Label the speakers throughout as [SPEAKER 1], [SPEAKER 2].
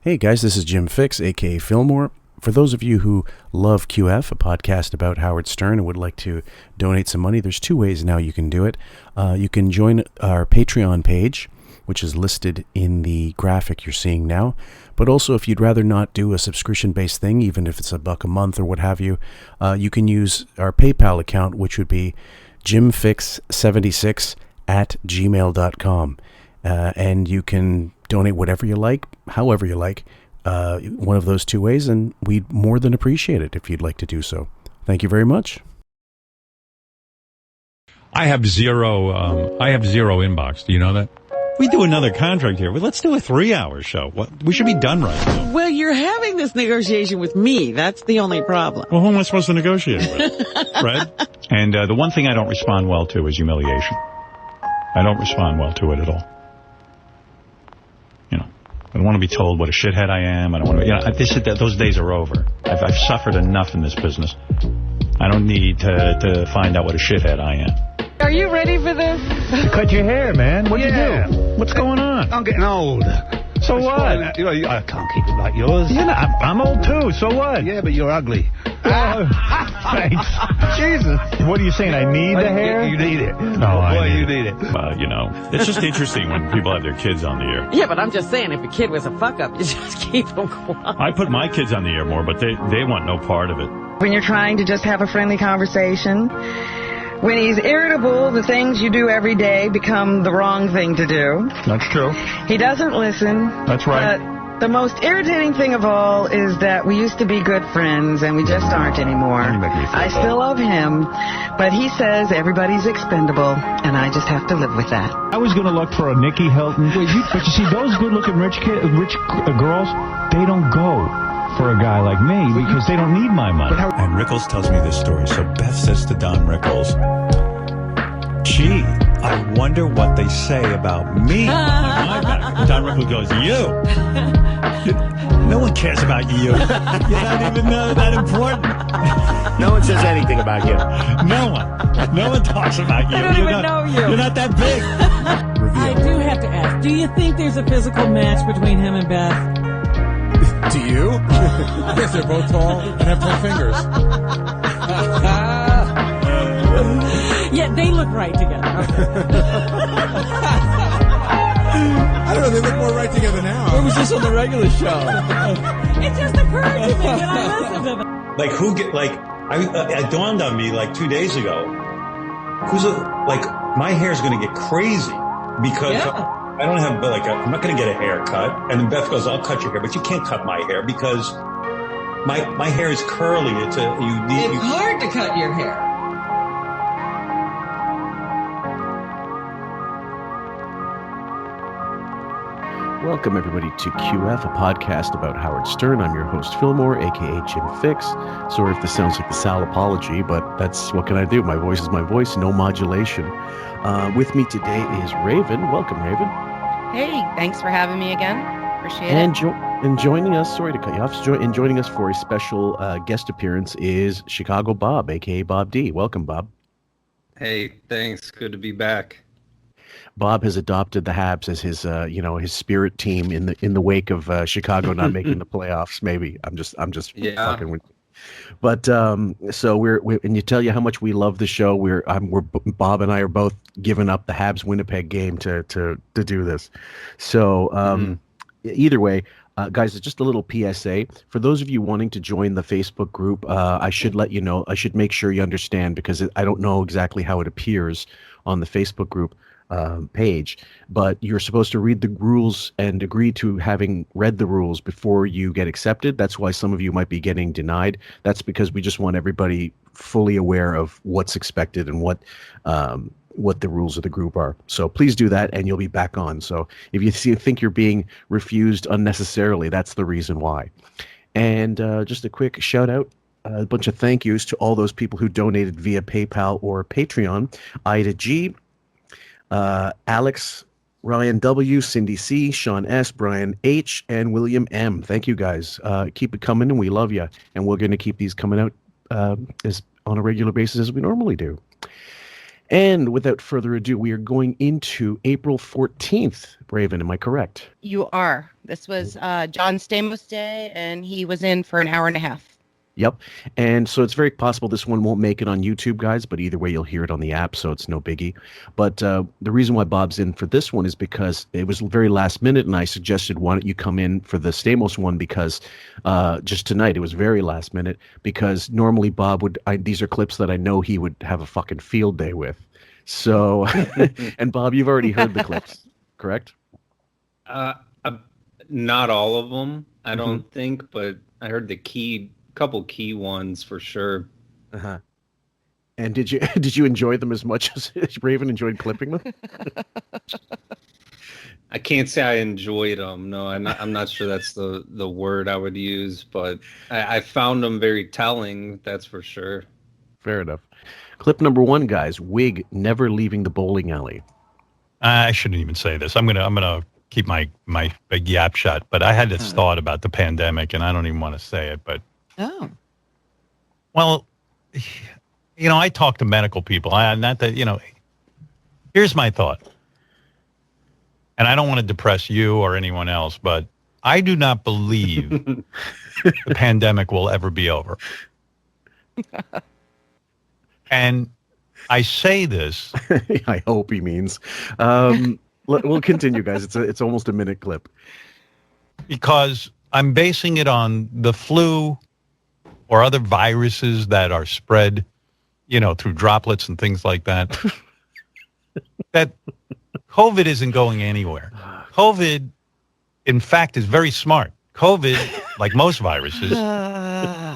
[SPEAKER 1] Hey guys, this is Jim Fix, aka Fillmore. For those of you who love QF, a podcast about Howard Stern, and would like to donate some money, there's two ways now you can do it. You can join our Patreon page, which is listed in the graphic you're seeing now. But also, if you'd rather not do a subscription-based thing, even if it's $1 a month or what have you, you can use our PayPal account, which would be jimfix76@gmail.com. And you can donate whatever you like, however you like, one of those two ways, and we'd more than appreciate it if you'd like to do so. Thank you very much.
[SPEAKER 2] I have zero inbox. Do you know that? We do another contract here. Let's do a 3-hour show. We should be done right now.
[SPEAKER 3] Well, you're having this negotiation with me. That's the only problem.
[SPEAKER 2] Well, who am I supposed to negotiate with? Right? And the one thing I don't respond well to is humiliation. I don't respond well to it at all. I don't want to be told what a shithead I am. I don't want to. Those days are over. I've suffered enough in this business. I don't need to find out what a shithead I am.
[SPEAKER 3] Are you ready for this?
[SPEAKER 2] You cut your hair, man. What'd you do? What's going on?
[SPEAKER 4] I'm getting old.
[SPEAKER 2] So what?
[SPEAKER 4] I can't keep it like yours.
[SPEAKER 2] I'm old too. So what?
[SPEAKER 4] Yeah, but you're ugly.
[SPEAKER 2] Thanks.
[SPEAKER 4] Jesus.
[SPEAKER 2] What are you saying? I need the hair?
[SPEAKER 4] You need it.
[SPEAKER 2] No,
[SPEAKER 4] you need it.
[SPEAKER 2] It's just interesting when people have their kids on the air.
[SPEAKER 3] Yeah, but I'm just saying, if a kid was a fuck-up, you just keep them quiet.
[SPEAKER 2] I put my kids on the air more, but they want no part of it.
[SPEAKER 5] When you're trying to just have a friendly conversation, when he's irritable, the things you do every day become the wrong thing to do.
[SPEAKER 2] That's true.
[SPEAKER 5] He doesn't listen.
[SPEAKER 2] That's right.
[SPEAKER 5] But the most irritating thing of all is that we used to be good friends, and we just aren't anymore. I still love him, but he says everybody's expendable, and I just have to live with that.
[SPEAKER 6] I was going to look for a Nikki Hilton. But you see, those good-looking rich girls, they don't go for a guy like me because they don't need my money.
[SPEAKER 2] And Rickles tells me this story. So Beth says to Don Rickles, gee, I wonder what they say about me behind my back. And Don Rickles goes, you? No one cares about you. You're not even that important.
[SPEAKER 4] No one says anything about you.
[SPEAKER 2] No one talks about you.
[SPEAKER 3] I don't even know you.
[SPEAKER 2] You're not that big.
[SPEAKER 7] I do have to ask, do you think there's a physical match between him and Beth?
[SPEAKER 8] Do you? Yes, they're both tall and have 10 fingers.
[SPEAKER 7] Yeah, they look right together.
[SPEAKER 8] I don't know, they look more right together now.
[SPEAKER 7] Or was this on the regular show? It just occurred to me when I listened to them.
[SPEAKER 2] It dawned on me 2 days ago. My hair's going to get crazy because I don't have I'm not going to get a haircut. And then Beth goes, I'll cut your hair, but you can't cut my hair because my hair is curly.
[SPEAKER 3] It's hard to cut your hair.
[SPEAKER 1] Welcome, everybody, to QF, a podcast about Howard Stern. I'm your host, Fillmore, a.k.a. Jim Fix. Sorry if this sounds like the Sal apology, but that's what can I do? My voice is my voice, no modulation. With me today is Raven. Welcome, Raven.
[SPEAKER 9] Hey, thanks for having me again. Appreciate it.
[SPEAKER 1] And joining us, sorry to cut you off, and joining us for a special guest appearance is Chicago Bob, a.k.a. Bob D. Welcome, Bob.
[SPEAKER 10] Hey, thanks. Good to be back.
[SPEAKER 1] Bob has adopted the Habs as his, his spirit team in the wake of Chicago not making the playoffs. Maybe I'm just fucking with you. But so we're and you tell you how much we love the show. We're Bob and I are both giving up the Habs Winnipeg game to do this. So either way, guys, it's just a little PSA for those of you wanting to join the Facebook group. I should let you know. I should make sure you understand because I don't know exactly how it appears on the Facebook group page, but you're supposed to read the rules and agree to having read the rules before you get accepted. That's why some of you might be getting denied. That's because we just want everybody fully aware of what's expected and what the rules of the group are. So please do that and you'll be back on. So if you think you're being refused unnecessarily, that's the reason why. And just a quick shout out. A bunch of thank yous to all those people who donated via PayPal or Patreon. Ida G, Alex, Ryan W, Cindy C, Sean S, Brian H, and William M. Thank you guys. Keep it coming, and we love you. And we're going to keep these coming out as on a regular basis as we normally do. And without further ado, we are going into April 14th. Raven, am I correct?
[SPEAKER 9] You are. This was John Stamos Day, and he was in for an hour and a half.
[SPEAKER 1] Yep. And so it's very possible this one won't make it on YouTube, guys, but either way, you'll hear it on the app, so it's no biggie. But the reason why Bob's in for this one is because it was very last minute, and I suggested, why don't you come in for the Stamos one, because just tonight, it was very last minute, because normally Bob would, these are clips that I know he would have a fucking field day with. So, and Bob, you've already heard the clips, correct?
[SPEAKER 10] Not all of them, I don't think, but I heard the couple key ones for sure.
[SPEAKER 1] Uh-huh. And did you enjoy them as much as Raven enjoyed clipping them?
[SPEAKER 10] I can't say I enjoyed them. No, I'm not sure that's the word I would use, but I found them very telling. That's for sure.
[SPEAKER 1] Fair enough. Clip number 1, guys. Wig never leaving the bowling alley.
[SPEAKER 2] I shouldn't even say this. I'm gonna keep my big yap shut. But I had this thought about the pandemic, and I don't even want to say it. But well, I talk to medical people. Not that Here's my thought, and I don't want to depress you or anyone else, but I do not believe the pandemic will ever be over. And I say this.
[SPEAKER 1] I hope he means. We'll continue, guys. It's almost a minute clip.
[SPEAKER 2] Because I'm basing it on the flu or other viruses that are spread, through droplets and things like that. That COVID isn't going anywhere. COVID, in fact, is very smart. COVID, like most viruses,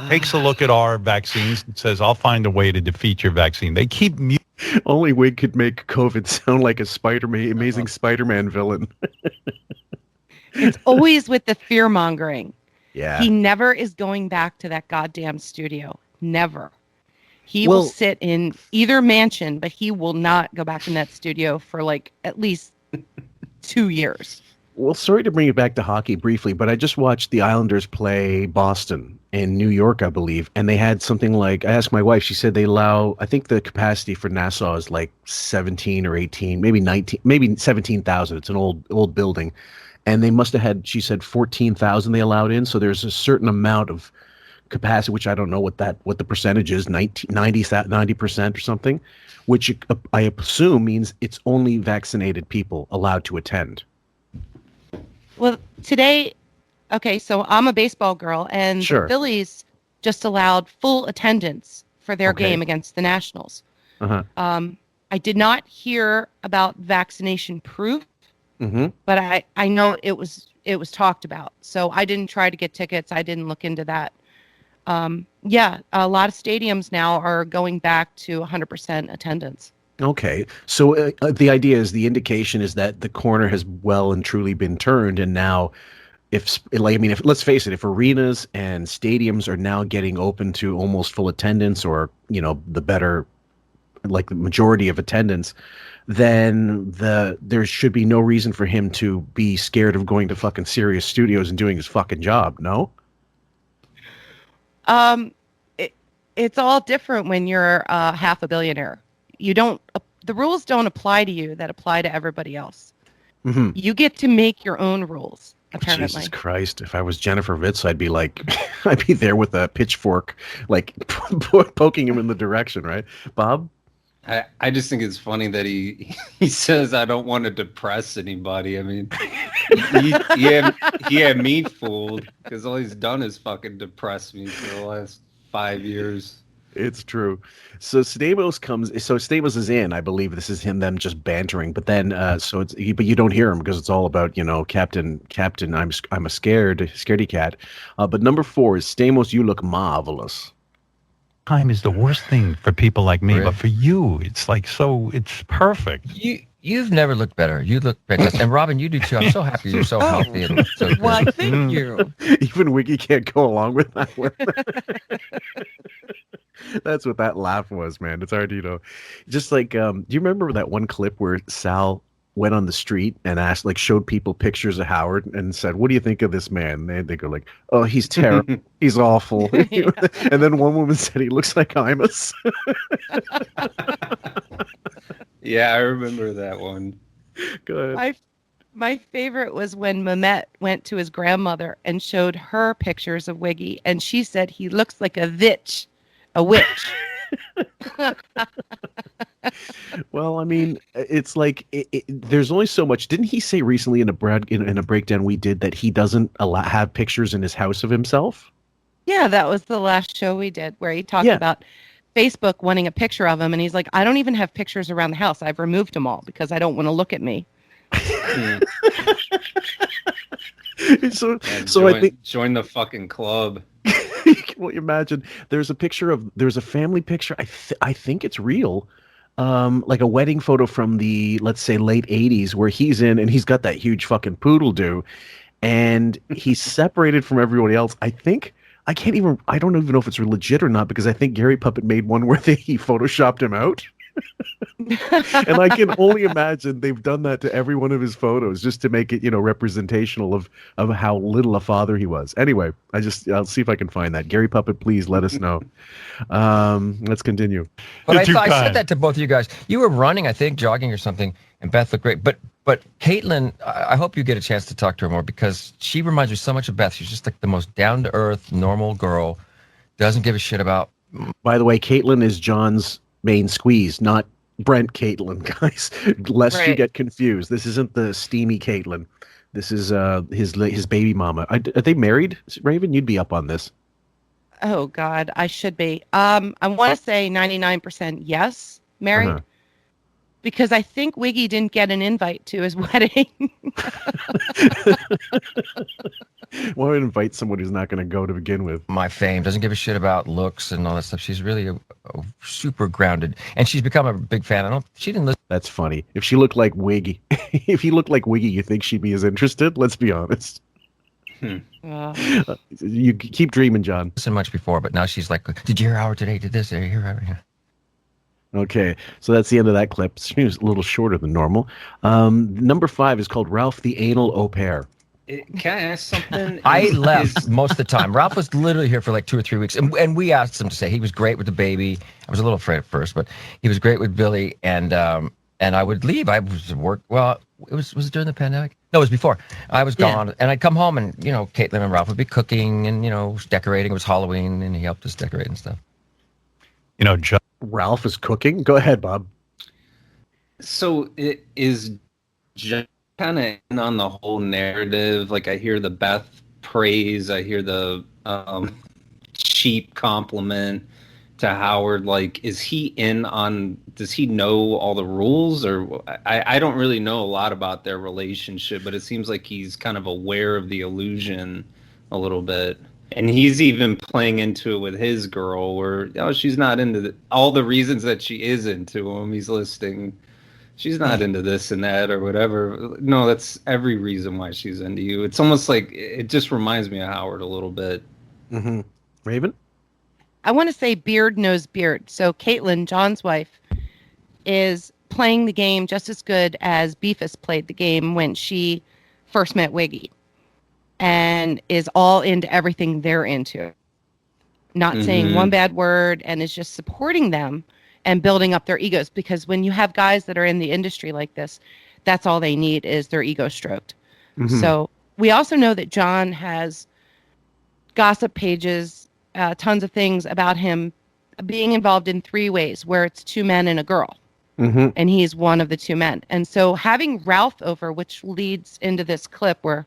[SPEAKER 2] takes a look at our vaccines and says, I'll find a way to defeat your vaccine. They keep
[SPEAKER 1] Only Wig could make COVID sound like a Amazing Spider-Man villain.
[SPEAKER 9] It's always with the fear-mongering.
[SPEAKER 1] Yeah.
[SPEAKER 9] He never is going back to that goddamn studio. Never. He will sit in either mansion, but he will not go back in that studio for at least 2 years.
[SPEAKER 1] Well, sorry to bring it back to hockey briefly, but I just watched the Islanders play Boston in New York, I believe, and they had something like, I asked my wife, she said they allow, I think the capacity for Nassau is 17 or 18, maybe 19, maybe 17,000. It's an old building. And they must have had, she said, 14,000 they allowed in. So there's a certain amount of capacity, which I don't know what the percentage is, 90% or something, which I assume means it's only vaccinated people allowed to attend.
[SPEAKER 9] Well, today, okay, so I'm a baseball girl, and the Phillies just allowed full attendance for their game against the Nationals.
[SPEAKER 1] Uh-huh.
[SPEAKER 9] I did not hear about vaccination proof, but I know it was talked about. So I didn't try to get tickets. I didn't look into that. Yeah, a lot of stadiums now are going back to 100% attendance.
[SPEAKER 1] Okay, so the idea is, the indication is that the corner has well and truly been turned, and now, if let's face it, if arenas and stadiums are now getting open to almost full attendance, or the better, the majority of attendance, then there should be no reason for him to be scared of going to fucking Sirius Studios and doing his fucking job. No.
[SPEAKER 9] It's all different when you're half a billionaire. The rules don't apply to you that apply to everybody else.
[SPEAKER 1] Mm-hmm.
[SPEAKER 9] You get to make your own rules, apparently.
[SPEAKER 1] Jesus Christ. If I was Jennifer Vitz, I'd be there with a pitchfork, poking him in the direction, right? Bob?
[SPEAKER 10] I just think it's funny that he says, I don't want to depress anybody. I mean, he had me fooled, because all he's done is fucking depress me for the last 5 years.
[SPEAKER 1] It's true. So Stamos is in. I believe this is them just bantering. But then, but you don't hear him because it's all about Captain. I'm a scaredy cat. But number 4 is Stamos. You look marvelous.
[SPEAKER 2] Time is the worst thing for people like me, but for you, it's it's perfect.
[SPEAKER 11] You've never looked better. You look fantastic. And Robin, you do too. I'm so happy you're so healthy. And so good.
[SPEAKER 7] Well, thank you.
[SPEAKER 1] Even Wiggy can't go along with that one. That's what that laugh was, man. It's hard to, just do you remember that one clip where Sal went on the street and showed people pictures of Howard and said, "What do you think of this man?" And they go "Oh, he's terrible. He's awful."
[SPEAKER 9] Yeah.
[SPEAKER 1] And then one woman said, "He looks like Imus."
[SPEAKER 10] Yeah, I remember that one.
[SPEAKER 1] Go ahead.
[SPEAKER 9] My favorite was when Mehmet went to his grandmother and showed her pictures of Wiggy, and she said he looks like a witch.
[SPEAKER 1] Well, I mean, it's like there's only so much. Didn't he say recently in a breakdown we did that he doesn't have pictures in his house of himself?
[SPEAKER 9] Yeah, that was the last show we did where he talked about Facebook wanting a picture of him, and he's like, I don't even have pictures around the house. I've removed them all because I don't want to look at me.
[SPEAKER 10] So I think join the fucking club.
[SPEAKER 1] Well, imagine there's a family picture. I think it's real, like a wedding photo from the, let's say, late 80s where he's in and he's got that huge fucking poodle do, and he's separated from everybody else. I don't even know if it's legit or not, because I think Gary Puppet made one where he photoshopped him out. And I can only imagine they've done that to every one of his photos just to make it, representational of how little a father he was. Anyway, I'll see if I can find that. Gary Puppet, please let us know. Let's continue.
[SPEAKER 11] But I said that to both of you guys. You were running, I think, jogging or something, and Beth looked great. But Caitlin, I hope you get a chance to talk to her more, because she reminds me so much of Beth. She's just like the most down-to-earth, normal girl. Doesn't give a shit about...
[SPEAKER 1] By the way, Caitlin is John's main squeeze, not Brent Caitlin, guys. Lest you get confused. This isn't the steamy Caitlin. This is his baby mama. Are they married, Raven? You'd be up on this.
[SPEAKER 9] Oh God, I should be. I want to say 99% yes, married, because I think Wiggy didn't get an invite to his wedding.
[SPEAKER 1] Why would invite someone who's not going to go to begin with?
[SPEAKER 11] My fame, doesn't give a shit about looks and all that stuff. She's really a super grounded, and she's become a big fan. She didn't listen.
[SPEAKER 1] That's funny. If she looked like Wiggy, if he looked like Wiggy, you think she'd be as interested? Let's be honest. You keep dreaming, John.
[SPEAKER 11] Listen much before, but now she's like, did you hear Howard today? Did this? Did you hear Howard? Yeah.
[SPEAKER 1] Okay, so that's the end of that clip. She was a little shorter than normal. Number 5 is called Ralph the Anal Au Pair.
[SPEAKER 10] Can I ask something?
[SPEAKER 11] I left most of the time. Ralph was literally here for like 2 or 3 weeks, and we asked him to say he was great with the baby. I was a little afraid at first, but he was great with Billy, and I would leave. I was at work. Well, was it during the pandemic? No, it was before. I was gone, and I'd come home, and Caitlin and Ralph would be cooking and decorating. It was Halloween, and he helped us decorate and stuff.
[SPEAKER 1] Ralph is cooking. Go ahead, Bob.
[SPEAKER 10] So it is just kind of in on the whole narrative. Like, I hear the Beth praise, I hear the cheap compliment to Howard. Like, is he in on? Does he know all the rules? Or I don't really know a lot about their relationship, but it seems like he's kind of aware of the illusion a little bit. And he's even playing into it with his girl, where she's not into all the reasons that she is into him. He's listing, she's not into this and that or whatever. No, that's every reason why she's into you. It's almost like it just reminds me of Howard a little bit.
[SPEAKER 1] Mm-hmm. Raven?
[SPEAKER 9] I want to say beard knows beard. So Caitlin, John's wife, is playing the game just as good as Beefus played the game when she first met Wiggy. And is all into everything they're into. Not saying one bad word, and is just supporting them and building up their egos. Because when you have guys that are in the industry like this, that's all they need is their ego stroked. Mm-hmm. So we also know that John has gossip pages, tons of things about him being involved in 3 ways, where it's 2 men and a girl. Mm-hmm. And he's one of the 2 men. And so having Ralph over, which leads into this clip where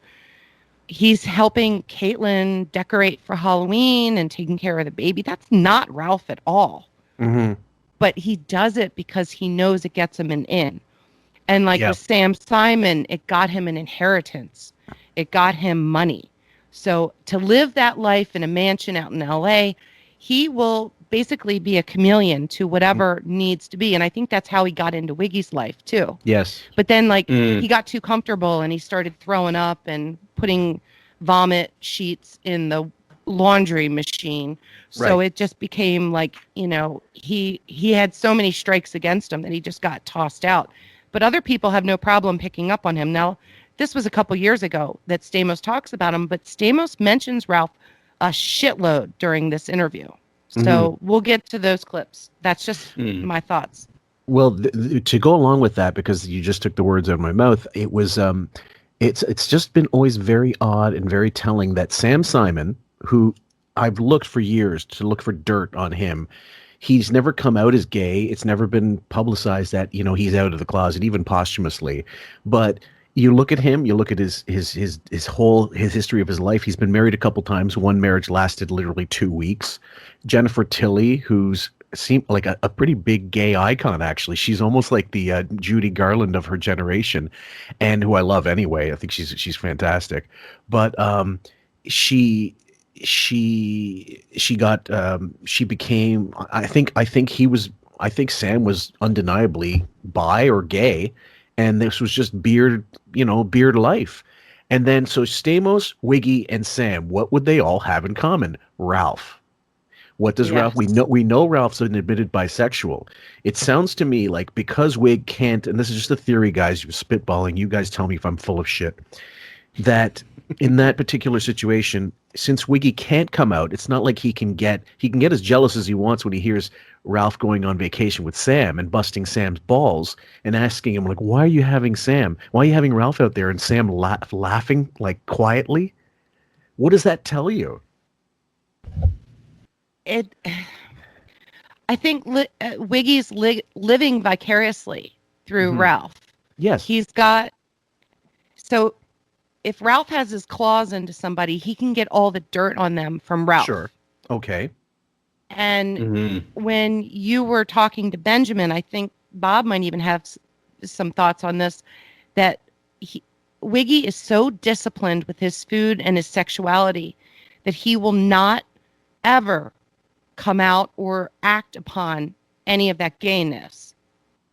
[SPEAKER 9] he's helping Caitlin decorate for Halloween and taking care of the baby. That's not Ralph at all. Mm-hmm. But he does it because he knows it gets him an in. And like with Sam Simon, it got him an inheritance. It got him money. So to live that life in a mansion out in LA, he will basically be a chameleon to whatever needs to be. And I think that's how he got into Wiggy's life too.
[SPEAKER 1] Yes.
[SPEAKER 9] But then he got too comfortable and he started throwing up and putting vomit sheets in the laundry machine. So it just became like, he had so many strikes against him that he just got tossed out. But other people have no problem picking up on him. Now, this was a couple years ago that Stamos talks about him, but Stamos mentions Ralph a shitload during this interview. So we'll get to those clips. That's just my thoughts.
[SPEAKER 1] Well, to go along with that, because you just took the words out of my mouth, it was it's just been always very odd and very telling that Sam Simon, who I've looked for years to look for dirt on him, he's never come out as gay. It's never been publicized that, you know, he's out of the closet, even posthumously. But you look at him, you look at his history of his life. He's been married a couple times. One marriage lasted literally 2 weeks. Jennifer Tilly, who's seemed like a pretty big gay icon, actually. She's almost like the Judy Garland of her generation, and who I love anyway. I think she's fantastic. But she became, I think Sam was undeniably bi or gay, and this was just beard life. And then so Stamos, Wiggy, and Sam, what would they all have in common? Ralph. What does Ralph? We know Ralph's an admitted bisexual. It sounds to me like because Wig can't, and this is just a theory, guys, you're spitballing, you guys tell me if I'm full of shit, that in that particular situation, since Wiggy can't come out, it's not like he can get as jealous as he wants when he hears Ralph going on vacation with Sam and busting Sam's balls and asking him, like, why are you having Sam? Why are you having Ralph out there? And Sam laughing like quietly. What does that tell you?
[SPEAKER 9] I think Wiggy's living vicariously through Ralph.
[SPEAKER 1] Yes.
[SPEAKER 9] So if Ralph has his claws into somebody, he can get all the dirt on them from Ralph.
[SPEAKER 1] Sure. Okay.
[SPEAKER 9] And when you were talking to Benjamin, I think Bob might even have some thoughts on this, that Wiggy is so disciplined with his food and his sexuality that he will not ever come out or act upon any of that gayness,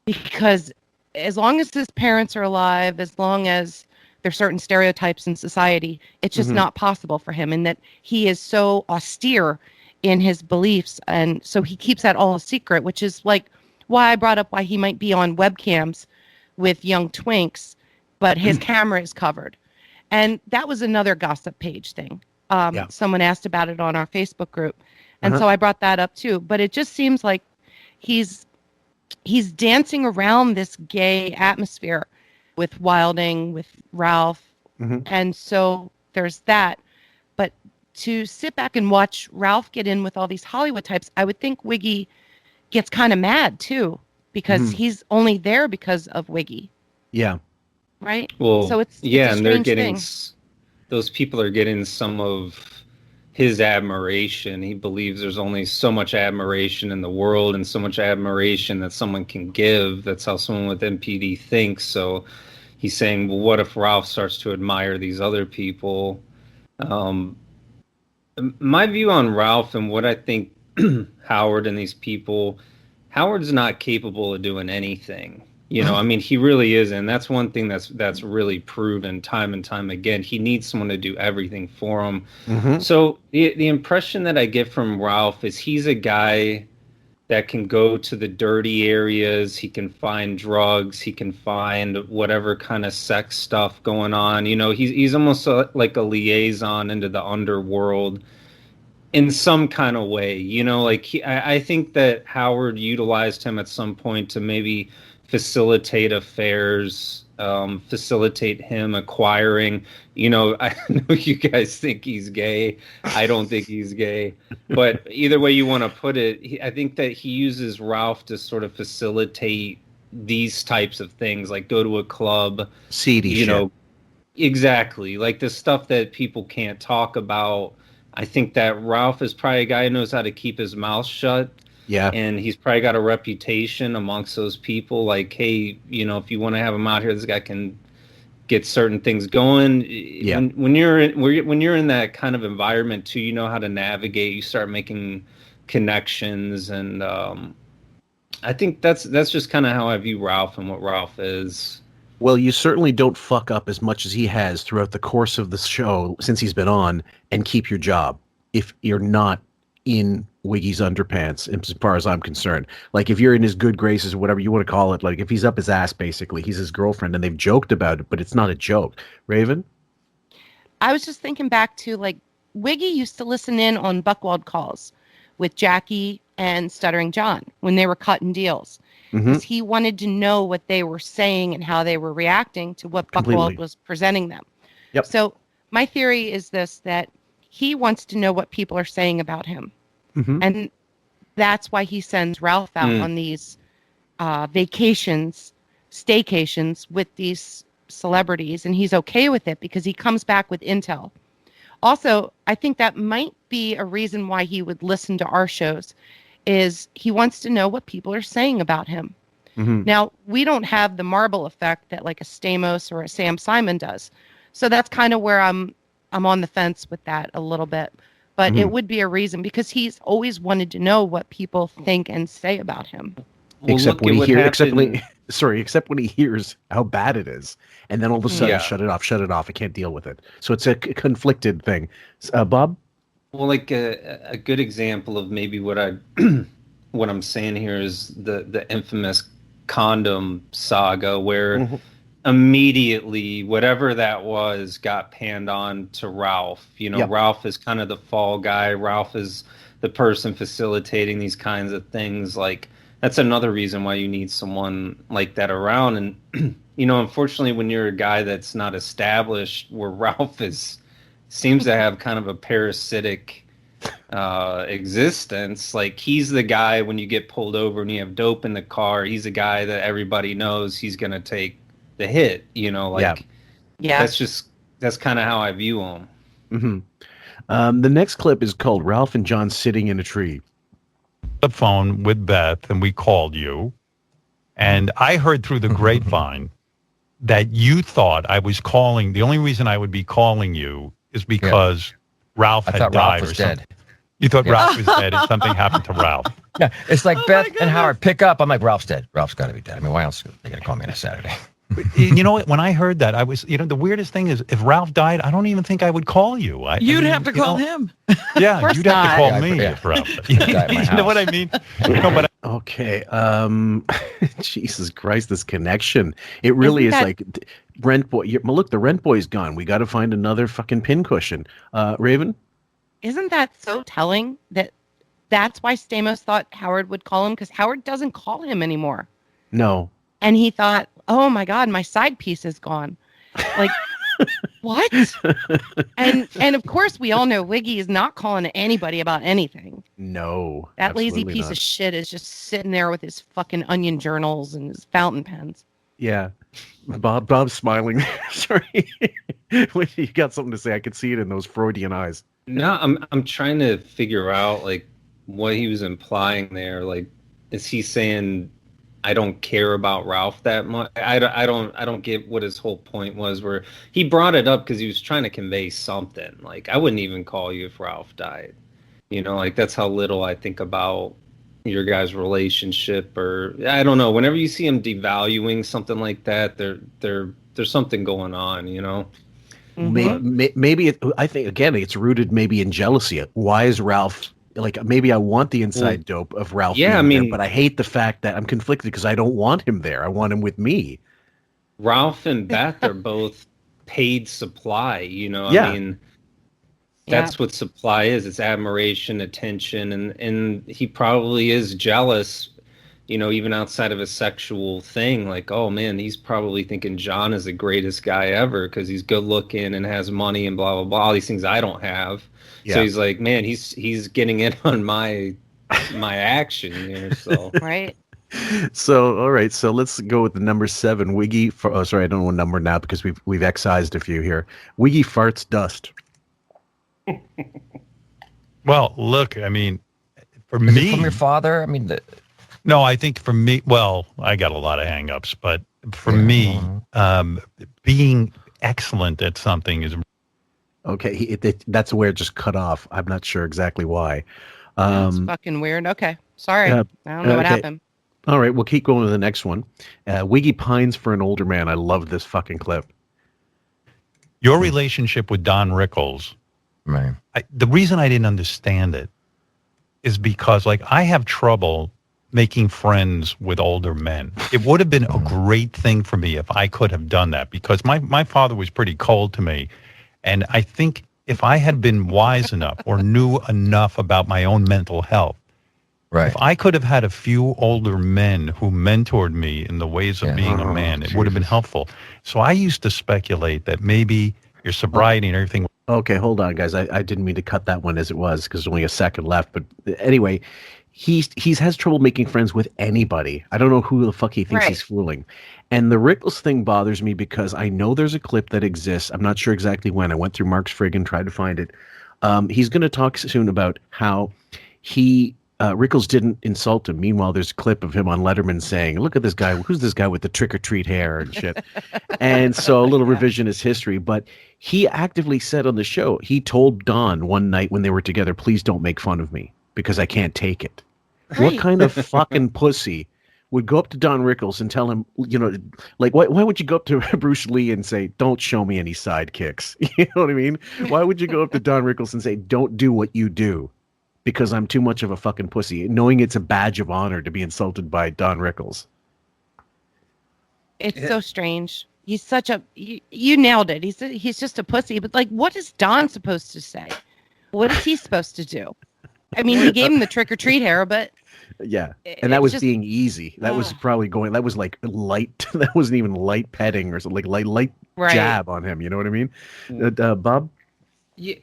[SPEAKER 9] because as long as his parents are alive, as long as there's certain stereotypes in society, it's just not possible for him, and that he is so austere in his beliefs, and so he keeps that all a secret, which is like why I brought up why he might be on webcams with young twinks, but his camera is covered. And that was another gossip page thing. Someone asked about it on our Facebook group. And so I brought that up too. But it just seems like he's dancing around this gay atmosphere with Wilding, with Ralph. And so there's that. But to sit back and watch Ralph get in with all these Hollywood types, I would think Wiggy gets kind of mad too, because he's only there because of Wiggy.
[SPEAKER 1] Yeah.
[SPEAKER 9] Right?
[SPEAKER 10] Well,
[SPEAKER 9] so it's
[SPEAKER 10] and they're getting,
[SPEAKER 9] thing.
[SPEAKER 10] Those people are getting some of his admiration. He believes there's only so much admiration in the world and so much admiration that someone can give. That's how someone with MPD thinks. So he's saying, well, what if Ralph starts to admire these other people? My view on Ralph and what I think Howard and these people, Howard's not capable of doing anything. You know, I mean, he really isn't. And that's one thing that's really proven time and time again. He needs someone to do everything for him. So the impression that I get from Ralph is he's a guy that can go to the dirty areas. He can find drugs. He can find whatever kind of sex stuff going on. You know, he's almost like a liaison into the underworld in some kind of way. You know, like I think that Howard utilized him at some point to maybe facilitate affairs, facilitate him acquiring, you know, I know you guys think he's gay. I don't think he's gay, but either way you want to put it, I think that he uses Ralph to sort of facilitate these types of things, like go to a club,
[SPEAKER 1] seedy
[SPEAKER 10] you
[SPEAKER 1] shit.
[SPEAKER 10] know, exactly, like the stuff that people can't talk about. I think that Ralph is probably a guy who knows how to keep his mouth shut.
[SPEAKER 1] Yeah.
[SPEAKER 10] And he's probably got a reputation amongst those people. Like, hey, you know, if you want to have him out here, this guy can get certain things going.
[SPEAKER 1] Yeah.
[SPEAKER 10] When you're in that kind of environment too, you know how to navigate. You start making connections, and I think that's just kind of how I view Ralph and what Ralph is.
[SPEAKER 1] Well, you certainly don't fuck up as much as he has throughout the course of the show since he's been on, and keep your job if you're not in Wiggy's underpants, as far as I'm concerned. Like, if you're in his good graces or whatever you want to call it, like if he's up his ass, basically, he's his girlfriend, and they've joked about it, but it's not a joke. Raven?
[SPEAKER 9] I was just thinking back to, like, Wiggy used to listen in on Buckwald calls with Jackie and Stuttering John when they were cutting deals. because he wanted to know what they were saying and how they were reacting to what Buchwald was presenting them.
[SPEAKER 1] Yep.
[SPEAKER 9] So my theory is this, that he wants to know what people are saying about him. And that's why he sends Ralph out on these vacations, staycations with these celebrities, and he's okay with it because he comes back with intel. Also, I think that might be a reason why he would listen to our shows, is he wants to know what people are saying about him. Now, we don't have the Marble effect that like a Stamos or a Sam Simon does. So that's kind of where I'm on the fence with that a little bit. But it would be a reason, because he's always wanted to know what people think and say about him.
[SPEAKER 10] Well,
[SPEAKER 1] except when he hears how bad it is, and then all of a sudden, shut it off. I can't deal with it. So it's a conflicted thing. Bob?
[SPEAKER 10] Well, like a good example of maybe what I'm saying here is the infamous condom saga, where immediately whatever that was got panned on to Ralph. Ralph is kind of the fall guy. Ralph is the person facilitating these kinds of things. Like, that's another reason why you need someone like that around. And unfortunately, when you're a guy that's not established, where Ralph seems to have kind of a parasitic existence. Like, he's the guy when you get pulled over and you have dope in the car, he's the guy that everybody knows he's gonna take the hit. That's kind of how I view him.
[SPEAKER 1] The next clip is called Ralph and John Sitting in a Tree.
[SPEAKER 2] The phone with Beth, and we called you, and I heard through the grapevine that you thought I was calling. The only reason I would be calling you is because Ralph had died.
[SPEAKER 11] Ralph was dead.
[SPEAKER 2] You thought Ralph was dead and something happened to Ralph.
[SPEAKER 11] Yeah, it's like Beth and Howard pick up. I'm like, Ralph's dead. Ralph's got to be dead. I mean, why else are they going to call me on a Saturday?
[SPEAKER 2] You know what? When I heard that, I was, the weirdest thing is, if Ralph died, I don't even think I would call you.
[SPEAKER 7] You'd have to call him.
[SPEAKER 2] Yeah, you'd have to call me if Ralph died. You know what I mean?
[SPEAKER 1] Okay. Jesus Christ, this connection. It really is like Rent Boy. Look, the Rent Boy's gone. We got to find another fucking pincushion. Raven?
[SPEAKER 9] Isn't that so telling that that's why Stamos thought Howard would call him? Because Howard doesn't call him anymore.
[SPEAKER 1] No.
[SPEAKER 9] And he thought, oh my God, my side piece is gone. Like, what? And of course, we all know Wiggy is not calling anybody about anything.
[SPEAKER 1] No.
[SPEAKER 9] That lazy piece of shit is just sitting there with his fucking onion journals and his fountain pens.
[SPEAKER 1] Yeah. Bob's smiling. Sorry. When you got something to say, I could see it in those Freudian eyes.
[SPEAKER 10] No, I'm trying to figure out like what he was implying there. Like, is he saying I don't care about Ralph that much? I don't get what his whole point was, where he brought it up because he was trying to convey something. Like, I wouldn't even call you if Ralph died. Like, that's how little I think about your guys' relationship. Or I don't know. Whenever you see him devaluing something like that, there's something going on.
[SPEAKER 1] Maybe I think again it's rooted maybe in jealousy. Why is Ralph like? Maybe I want the inside dope of Ralph. Yeah, there, but I hate the fact that I'm conflicted because I don't want him there. I want him with me.
[SPEAKER 10] Ralph and Beth are both paid supply.
[SPEAKER 1] Yeah.
[SPEAKER 10] I mean, that's what supply is. It's admiration, attention, and he probably is jealous. Even outside of a sexual thing, like, oh man, he's probably thinking John is the greatest guy ever because he's good looking and has money and blah blah blah. All these things I don't have. Yeah. So he's like, man, he's getting in on my action here. So
[SPEAKER 9] right.
[SPEAKER 1] So all right, so let's go with the number 7, Wiggy. I don't know what number now because we've excised a few here. Wiggy farts dust.
[SPEAKER 2] Well, look, I mean, for
[SPEAKER 11] Is
[SPEAKER 2] me,
[SPEAKER 11] it from your father? I mean,
[SPEAKER 2] no, I think for me, well, I got a lot of hang-ups, but for me, being excellent at something is...
[SPEAKER 1] Okay, that's where it just cut off. I'm not sure exactly why.
[SPEAKER 9] That's fucking weird. Okay, sorry. I don't know what happened.
[SPEAKER 1] All right, we'll keep going to the next one. Wiggy pines for an older man. I love this fucking clip.
[SPEAKER 2] Your relationship with Don Rickles,
[SPEAKER 11] right?
[SPEAKER 2] The reason I didn't understand it is because, like, I have trouble making friends with older men. It would have been a great thing for me if I could have done that, because my father was pretty cold to me. And I think if I had been wise enough or knew enough about my own mental health
[SPEAKER 11] Right.
[SPEAKER 2] If I could have had a few older men who mentored me in the ways of being a man, it would have been helpful. So I used to speculate that maybe your sobriety and everything.
[SPEAKER 1] Okay, hold on, guys. I didn't mean to cut that one as it was because there's only a second left. But anyway, he's has trouble making friends with anybody. I don't know who the fuck he thinks he's fooling. And the Rickles thing bothers me because I know there's a clip that exists. I'm not sure exactly when. I went through Mark's frig and tried to find it. He's going to talk soon about how Rickles didn't insult him. Meanwhile, there's a clip of him on Letterman saying, "Look at this guy. Who's this guy with the trick-or-treat hair and shit?" And so a little revisionist history. But he actively said on the show, he told Don one night when they were together, "Please don't make fun of me because I can't take it." Right. What kind of fucking pussy would go up to Don Rickles and tell him, like, why would you go up to Bruce Lee and say, "Don't show me any sidekicks"? You know what I mean? Why would you go up to Don Rickles and say, "Don't do what you do"? Because I'm too much of a fucking pussy, knowing it's a badge of honor to be insulted by Don Rickles.
[SPEAKER 9] It's so strange. He's such a you nailed it. He's just a pussy. But like, what is Don supposed to say? What is he supposed to do? I mean, he gave him the trick or treat hair, but
[SPEAKER 1] yeah, and that was just being easy. That was probably going. That was like light. That wasn't even light petting or something. Like light jab on him. You know what I mean, Bob?
[SPEAKER 10] Yeah,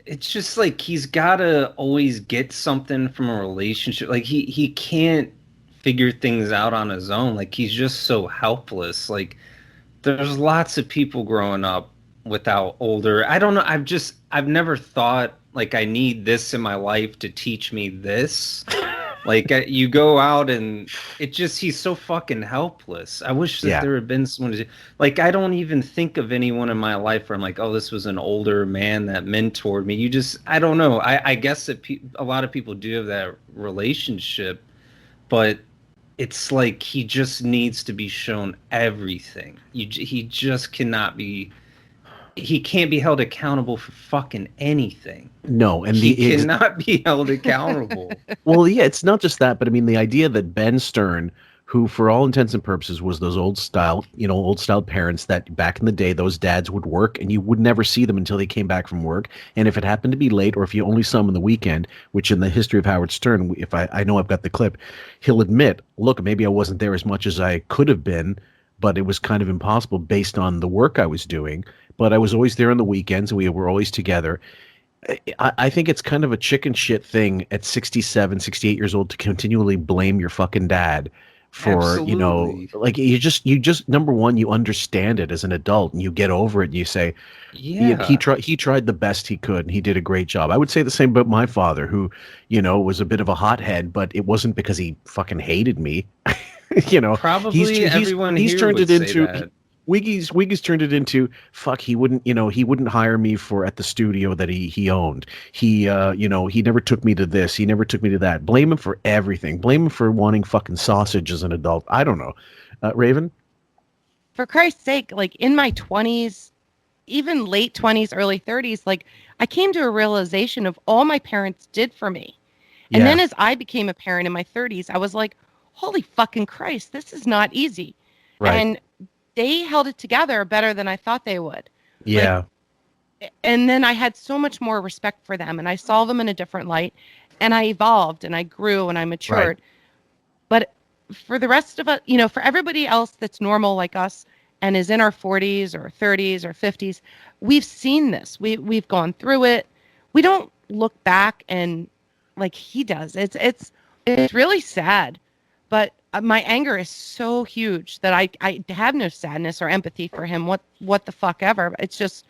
[SPEAKER 10] it's just like he's got to always get something from a relationship. Like he can't figure things out on his own. Like he's just so helpless. Like there's lots of people growing up without older. I don't know. I've never thought like I need this in my life to teach me this. Like you go out and he's so fucking helpless. I wish that there had been someone to, like, I don't even think of anyone in my life where I'm like, oh, this was an older man that mentored me. I don't know. I guess that a lot of people do have that relationship, but it's like he just needs to be shown everything. He just cannot be. He can't be held accountable for fucking anything.
[SPEAKER 1] No, and
[SPEAKER 10] he cannot be held accountable.
[SPEAKER 1] Well, yeah, it's not just that, but I mean the idea that Ben Stern, who for all intents and purposes was those old style parents that back in the day those dads would work and you would never see them until they came back from work, and if it happened to be late or if you only saw them on the weekend, which in the history of Howard Stern, if I know I've got the clip, he'll admit, look, maybe I wasn't there as much as I could have been, but it was kind of impossible based on the work I was doing. But I was always there on the weekends, and we were always together. I think it's kind of a chicken shit thing at 67, 68 years old to continually blame your fucking dad for, like you just number one, you understand it as an adult and you get over it and you say, he tried the best he could and he did a great job. I would say the same about my father, who, was a bit of a hothead, but it wasn't because he fucking hated me.
[SPEAKER 10] Probably everyone
[SPEAKER 1] he's
[SPEAKER 10] here
[SPEAKER 1] turned
[SPEAKER 10] would
[SPEAKER 1] it
[SPEAKER 10] say
[SPEAKER 1] into
[SPEAKER 10] that.
[SPEAKER 1] Wiggy's turned it into fuck. He wouldn't hire me at the studio that he owned. He never took me to this. He never took me to that. Blame him for everything. Blame him for wanting fucking sausage as an adult. I don't know. Raven?
[SPEAKER 9] For Christ's sake, like in my 20s, even late 20s, early 30s, like I came to a realization of all my parents did for me. And then as I became a parent in my 30s, I was like, holy fucking Christ, this is not easy.
[SPEAKER 1] Right.
[SPEAKER 9] And they held it together better than I thought they would.
[SPEAKER 1] Yeah.
[SPEAKER 9] And then I had so much more respect for them and I saw them in a different light and I evolved and I grew and I matured. Right. But for the rest of us, for everybody else that's normal like us and is in our 40s or 30s or 50s, we've seen this. We've gone through it. We don't look back and like he does. It's really sad. But my anger is so huge that I have no sadness or empathy for him. What the fuck ever. It's just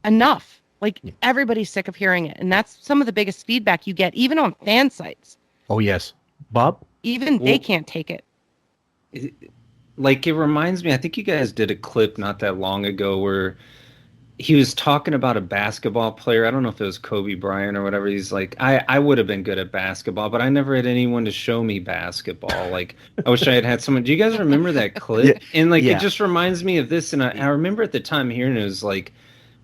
[SPEAKER 9] enough. Like everybody's sick of hearing it. And that's some of the biggest feedback you get, even on fan sites.
[SPEAKER 1] Oh, yes. Bob?
[SPEAKER 9] Even they can't take it.
[SPEAKER 10] It reminds me, I think you guys did a clip not that long ago where he was talking about a basketball player. I don't know if it was Kobe Bryant or whatever. He's like, I would have been good at basketball, but I never had anyone to show me basketball. Like, I wish I had someone. Do you guys remember that clip? Yeah. And it just reminds me of this. And I remember at the time hearing it was like,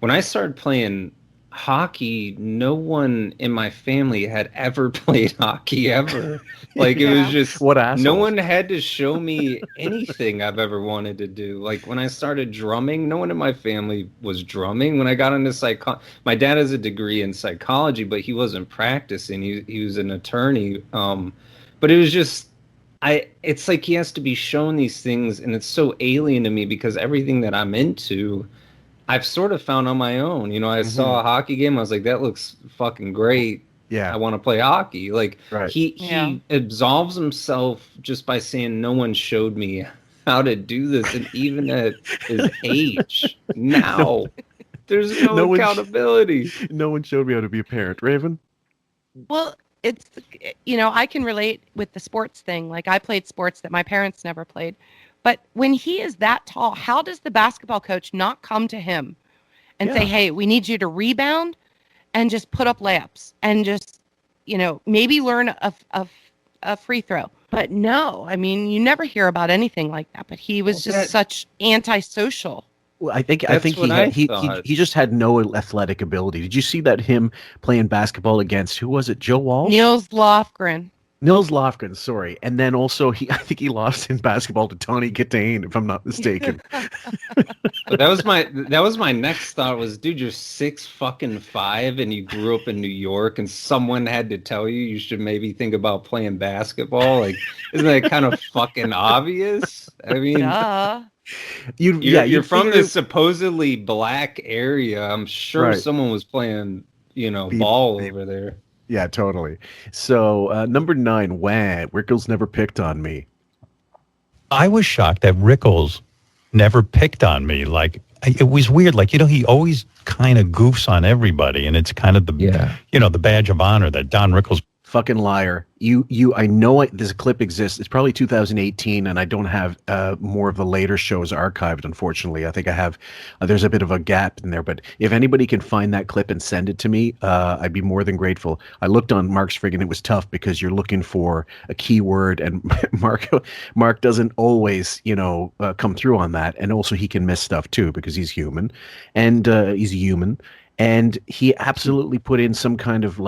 [SPEAKER 10] when I started playing hockey, no one in my family had ever played hockey ever. Like it was just
[SPEAKER 1] what assholes.
[SPEAKER 10] No one had to show me anything I've ever wanted to do. Like when I started drumming, no one in my family was drumming. When I got into my dad has a degree in psychology, but he wasn't practicing. He was an attorney. But it was just it's like he has to be shown these things, and it's so alien to me because everything that I'm into, I've sort of found on my own. You know, I saw a hockey game. I was like, that looks fucking great.
[SPEAKER 1] Yeah.
[SPEAKER 10] I want to play hockey. Like he absolves himself just by saying no one showed me how to do this. And even at his age now, there's no accountability.
[SPEAKER 1] No one showed me how to be a parent. Raven?
[SPEAKER 9] Well, it's, you know, I can relate with the sports thing. Like I played sports that my parents never played. But when he is that tall, how does the basketball coach not come to him and say, hey, we need you to rebound and just put up layups and just, you know, maybe learn a free throw? But no, I mean, you never hear about anything like that. But he was just such antisocial.
[SPEAKER 1] Well, I think he just had no athletic ability. Did you see that him playing basketball against, who was it, Joe Walsh?
[SPEAKER 9] Nils Lofgren,
[SPEAKER 1] sorry. And then also I think he lost in basketball to Tony Katane, if I'm not mistaken.
[SPEAKER 10] But that was my next thought was, dude, you're 6'5" and you grew up in New York and someone had to tell you should maybe think about playing basketball. Like, isn't that kind of fucking obvious? I mean, you're from this supposedly black area. I'm sure someone was playing, ball over there.
[SPEAKER 1] Yeah, totally. So, number 9, Rickles never picked on me.
[SPEAKER 2] I was shocked that Rickles never picked on me. Like, it was weird. Like, he always kind of goofs on everybody, and it's kind of the badge of honor that Don Rickles.
[SPEAKER 1] Fucking liar. I know this clip exists. It's probably 2018, and I don't have more of the later shows archived, unfortunately. I think I have, there's a bit of a gap in there, but if anybody can find that clip and send it to me, I'd be more than grateful. I looked on Mark's frig, and it was tough because you're looking for a keyword, and Mark doesn't always, come through on that, and also he can miss stuff too because he's human, and he's a human. And he absolutely put in some kind of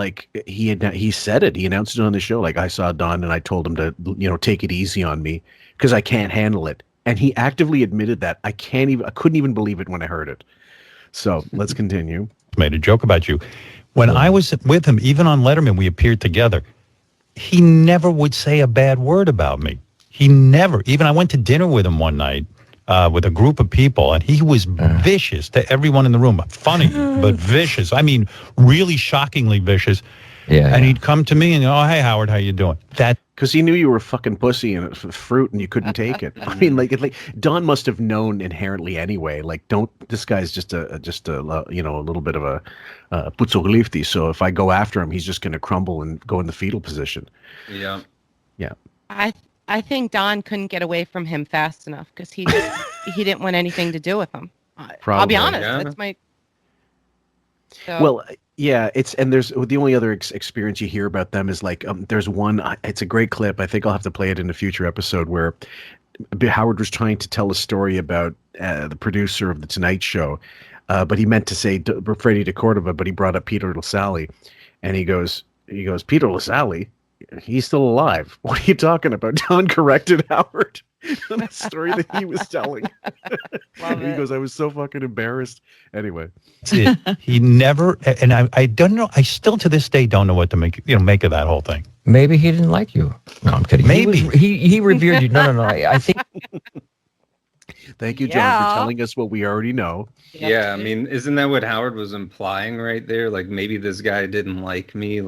[SPEAKER 1] he said it. He announced it on the show. Like, I saw Don and I told him to, take it easy on me because I can't handle it. And he actively admitted that. I couldn't even believe it when I heard it. So let's continue.
[SPEAKER 2] Made a joke about you. When I was with him, even on Letterman, we appeared together. He never would say a bad word about me. He never. Even I went to dinner with him one night. With a group of people, and he was vicious to everyone in the room. Funny, but vicious. I mean, really shockingly vicious. Yeah. And he'd come to me and, oh, hey, Howard, how you doing? That
[SPEAKER 1] because he knew you were a fucking pussy and fruit, and you couldn't take it. I mean, like Don must have known inherently anyway. Like, this guy's just a little bit of a putzolifti. So if I go after him, he's just going to crumble and go in the fetal position.
[SPEAKER 10] Yeah.
[SPEAKER 1] Yeah.
[SPEAKER 9] I think Don couldn't get away from him fast enough because he didn't want anything to do with him. I'll be honest. Yeah. That's my. So.
[SPEAKER 1] Well, yeah, there's the only other experience you hear about them is there's one. It's a great clip. I think I'll have to play it in a future episode where Howard was trying to tell a story about the producer of the Tonight Show, but he meant to say Freddie DeCordova, but he brought up Peter Lasalle, and he goes, Peter Lasalle. He's still alive. What are you talking about? Don corrected Howard on the story that he was telling. He goes, I was so fucking embarrassed. Anyway.
[SPEAKER 2] He never, and I don't know, I still to this day don't know what to make of that whole thing.
[SPEAKER 11] Maybe he didn't like you. No, I'm kidding.
[SPEAKER 2] Maybe.
[SPEAKER 11] He revered you. No. I think.
[SPEAKER 1] Thank you, John, for telling us what we already know.
[SPEAKER 10] Yeah, I mean, isn't that what Howard was implying right there? Like, maybe this guy didn't like me,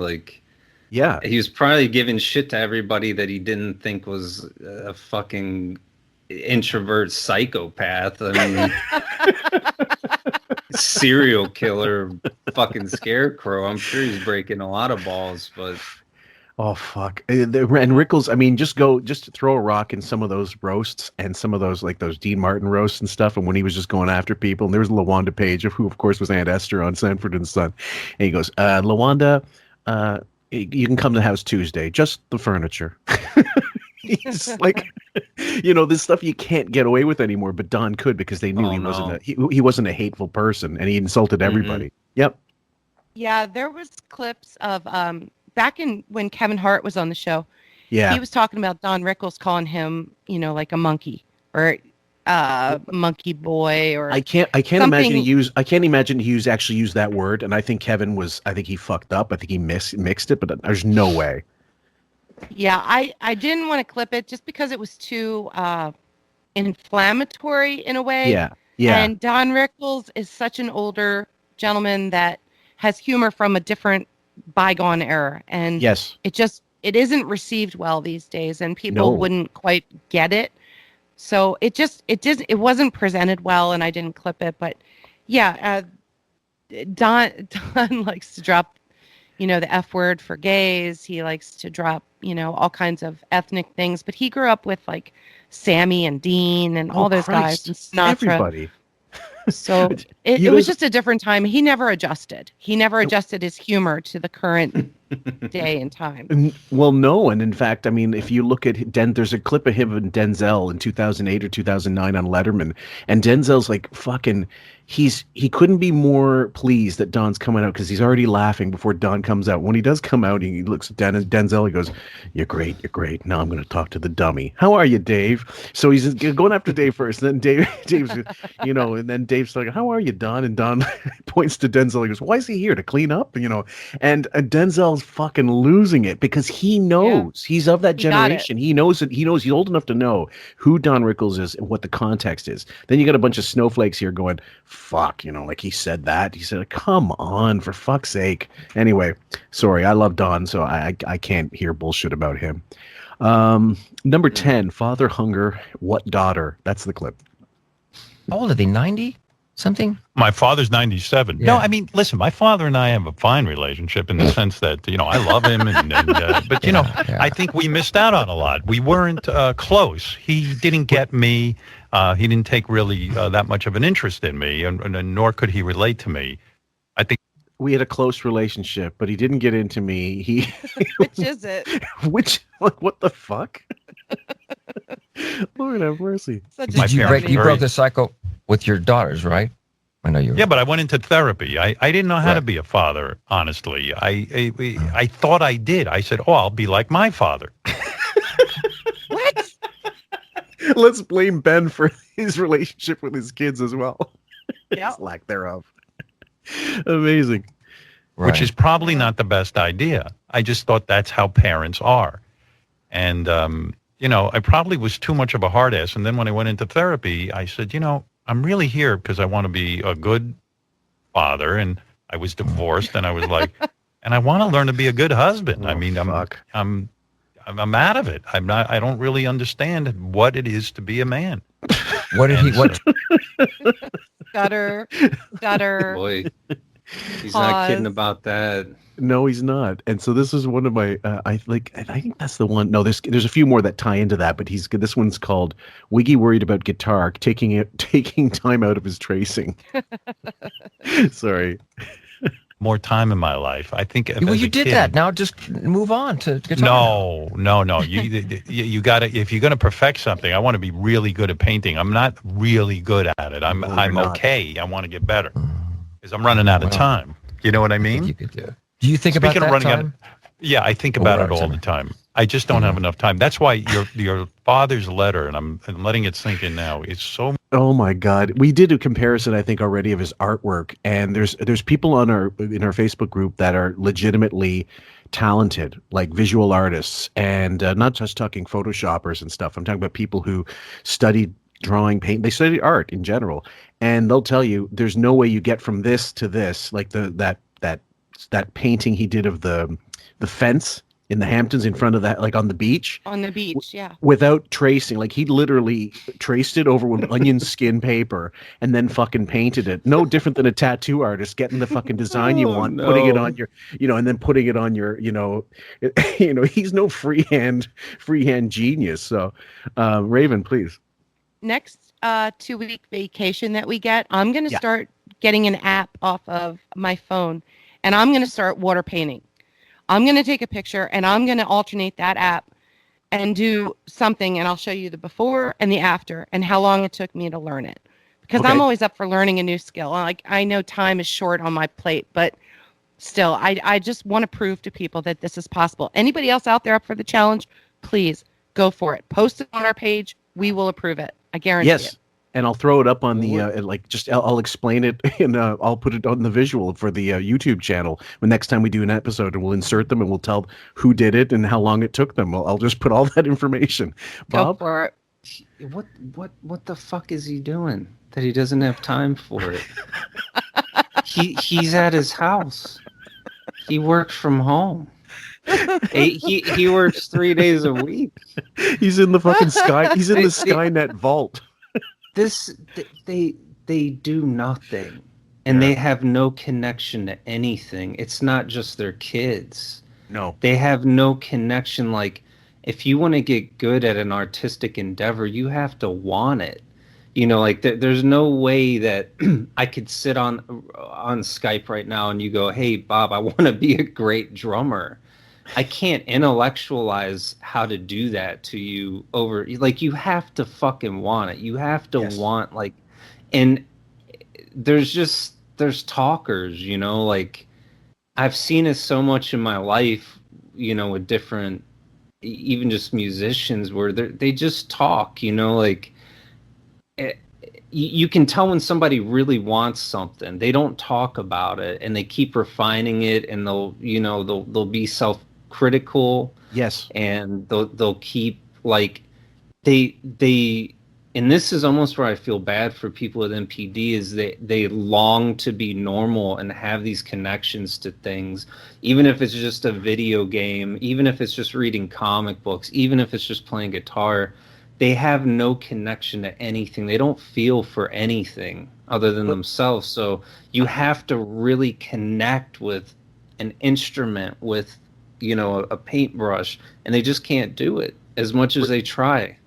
[SPEAKER 1] yeah,
[SPEAKER 10] he was probably giving shit to everybody that he didn't think was a fucking introvert psychopath. I mean, serial killer, fucking scarecrow. I'm sure he's breaking a lot of balls, but
[SPEAKER 1] oh fuck. And Rickles, I mean, just throw a rock in some of those roasts and some of those those Dean Martin roasts and stuff. And when he was just going after people, and there was LaWanda Page, who of course was Aunt Esther on Sanford and Son, and he goes, LaWanda, you can come to the house Tuesday, just the furniture. He's like, this stuff you can't get away with anymore, but Don could because they knew he wasn't a hateful person, and he insulted everybody. Mm-hmm. Yep.
[SPEAKER 9] Yeah, there was clips of back in when Kevin Hart was on the show.
[SPEAKER 1] Yeah.
[SPEAKER 9] He was talking about Don Rickles calling him, like a monkey or monkey boy or
[SPEAKER 1] I can't imagine he actually used that word, and I think I think he fucked up. I think he mixed it, but there's no way.
[SPEAKER 9] Yeah, I didn't want to clip it just because it was too inflammatory in a way.
[SPEAKER 1] Yeah.
[SPEAKER 9] And Don Rickles is such an older gentleman that has humor from a different bygone era, and
[SPEAKER 1] yes,
[SPEAKER 9] it isn't received well these days, and people wouldn't quite get it. So it wasn't presented well, and I didn't clip it. But yeah, Don likes to drop, the F word for gays. He likes to drop, all kinds of ethnic things. But he grew up with like Sammy and Dean and all those guys and Sinatra.
[SPEAKER 1] Everybody.
[SPEAKER 9] So it was just a different time. He never adjusted. He never adjusted his humor to the current day and time.
[SPEAKER 1] Well, no. And in fact, I mean, if you look at there's a clip of him and Denzel in 2008 or 2009 on Letterman. And Denzel's like fucking, he couldn't be more pleased that Don's coming out because he's already laughing before Don comes out. When he does come out, he looks at Denzel, he goes, you're great. Now I'm going to talk to the dummy. How are you, Dave? So he's going after Dave first. And then Dave's, and then Dave's like, how are you, Don? And Don points to Denzel. He goes, why is he here? To clean up? And Denzel's fucking losing it because he knows he's of that generation. He knows it. He knows he's old enough to know who Don Rickles is and what the context is. Then you got a bunch of snowflakes here going, fuck, like he said that. He said, come on, for fuck's sake. Anyway, sorry, I love Don, so I can't hear bullshit about him. Number 10, Father Hunger, What Daughter? That's the clip.
[SPEAKER 11] How old are they? 90 something?
[SPEAKER 2] My father's 97.
[SPEAKER 11] Yeah.
[SPEAKER 2] No, I mean, listen, my father and I have a fine relationship in the sense that, I love him. But, I think we missed out on a lot. We weren't close. He didn't get me. He didn't take really that much of an interest in me, and nor could he relate to me. I think
[SPEAKER 1] we had a close relationship, but he didn't get into me.
[SPEAKER 9] Which is it?
[SPEAKER 1] What the fuck? Lord have mercy.
[SPEAKER 11] You broke the cycle with your daughters, right? I know you.
[SPEAKER 2] Yeah, but I went into therapy. I didn't know how to be a father, honestly. I thought I did. I said, I'll be like my father.
[SPEAKER 9] What?
[SPEAKER 1] Let's blame Ben for his relationship with his kids as well.
[SPEAKER 9] Yeah.
[SPEAKER 1] His lack thereof. Amazing.
[SPEAKER 2] Right. Which is probably not the best idea. I just thought that's how parents are. And, I probably was too much of a hard ass. And then when I went into therapy, I said, I'm really here because I want to be a good father. And I was divorced, and I was like, and I want to learn to be a good husband. I mean, I'm out of it. I don't really understand what it is to be a man.
[SPEAKER 11] What?
[SPEAKER 9] Stutter.
[SPEAKER 10] Boy, he's not kidding about that.
[SPEAKER 1] No, he's not. And so this is one of my. I think that's the one. No, there's a few more that tie into that, but this one's called Wiggy Worried About Guitar, taking time out of his tracing. Sorry.
[SPEAKER 2] More time in my life. I think.
[SPEAKER 11] Well, you did that. Now just move on to guitar.
[SPEAKER 2] No. You got to. If you're going to perfect something, I want to be really good at painting. I'm not really good at it. I'm okay. I want to get better because I'm running out of time. You know what I mean?
[SPEAKER 11] You could do. Do you think about that time?
[SPEAKER 2] Yeah, I think about it all the time. I just don't have enough time. That's why your father's letter, and I'm letting it sink in now. It's so.
[SPEAKER 1] Oh my God, we did a comparison, I think, already of his artwork, and there's people in our Facebook group that are legitimately talented, like visual artists, and not just talking Photoshoppers and stuff. I'm talking about people who studied drawing, paint. They studied art in general, and they'll tell you there's no way you get from this to this, like that painting he did of the fence in the Hamptons in front of that, like on the beach.
[SPEAKER 9] On the beach, yeah.
[SPEAKER 1] Without tracing, like he literally traced it over with onion skin paper and then fucking painted it. No different than a tattoo artist getting the fucking design you want, putting it on your, and then putting it on your, he's no freehand genius. So, Raven, please.
[SPEAKER 9] Next 2-week vacation that we get, I'm going to start getting an app off of my phone, and I'm going to start water painting. I'm going to take a picture, and I'm going to alternate that app and do something, and I'll show you the before and the after and how long it took me to learn it. Because I'm always up for learning a new skill. Like, I know time is short on my plate, but still, I just want to prove to people that this is possible. Anybody else out there up for the challenge, please go for it. Post it on our page. We will approve it. I guarantee it.
[SPEAKER 1] And I'll throw it up on the I'll explain it, and I'll put it on the visual for the YouTube channel the next time we do an episode, and we'll insert them and we'll tell who did it and how long it took them. I'll just put all that information. Bob,
[SPEAKER 9] go for it.
[SPEAKER 10] What the fuck is he doing that he doesn't have time for it? He's at his house. He works from home. He works 3 days a week.
[SPEAKER 1] He's in the fucking sky. He's in the Skynet vault.
[SPEAKER 10] They do nothing, and they have no connection to anything. It's not just their kids.
[SPEAKER 1] No,
[SPEAKER 10] they have no connection. Like, if you want to get good at an artistic endeavor, you have to want it. You know, like there's no way that I could sit on Skype right now and you go, "Hey, Bob, I want to be a great drummer." I can't intellectualize how to do that to you over, like, you have to fucking want it. You have to want, like, and there's talkers, you know, like, I've seen it so much in my life, you know, with different, even just musicians where they just talk, you know, like, you can tell when somebody really wants something. They don't talk about it, and they keep refining it, and they'll be self-critical.
[SPEAKER 1] Yes.
[SPEAKER 10] And they'll keep, like, they and this is almost where I feel bad for people with NPD, is they long to be normal and have these connections to things, even if it's just a video game, even if it's just reading comic books, even if it's just playing guitar. They have no connection to anything. They don't feel for anything other than themselves. So you have to really connect with an instrument, with, you know, a paintbrush, and they just can't do it as much as they try.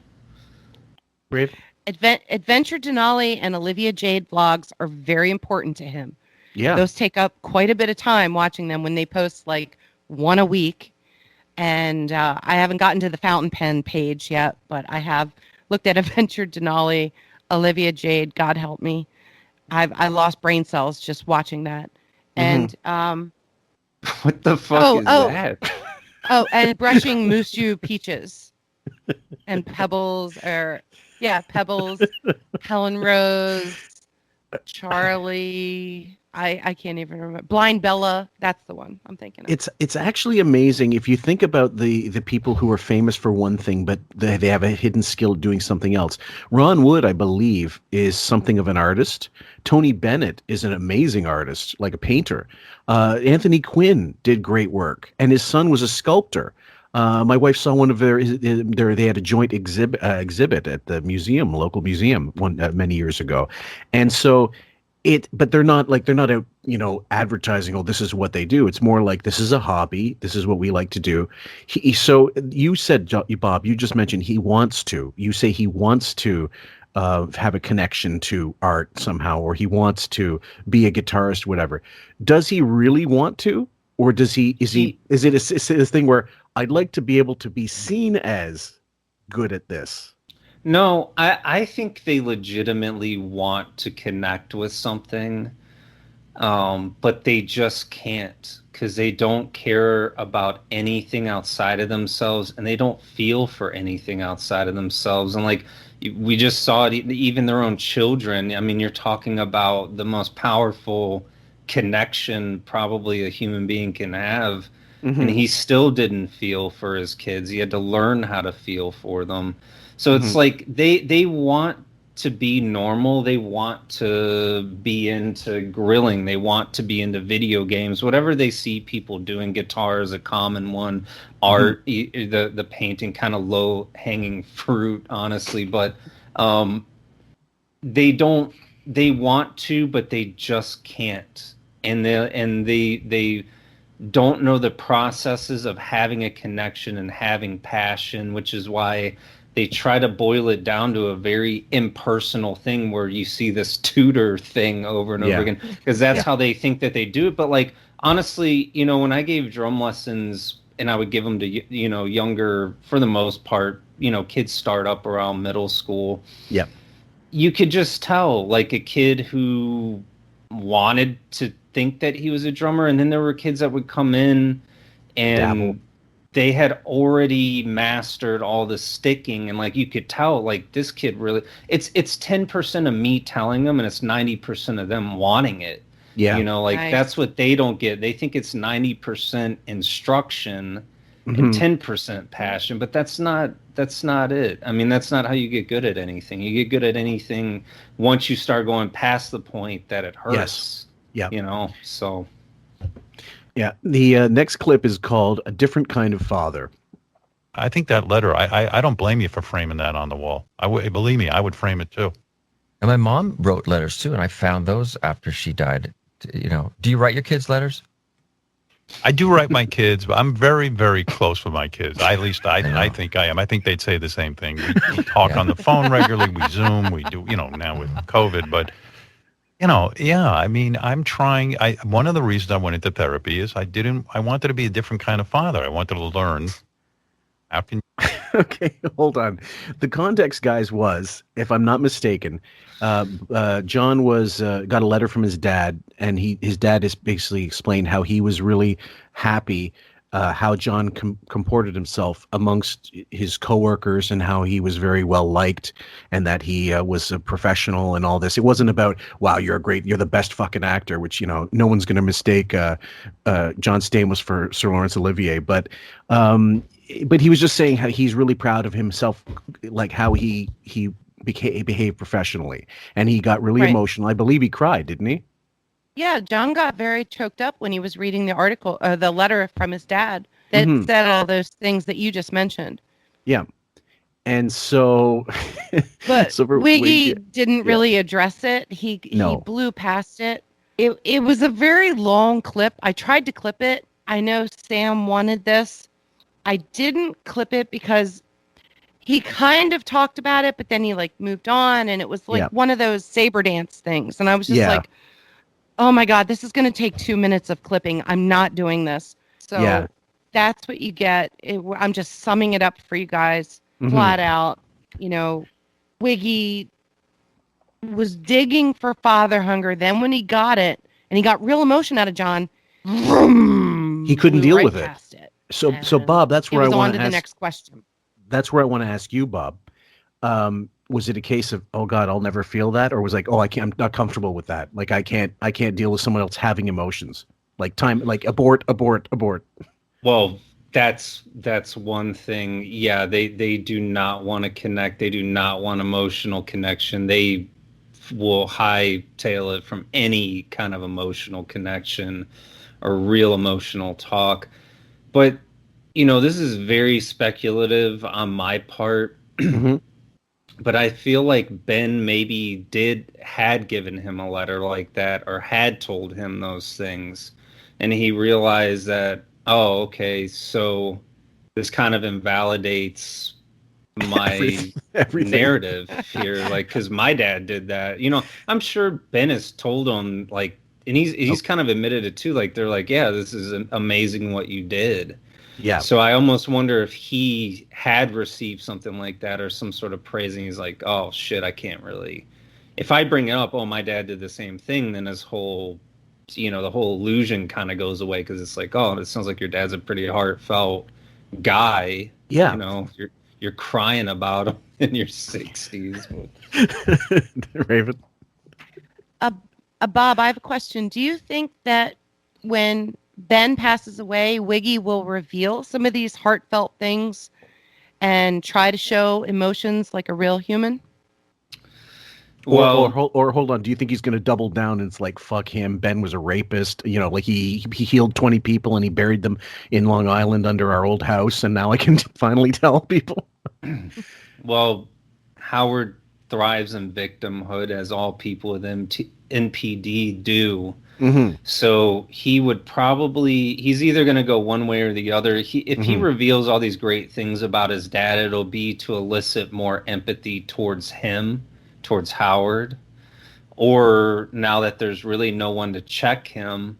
[SPEAKER 1] Brave.
[SPEAKER 9] Adventure Denali and Olivia Jade vlogs are very important to him.
[SPEAKER 1] Yeah.
[SPEAKER 9] Those take up quite a bit of time watching them when they post like one a week. And I haven't gotten to the fountain pen page yet, but I have looked at Adventure Denali, Olivia Jade, God help me. I lost brain cells just watching that. And
[SPEAKER 10] what the fuck is that?
[SPEAKER 9] And brushing Mushu Peaches and Pebbles, Pebbles, Helen Rose, Charlie. I can't even remember. Blind Bella, that's the one I'm thinking of.
[SPEAKER 1] It's actually amazing if you think about the people who are famous for one thing, but they have a hidden skill doing something else. Ron Wood, I believe, is something of an artist. Tony Bennett is an amazing artist, like a painter. Anthony Quinn did great work, and his son was a sculptor. My wife saw one of they had a joint exhibit at the museum, local museum, many years ago, and so. But they're not out, you know, advertising, oh, this is what they do. It's more like, this is a hobby. This is what we like to do. So you said, Bob, you just mentioned he wants to. You say he wants to have a connection to art somehow, or he wants to be a guitarist, whatever. Does he really want to? Or is it a thing where I'd like to be able to be seen as good at this?
[SPEAKER 10] No, I think they legitimately want to connect with something, but they just can't, because they don't care about anything outside of themselves, and they don't feel for anything outside of themselves. And like we just saw it, even their own children. I mean, you're talking about the most powerful connection probably a human being can have, and he still didn't feel for his kids. He had to learn how to feel for them. So it's like they want to be normal. They want to be into grilling. They want to be into video games. Whatever they see people doing, guitar is a common one. Art, the painting, kind of low hanging fruit, honestly. But they want to, but they just can't. And they don't know the processes of having a connection and having passion, which is why they try to boil it down to a very impersonal thing where you see this tutor thing over and over again, because that's how they think that they do it. But like, honestly, you know, when I gave drum lessons and I would give them to, you know, younger, for the most part, you know, kids start up around middle school.
[SPEAKER 1] Yeah.
[SPEAKER 10] You could just tell, like, a kid who wanted to think that he was a drummer. And then there were kids that would come in and
[SPEAKER 1] Dabble.
[SPEAKER 10] they had already mastered all the sticking, and like you could tell, like this kid really, it's 10% of me telling them, and it's 90% of them wanting it.
[SPEAKER 1] Yeah.
[SPEAKER 10] You know, like
[SPEAKER 9] Nice.
[SPEAKER 10] that's what they don't get. They think it's 90% instruction
[SPEAKER 1] Mhm.
[SPEAKER 10] and 10% passion, but that's not it. I mean, that's not how you get good at anything. You get good at anything once you start going past the point that it hurts.
[SPEAKER 1] Yes. Yeah.
[SPEAKER 10] You know, so.
[SPEAKER 1] Yeah. The next clip is called "A Different Kind of Father."
[SPEAKER 2] I think that letter, I don't blame you for framing that on the wall. Believe me, I would frame it too.
[SPEAKER 11] And my mom wrote letters too, and I found those after she died. You know, do you write your kids letters?
[SPEAKER 2] I do write my kids, but I'm very, very close with my kids. At least I think I am. I think they'd say the same thing. We talk on the phone regularly. We Zoom. We do, now with COVID. But, I mean, I'm trying. One of the reasons I went into therapy is I wanted to be a different kind of father. I wanted to learn how can
[SPEAKER 1] Okay, hold on. The context, guys, was, if I'm not mistaken, John got a letter from his dad, and his dad has basically explained how he was really happy how John comported himself amongst his coworkers, and how he was very well liked, and that he was a professional and all this. It wasn't about, wow, you're the best fucking actor, which no one's going to mistake John Stamos for Sir Laurence Olivier, but he was just saying how he's really proud of himself, like how he behaved professionally, and he got really emotional. I believe he cried, didn't he?
[SPEAKER 9] Yeah, John got very choked up when he was reading the article, the letter from his dad that said all those things that you just mentioned.
[SPEAKER 1] Yeah, and so,
[SPEAKER 9] but
[SPEAKER 1] so
[SPEAKER 9] Wiggy didn't really address it. He blew past it. It was a very long clip. I tried to clip it. I know Sam wanted this. I didn't clip it because he kind of talked about it, but then he moved on, and it was one of those saber dance things. And I was just like, oh my God, this is going to take 2 minutes of clipping. I'm not doing this. So that's what you get. I'm just summing it up for you guys flat out. Wiggy was digging for father hunger. Then when he got it, and he got real emotion out of John,
[SPEAKER 1] he couldn't deal with it. So Bob, that's where I want to ask.
[SPEAKER 9] The next question.
[SPEAKER 1] That's where I want to ask you, Bob. Was it a case of, oh God, I'll never feel that, or was like, oh, I'm not comfortable with that. Like I can't deal with someone else having emotions. Like abort.
[SPEAKER 10] Well, that's one thing. Yeah, they do not want to connect. They do not want emotional connection. They will hightail it from any kind of emotional connection or real emotional talk. But, this is very speculative on my part. But I feel like Ben maybe had given him a letter like that, or had told him those things. And he realized that, oh, okay, so this kind of invalidates my
[SPEAKER 1] everything.
[SPEAKER 10] narrative here. Because my dad did that. I'm sure Ben has told him, and he's kind of admitted it too. They're like, yeah, this is amazing what you did.
[SPEAKER 1] Yeah.
[SPEAKER 10] So I almost wonder if he had received something like that, or some sort of praise, and he's like, oh shit, I can't really. If I bring it up, oh, my dad did the same thing, then his whole, the whole illusion kind of goes away, because it's like, oh, it sounds like your dad's a pretty heartfelt guy.
[SPEAKER 1] Yeah.
[SPEAKER 10] You're crying about him in your 60s.
[SPEAKER 1] Raven.
[SPEAKER 9] Bob, I have a question. Do you think that when Ben passes away, Wiggy will reveal some of these heartfelt things and try to show emotions like a real human?
[SPEAKER 1] Or hold on. Do you think he's going to double down and it's like, fuck him, Ben was a rapist? Like he healed 20 people and he buried them in Long Island under our old house, and now I can finally tell people?
[SPEAKER 10] Well, Howard thrives in victimhood, as all people with NPD do. So he would he's either going to go one way or the other. If he reveals all these great things about his dad, it'll be to elicit more empathy towards him, towards Howard. Or now that there's really no one to check him,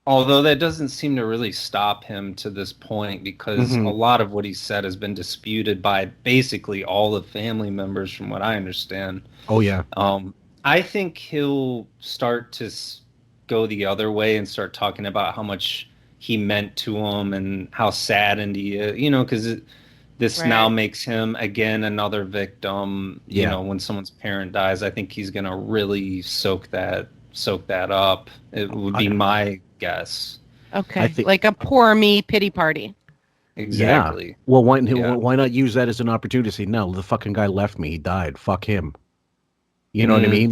[SPEAKER 10] although that doesn't seem to really stop him to this point, because a lot of what he said has been disputed by basically all the family members, from what I understand.
[SPEAKER 1] Oh, yeah.
[SPEAKER 10] I think he'll start to go the other way and start talking about how much he meant to him and how saddened he is, because this now makes him again another victim. You know, when someone's parent dies, I think he's gonna really soak that up. It would be my guess.
[SPEAKER 9] Okay, like a poor me pity party.
[SPEAKER 10] Exactly.
[SPEAKER 1] Yeah. Well, why not use that as an opportunity to say, no, the fucking guy left me. He died. Fuck him. You know what I mean?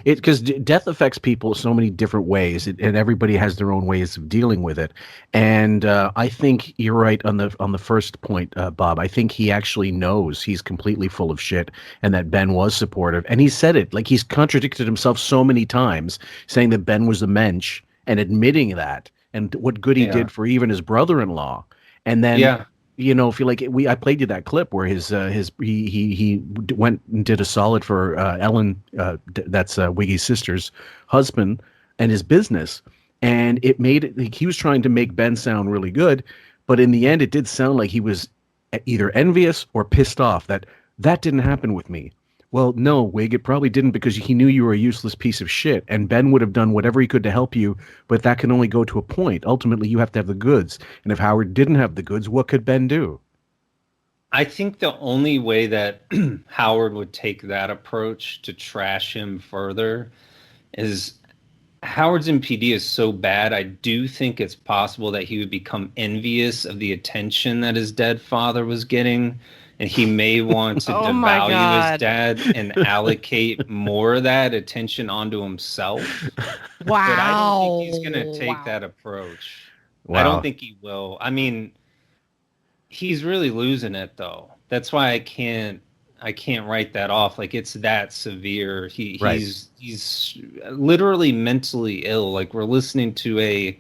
[SPEAKER 1] Because death affects people so many different ways, and everybody has their own ways of dealing with it. And I think you're right on the first point, Bob. I think he actually knows he's completely full of shit, and that Ben was supportive. And he said it, like, he's contradicted himself so many times, saying that Ben was a mensch and admitting that, and what good he did for even his brother-in-law. And then if you like, I played you that clip where he went and did a solid for Ellen, that's Wiggy's sister's husband, and his business, and it made it. He was trying to make Ben sound really good, but in the end, it did sound like he was either envious or pissed off that didn't happen with me. Well, no, Wig, it probably didn't, because he knew you were a useless piece of shit, and Ben would have done whatever he could to help you, but that can only go to a point. Ultimately, you have to have the goods, and if Howard didn't have the goods, what could Ben do?
[SPEAKER 10] I think the only way that Howard would take that approach to trash him further is Howard's MPD is so bad. I do think it's possible that he would become envious of the attention that his dead father was getting. And he may want to devalue his dad and allocate more of that attention onto himself.
[SPEAKER 9] Wow.
[SPEAKER 10] But I don't think he's going to take that approach. Wow. I don't think he will. I mean, he's really losing it, though. That's why I can't write that off. Like, it's that severe. He's literally mentally ill. Like, we're listening to a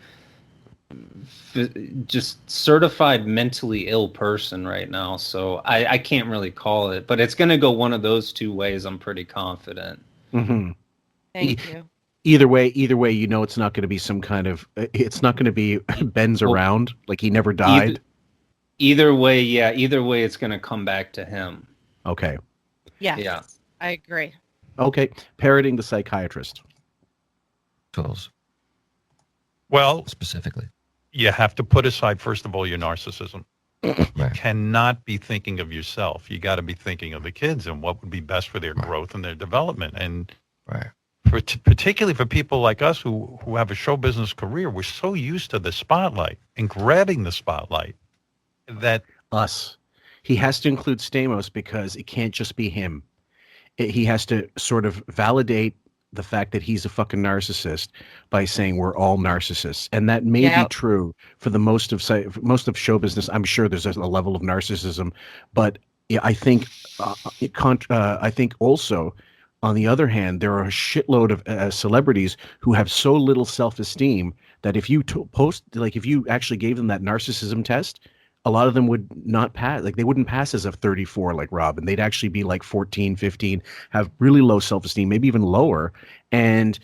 [SPEAKER 10] just certified mentally ill person right now, so I can't really call it, but it's going to go one of those two ways. I'm pretty confident.
[SPEAKER 1] Mm-hmm.
[SPEAKER 9] Thank you.
[SPEAKER 1] Either way, it's not going to be some kind of. It's not going to be Ben's around, like he never died.
[SPEAKER 10] Either way, it's going to come back to him.
[SPEAKER 1] Okay.
[SPEAKER 9] Yes. Yeah. I agree.
[SPEAKER 1] Okay, parroting the psychiatrist.
[SPEAKER 11] Tools.
[SPEAKER 2] Well,
[SPEAKER 11] specifically,
[SPEAKER 2] you have to put aside, first of all, your narcissism.
[SPEAKER 11] Right.
[SPEAKER 2] You cannot be thinking of yourself. You got to be thinking of the kids and what would be best for their growth and their development. And particularly for people like us who have a show business career, we're so used to the spotlight and grabbing the spotlight that
[SPEAKER 1] he has to include Stamos because it can't just be him. He has to sort of validate the fact that he's a fucking narcissist by saying we're all narcissists, and that may be true for the most of show business. I'm sure there's a level of narcissism, but I think also, on the other hand, there are a shitload of celebrities who have so little self-esteem that if you if you actually gave them that narcissism test, a lot of them would not pass. Like, they wouldn't pass as a 34 like Rob, and they'd actually be like 14, 15, have really low self-esteem, maybe even lower. And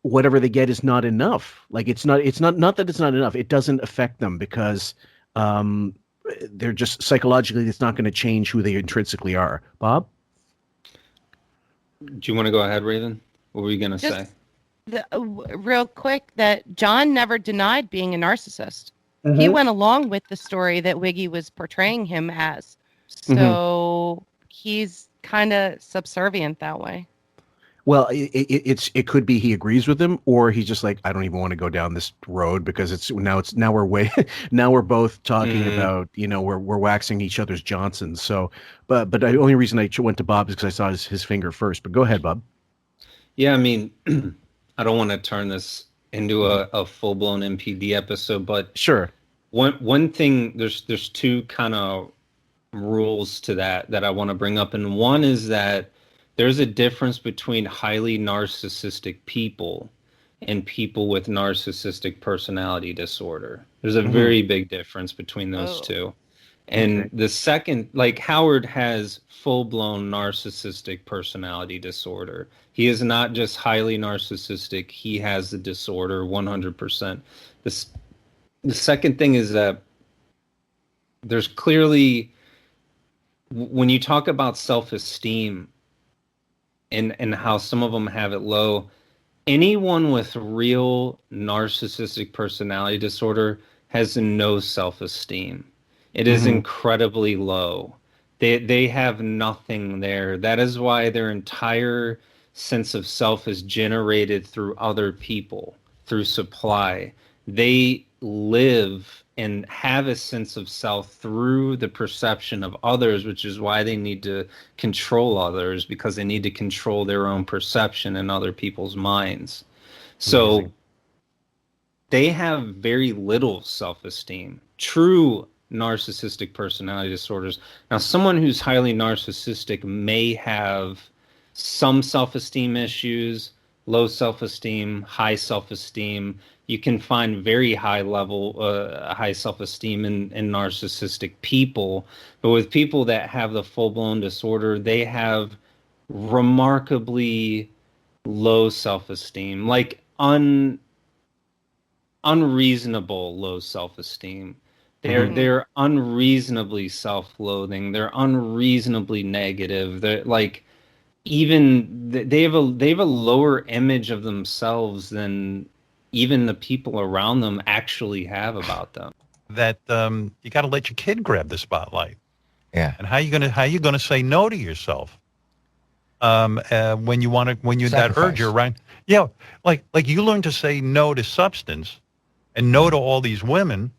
[SPEAKER 1] whatever they get is not enough. Like, it's not that it's not enough. It doesn't affect them because they're just psychologically, it's not going to change who they intrinsically are. Bob?
[SPEAKER 10] Do you want to go ahead, Raven? What were you going to say?
[SPEAKER 9] Real quick, that John never denied being a narcissist.
[SPEAKER 1] Mm-hmm.
[SPEAKER 9] He went along with the story that Wiggy was portraying him as. So he's kind of subservient that way.
[SPEAKER 1] Well, it could be he agrees with him, or he's just like, I don't even want to go down this road because now we're both talking about, we're waxing each other's Johnsons. So, but the only reason I went to Bob is because I saw his finger first. But go ahead, Bob.
[SPEAKER 10] Yeah, I mean, I don't want to turn this into a full-blown MPD episode, but
[SPEAKER 1] sure.
[SPEAKER 10] One thing, there's two kind of rules to that I want to bring up, and one is that there's a difference between highly narcissistic people and people with narcissistic personality disorder. There's a very big difference between those two. And the second, like, Howard has full-blown narcissistic personality disorder. He is not just highly narcissistic. He has the disorder 100%. The second thing is that there's clearly, when you talk about self-esteem and how some of them have it low, anyone with real narcissistic personality disorder has no self-esteem. It is incredibly low. They have nothing there. That is why their entire sense of self is generated through other people, through supply. They live and have a sense of self through the perception of others, which is why they need to control others, because they need to control their own perception in other people's minds. So
[SPEAKER 1] Amazing.
[SPEAKER 10] they have very little self-esteem. True narcissistic personality disorders. Now, someone who's highly narcissistic may have some self-esteem issues, low self-esteem, high self-esteem. You can find very high self-esteem in narcissistic people. But with people that have the full-blown disorder, they have remarkably low self-esteem, like unreasonable low self-esteem. They're unreasonably self-loathing. They're unreasonably negative. They're like, even they have a lower image of themselves than even the people around them actually have about them.
[SPEAKER 12] That you got to let your kid grab the spotlight.
[SPEAKER 11] Yeah.
[SPEAKER 12] And how you gonna say no to yourself when that urge you're right? Yeah, like you learn to say no to substance and no to all these women.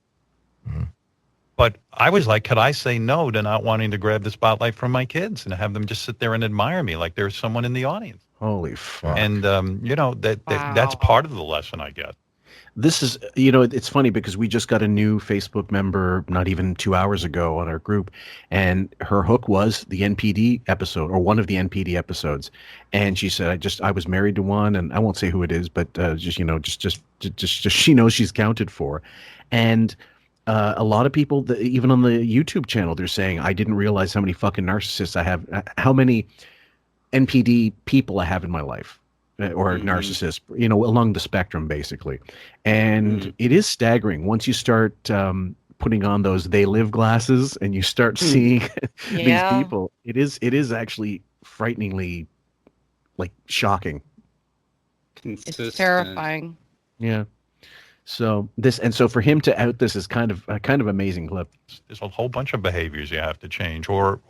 [SPEAKER 12] But I was like, could I say no to not wanting to grab the spotlight from my kids and have them just sit there and admire me like there's someone in the audience?
[SPEAKER 1] Holy fuck.
[SPEAKER 12] And, that's part of the lesson, I guess.
[SPEAKER 1] This is, it's funny because we just got a new Facebook member not even 2 hours ago on our group, and her hook was the NPD episode, or one of the NPD episodes. And she said, I was married to one, and I won't say who it is, but just she knows she's counted for. And a lot of people, even on the YouTube channel, they're saying, I didn't realize how many fucking narcissists I have, how many NPD people I have in my life, or narcissists, along the spectrum, basically. And it is staggering once you start putting on those they live glasses and you start seeing these people. It is actually frighteningly, like, shocking.
[SPEAKER 10] Consistent.
[SPEAKER 9] It's terrifying.
[SPEAKER 1] Yeah. So for him to out this is kind of amazing clip.
[SPEAKER 12] There's a whole bunch of behaviors you have to change or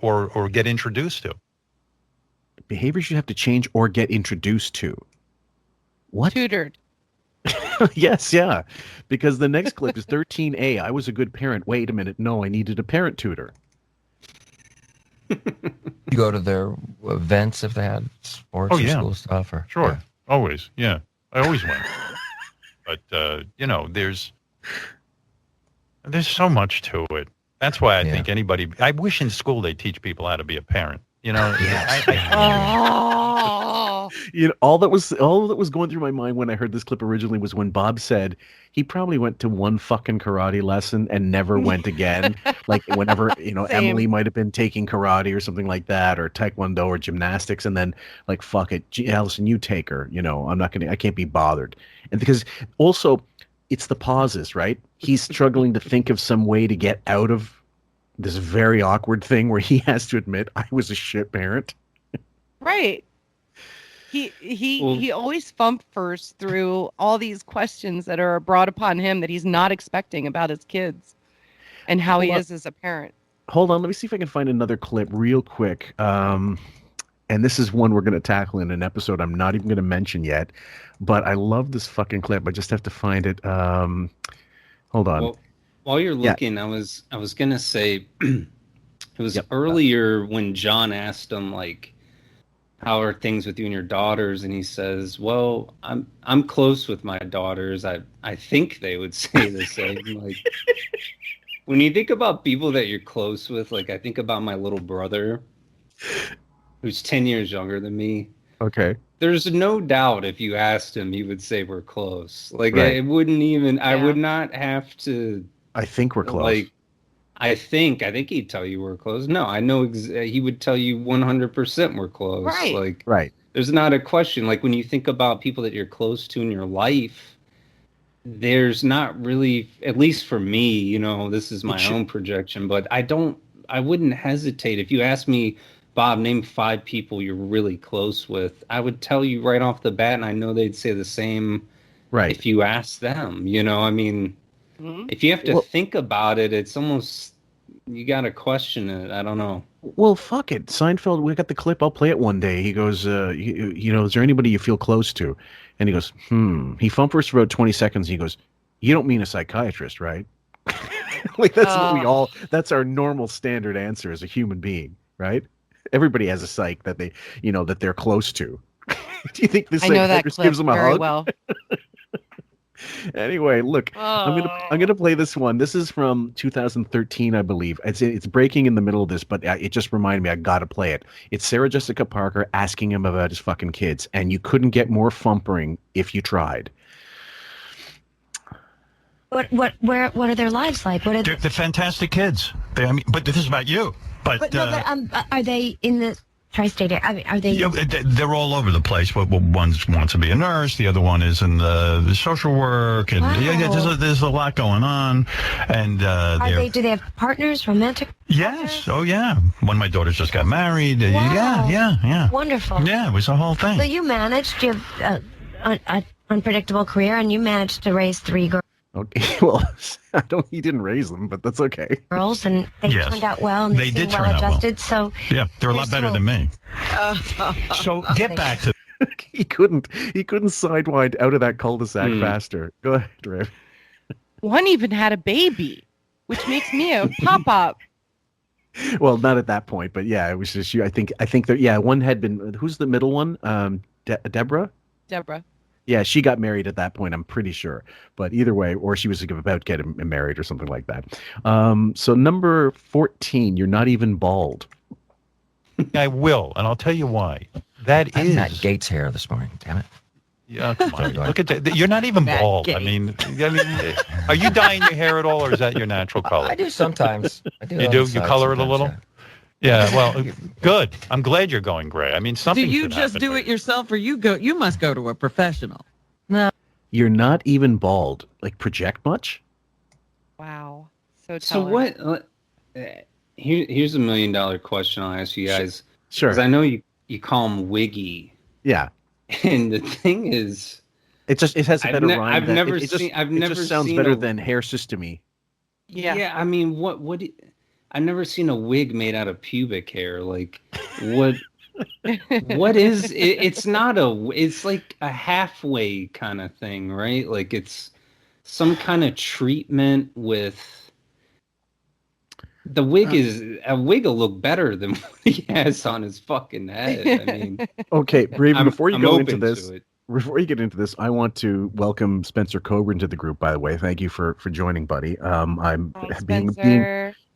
[SPEAKER 12] get introduced to.
[SPEAKER 1] Behaviors you have to change or get introduced to. What?
[SPEAKER 9] Tutored.
[SPEAKER 1] Yes, yeah. Because the next clip is 13A. I was a good parent. Wait a minute. No, I needed a parent tutor.
[SPEAKER 11] You go to their events if they had sports or school stuff? Or,
[SPEAKER 12] sure.
[SPEAKER 11] Yeah.
[SPEAKER 12] Always. Yeah. I always went. But, there's so much to it. That's why I think I wish in school they teach people how to be a parent.
[SPEAKER 1] All that was going through my mind when I heard this clip originally was when Bob said he probably went to one fucking karate lesson and never went again. Like whenever, Emily might have been taking karate or something like that, or taekwondo or gymnastics, and then like, fuck it, Allison, you take her. I can't be bothered. And because also it's the pauses, right? He's struggling to think of some way to get out of this very awkward thing where he has to admit I was a shit parent.
[SPEAKER 9] Right. He always first through all these questions that are brought upon him that he's not expecting about his kids and how he is as a parent.
[SPEAKER 1] Hold on, let me see if I can find another clip real quick. And this is one we're going to tackle in an episode I'm not even going to mention yet, but I love this fucking clip. I just have to find it. Hold on.
[SPEAKER 10] Well, while you're looking, I was gonna say it was earlier when John asked him, like, how are things with you and your daughters, and he says, well, I'm close with my daughters. I think they would say the same. Like, when you think about people that you're close with, like, I think about my little brother who's 10 years younger than me.
[SPEAKER 1] Okay.
[SPEAKER 10] There's no doubt if you asked him, he would say we're close. Like, right. It wouldn't even, I would not have to.
[SPEAKER 1] I think we're close.
[SPEAKER 10] Like, I think he'd tell you we're close. No, I know he would tell you 100% we're close.
[SPEAKER 9] Right.
[SPEAKER 10] Like,
[SPEAKER 1] right.
[SPEAKER 10] There's not a question. Like, when you think about people that you're close to in your life, there's not really, at least for me, this is my own projection, but I wouldn't hesitate. If you ask me Bob, name 5 people you're really close with. I would tell you right off the bat, and I know they'd say the same if you asked them. You know, I mean, if you have to think about it, it's almost, you got to question it. I don't know.
[SPEAKER 1] Well, fuck it. Seinfeld, we got the clip. I'll play it one day. He goes, you know, is there anybody you feel close to? And he goes, He fumbers for about 20 seconds. And he goes, you don't mean a psychiatrist, right? Like, that's what we all, that's our normal standard answer as a human being, right? Everybody has a psych that they, you know, that they're close to. Do you think this psychiatrist gives them a hug?
[SPEAKER 9] Well.
[SPEAKER 1] Anyway, look, I'm gonna play this one. This is from 2013, I believe. It's breaking in the middle of this, but it just reminded me I gotta play it. It's Sarah Jessica Parker asking him about his fucking kids, and you couldn't get more fumpering if you tried.
[SPEAKER 13] What are their lives like? What are
[SPEAKER 2] they're fantastic kids. But this is about you. But
[SPEAKER 13] are they in the tri-state area? I mean, are they?
[SPEAKER 2] You know, they're all over the place. But one wants to be a nurse. The other one is in the social work, and there's a lot going on. And
[SPEAKER 13] do they have partners, romantic?
[SPEAKER 2] Yes. Oh yeah. One of my daughters just got married.
[SPEAKER 13] Wow.
[SPEAKER 2] Yeah.
[SPEAKER 13] Wonderful.
[SPEAKER 2] Yeah, it was a whole thing.
[SPEAKER 13] So you managed. You have an unpredictable career, and you managed to raise 3 girls.
[SPEAKER 1] Okay, well, he didn't raise them, but that's okay.
[SPEAKER 13] Girls, and they turned out well, and they seem well adjusted. So
[SPEAKER 2] yeah, they're a lot better than me. So get back to.
[SPEAKER 1] He couldn't sidewind out of that cul-de-sac faster. Go ahead, Rav.
[SPEAKER 9] One even had a baby, which makes me a pop-up.
[SPEAKER 1] Well, not at that point, but yeah, it was just you. I think that one had been. Who's the middle one? Deborah.
[SPEAKER 9] Deborah.
[SPEAKER 1] Yeah, she got married at that point, I'm pretty sure. But either way, or she was about getting married or something like that. So number 14, you're not even bald.
[SPEAKER 12] I will, and I'll tell you why. That is
[SPEAKER 11] Matt Gates' hair this morning. Damn it.
[SPEAKER 12] Yeah, come on. Look at that. You're not even bald. I mean, are you dyeing your hair at all, or is that your natural color?
[SPEAKER 11] I do sometimes. I do.
[SPEAKER 12] You do? You color it a little? Yeah, well, good. I'm glad you're going gray. I mean, something.
[SPEAKER 7] Do you just do it yourself, or you must go to a professional?
[SPEAKER 9] No.
[SPEAKER 1] You're not even bald. Like, project much?
[SPEAKER 9] Wow.
[SPEAKER 10] So what? Here's $1 million question I'll ask you guys.
[SPEAKER 1] Sure.
[SPEAKER 10] Because I know you call him Wiggy.
[SPEAKER 1] Yeah.
[SPEAKER 10] And the thing is,
[SPEAKER 1] it has a better rhyme.
[SPEAKER 10] I've never seen.
[SPEAKER 1] It just sounds better than hair system-y.
[SPEAKER 9] Yeah.
[SPEAKER 10] Yeah. I mean, what? I've never seen a wig made out of pubic hair. Like, what? What is it? It's not it's like a halfway kind of thing, right? Like, it's some kind of treatment with the wig. A wig will look better than what he has on his fucking head. I mean,
[SPEAKER 1] okay, Braven, before you get into this, I want to welcome Spencer Coburn to the group, by the way. Thank you for joining, buddy. I'm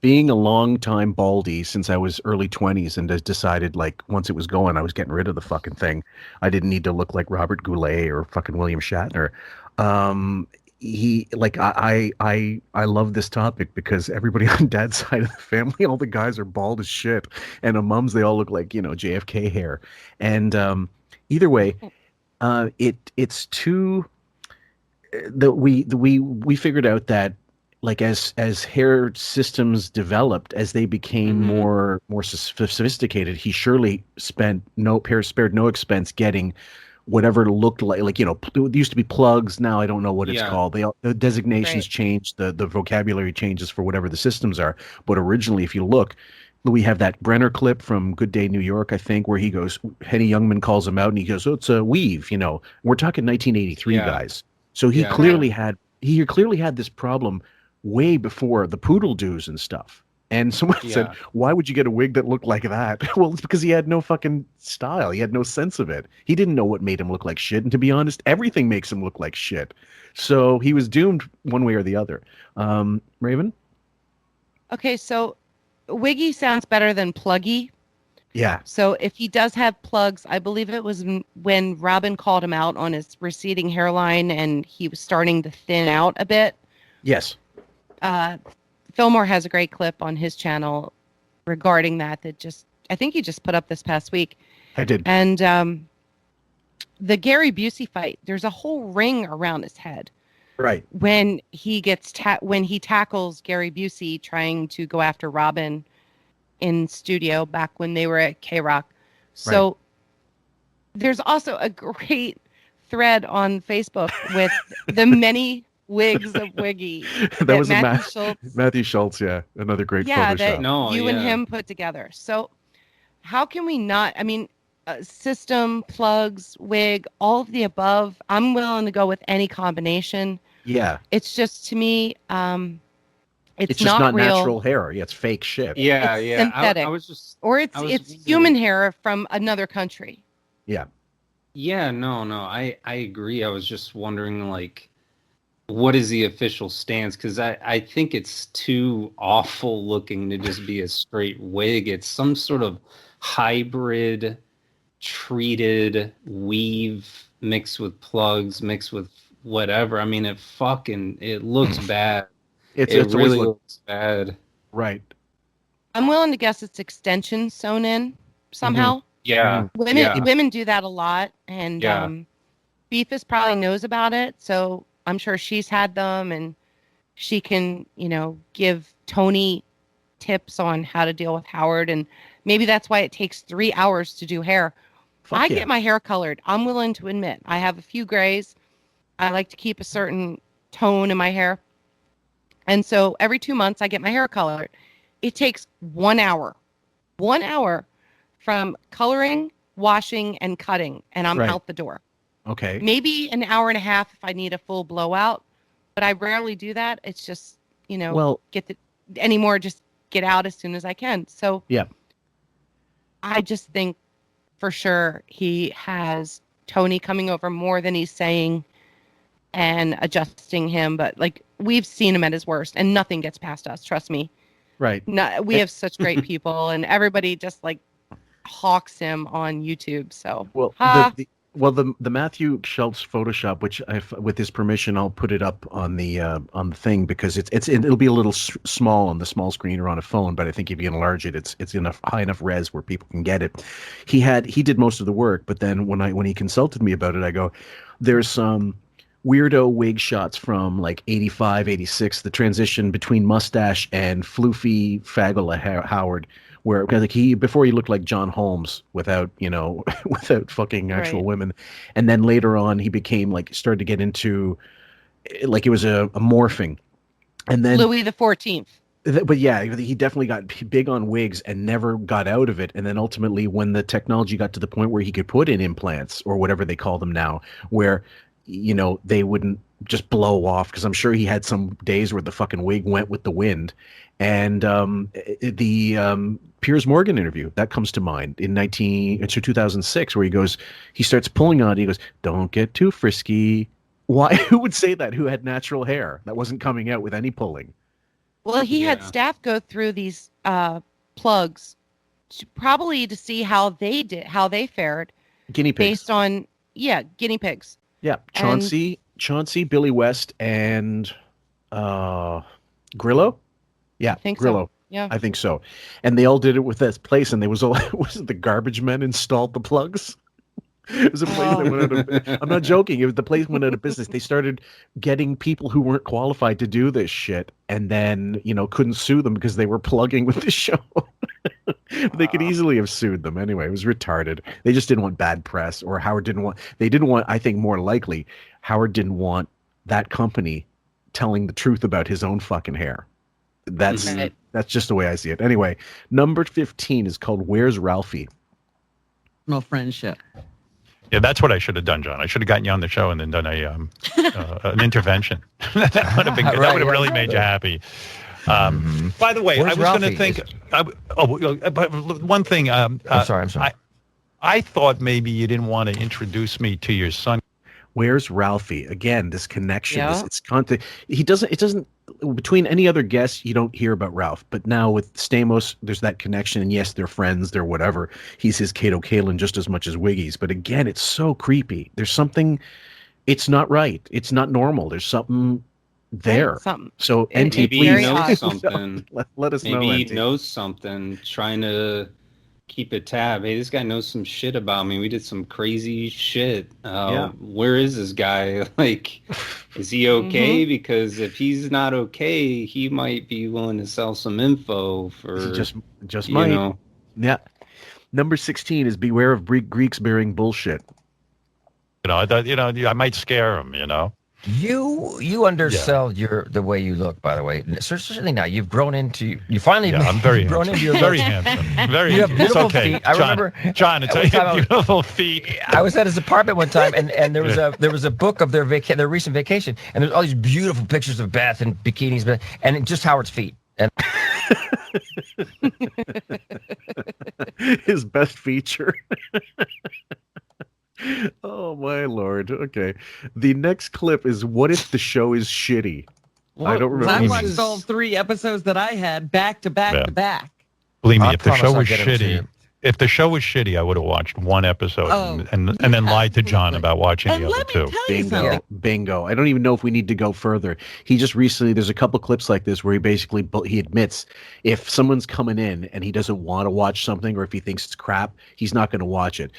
[SPEAKER 1] being a long time baldy since I was early 20s, and has decided, like, once it was going, I was getting rid of the fucking thing. I didn't need to look like Robert Goulet or fucking William Shatner. I love this topic because everybody on Dad's side of the family, all the guys are bald as shit, and on Mom's they all look like, you know, JFK hair. And either way, it's too that we figured out that, like, as hair systems developed, as they became more sophisticated, he surely spared no expense getting whatever looked like, you know, it used to be plugs. Now I don't know what it's called. The designations changed, the vocabulary changes for whatever the systems are. But originally, if you look, we have that Brenner clip from Good Day New York, I think, where he goes, Henny Youngman calls him out, and he goes, "Oh, it's a weave." You know, we're talking 1983, guys. So he clearly had this problem way before the poodle doos and stuff. And someone said, why would you get a wig that looked like that? Well, it's because he had no fucking style. He had no sense of it. He didn't know what made him look like shit. And to be honest, everything makes him look like shit. So he was doomed one way or the other. Raven?
[SPEAKER 9] Okay, so wiggy sounds better than pluggy.
[SPEAKER 1] Yeah.
[SPEAKER 9] So if he does have plugs, I believe it was when Robin called him out on his receding hairline and he was starting to thin out a bit.
[SPEAKER 1] Yes.
[SPEAKER 9] Fillmore has a great clip on his channel regarding that I think he just put up this past week.
[SPEAKER 1] I did.
[SPEAKER 9] And the Gary Busey fight, there's a whole ring around his head.
[SPEAKER 1] Right.
[SPEAKER 9] When he gets when he tackles Gary Busey trying to go after Robin in studio back when they were at K-Rock. So there's also a great thread on Facebook with the many wigs of Wiggy
[SPEAKER 1] that was
[SPEAKER 9] Matthew
[SPEAKER 1] Schultz, yeah, another great
[SPEAKER 9] Photoshop.
[SPEAKER 1] Photoshop.
[SPEAKER 9] That you and him put together. So how can we not? I mean, system, plugs, wig, all of the above. I'm willing to go with any combination.
[SPEAKER 1] Yeah,
[SPEAKER 9] it's just, to me, it's
[SPEAKER 1] just not
[SPEAKER 9] real.
[SPEAKER 1] natural hair. Yeah, it's fake shit.
[SPEAKER 10] Yeah,
[SPEAKER 9] it's
[SPEAKER 10] yeah.
[SPEAKER 9] synthetic.
[SPEAKER 10] I was just,
[SPEAKER 9] or it's human hair from another country.
[SPEAKER 1] Yeah.
[SPEAKER 10] Yeah, no, I agree. I was just wondering, like, what is the official stance? Because I think it's too awful looking to just be a straight wig. It's some sort of hybrid, treated weave mixed with plugs, mixed with whatever. I mean, it looks bad. It really looks bad.
[SPEAKER 1] Right.
[SPEAKER 9] I'm willing to guess it's extensions sewn in somehow.
[SPEAKER 10] Yeah.
[SPEAKER 9] Women do that a lot, and Beefus probably knows about it, so I'm sure she's had them, and she can, give Tony tips on how to deal with Howard, and maybe that's why it takes 3 hours to do hair. I get my hair colored. I'm willing to admit I have a few grays. I like to keep a certain tone in my hair, and so every 2 months I get my hair colored. It takes 1 hour. 1 hour from coloring, washing, and cutting, and I'm out the door.
[SPEAKER 1] Okay.
[SPEAKER 9] Maybe an hour and a half if I need a full blowout, but I rarely do that. It's just, just get out as soon as I can. So
[SPEAKER 1] yeah,
[SPEAKER 9] I just think for sure he has Tony coming over more than he's saying and adjusting him. But like, we've seen him at his worst, and nothing gets past us. Trust me.
[SPEAKER 1] Right.
[SPEAKER 9] We have such great people, and everybody just like hawks him on YouTube. So
[SPEAKER 1] the Matthew Schultz Photoshop, which with his permission, I'll put it up on the thing, because it'll be a little small on the small screen or on a phone, but I think if you enlarge it, it's enough high enough res where people can get it. He did most of the work, but then when he consulted me about it, I go, there's some weirdo wig shots from like 85, 86, the transition between mustache and floofy Fagala Howard, where like before he looked like John Holmes without without fucking actual women, and then later on he became started to get into it was a morphing, and then
[SPEAKER 9] Louis the 14th.
[SPEAKER 1] But yeah, he definitely got big on wigs and never got out of it. And then ultimately, when the technology got to the point where he could put in implants or whatever they call them now, where they wouldn't just blow off, because I'm sure he had some days where the fucking wig went with the wind. And the Piers Morgan interview that comes to mind in 2006, where he starts pulling on it. He goes, "Don't get too frisky." Why? Who would say that? Who had natural hair that wasn't coming out with any pulling?
[SPEAKER 9] Well, he had staff go through these plugs probably to see how they fared.
[SPEAKER 1] Guinea pigs.
[SPEAKER 9] Based on guinea pigs.
[SPEAKER 1] Yeah, Chauncey, Billy West, and Grillo. Yeah,
[SPEAKER 9] I think
[SPEAKER 1] Grillo.
[SPEAKER 9] So. Yeah,
[SPEAKER 1] I think so. And they all did it with this place, and was it the garbage men installed the plugs? It was a place that went out of, I'm not joking. It was the place went out of business. They started getting people who weren't qualified to do this shit, and then couldn't sue them because they were plugging with the show. They could easily have sued them anyway. It was retarded. They just didn't want bad press, or Howard didn't want. They didn't want. I think more likely, Howard didn't want that company telling the truth about his own fucking hair. That's just the way I see it. Anyway, number 15 is called "Where's Ralphie?"
[SPEAKER 3] No friendship.
[SPEAKER 12] Yeah, that's what I should have done, John. I should have gotten you on the show and then done an intervention. That would have been good. That would have really made you happy. By the way, I was going to think. But one thing. I'm
[SPEAKER 11] sorry.
[SPEAKER 12] I thought maybe you didn't want to introduce me to your son.
[SPEAKER 1] Where's Ralphie? Again, this connection. Yeah. It's content. He doesn't. It doesn't. Between any other guests, you don't hear about Ralph. But now with Stamos, there's that connection. And yes, they're friends. They're whatever. He's his Kato Kalin just as much as Wiggy's. But again, it's so creepy. There's something. It's not right. It's not normal. There's something there.
[SPEAKER 9] Right, something.
[SPEAKER 1] So NT,
[SPEAKER 10] maybe
[SPEAKER 1] please
[SPEAKER 10] he knows something.
[SPEAKER 1] Let us know.
[SPEAKER 10] Maybe he
[SPEAKER 1] NT.
[SPEAKER 10] knows something. Trying to keep a tab. Hey, this guy knows some shit about me. We did some crazy shit. Where is this guy? Like, is he okay? Because if he's not okay, he might be willing to sell some info for.
[SPEAKER 1] He just might.
[SPEAKER 10] Know.
[SPEAKER 1] Yeah. Number 16 is beware of Greeks bearing bullshit.
[SPEAKER 12] You know, I thought, I might scare him,
[SPEAKER 11] You undersell the way you look, by the way. Certainly now you've grown into
[SPEAKER 12] I'm very
[SPEAKER 11] grown into your
[SPEAKER 12] very handsome. Very
[SPEAKER 11] you have beautiful
[SPEAKER 12] feet.
[SPEAKER 11] I remember
[SPEAKER 12] John, it's beautiful feet.
[SPEAKER 11] I was at his apartment one time, and there was a book of their recent vacation, and there's all these beautiful pictures of Beth in bikinis, and just Howard's feet. And
[SPEAKER 1] his best feature. Oh my lord. Okay. The next clip is what if the show is shitty?
[SPEAKER 3] Well,
[SPEAKER 1] I don't remember.
[SPEAKER 3] I watched all 3 episodes that I had back to back to back.
[SPEAKER 12] Believe me, if the show was shitty, I would have watched 1 episode and then lied to John about watching the other 2.
[SPEAKER 1] Bingo. I don't even know if we need to go further. He just recently, there's a couple clips like this where he admits if someone's coming in and he doesn't want to watch something, or if he thinks it's crap, he's not going to watch it.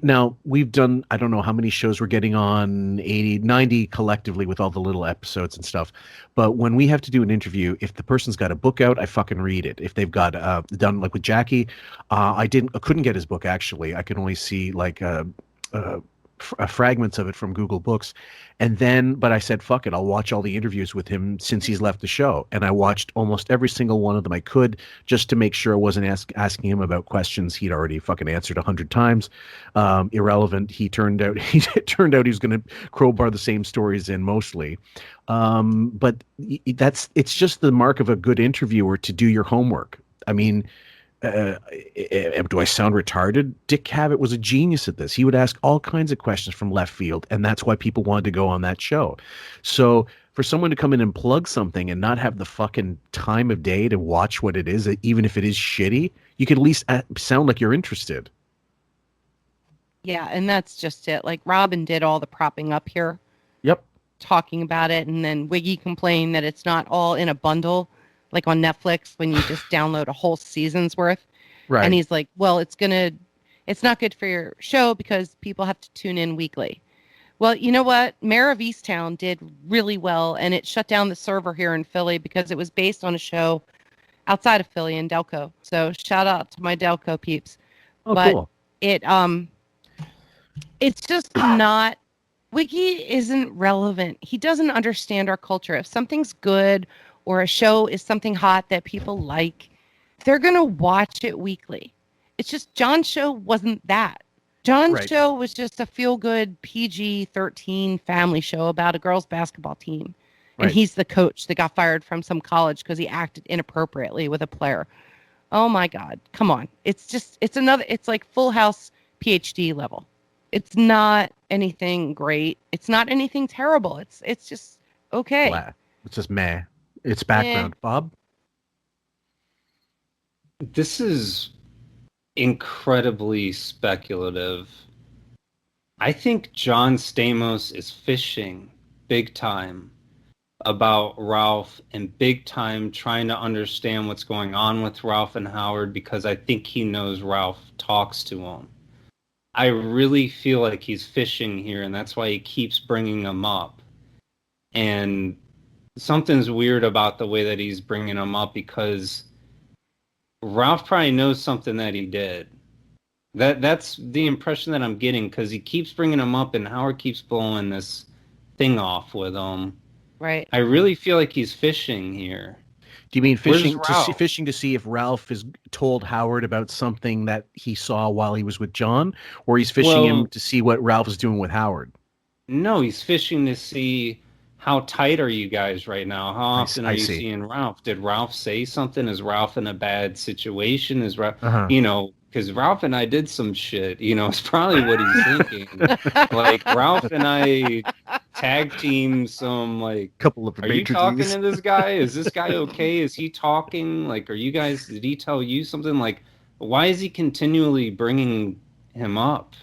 [SPEAKER 1] Now, we've done, I don't know how many shows we're getting on, 80, 90 collectively with all the little episodes and stuff. But when we have to do an interview, if the person's got a book out, I fucking read it. If they've got, done like with Jackie, I couldn't get his book actually. I could only see like fragments of it from Google Books. And then, but I said, fuck it, I'll watch all the interviews with him since he's left the show. And I watched almost every single one of them I could, just to make sure I wasn't asking him about questions he'd already fucking answered 100 times. Irrelevant. It turned out he was going to crowbar the same stories in mostly. But it's just the mark of a good interviewer to do your homework. I mean, do I sound retarded? Dick Cavett was a genius at this. He would ask all kinds of questions from left field, and that's why people wanted to go on that show. So for someone to come in and plug something and not have the fucking time of day to watch what it is, even if it is shitty, you could at least sound like you're interested.
[SPEAKER 9] Yeah, and that's just it. Like, Robin did all the propping up here.
[SPEAKER 1] Yep.
[SPEAKER 9] Talking about it, and then Wiggy complained that it's not all in a bundle, like on Netflix when you just download a whole season's worth.
[SPEAKER 1] Right.
[SPEAKER 9] And he's like, well, it's not good for your show because people have to tune in weekly. Well, you know what? Mayor of Easttown did really well, and it shut down the server here in Philly because it was based on a show outside of Philly in Delco. So shout out to my Delco peeps.
[SPEAKER 1] Oh,
[SPEAKER 9] but
[SPEAKER 1] cool.
[SPEAKER 9] It's just not, Wiggy isn't relevant. He doesn't understand our culture. If something's good or a show is something hot that people like, they're going to watch it weekly. It's just John's show wasn't that. John's show was just a feel-good PG-13 family show about a girls' basketball team. And he's the coach that got fired from some college because he acted inappropriately with a player. Oh, my God. Come on. It's like Full House PhD level. It's not anything great. It's not anything terrible. It's just okay.
[SPEAKER 1] Blah. It's just meh. It's background. Bob?
[SPEAKER 10] This is incredibly speculative. I think John Stamos is fishing big time about Ralph and big time trying to understand what's going on with Ralph and Howard because I think he knows Ralph talks to him. I really feel like he's fishing here, and that's why he keeps bringing him up. And something's weird about the way that he's bringing him up because Ralph probably knows something that he did. That's the impression that I'm getting because he keeps bringing him up and Howard keeps blowing this thing off with him.
[SPEAKER 9] Right.
[SPEAKER 10] I really feel like he's fishing here.
[SPEAKER 1] Do you mean fishing to see if Ralph has told Howard about something that he saw while he was with John, or he's fishing him to see what Ralph is doing with Howard?
[SPEAKER 10] No, he's fishing to see how tight are you guys right now? How often are you seeing Ralph? Did Ralph say something? Is Ralph in a bad situation? Is Ralph, because Ralph and I did some shit, it's probably what he's thinking. Like, Ralph and I tag team some, like,
[SPEAKER 1] couple of
[SPEAKER 10] are you talking to this guy? Is this guy okay? Is he talking? Like, did he tell you something? Like, why is he continually bringing him up?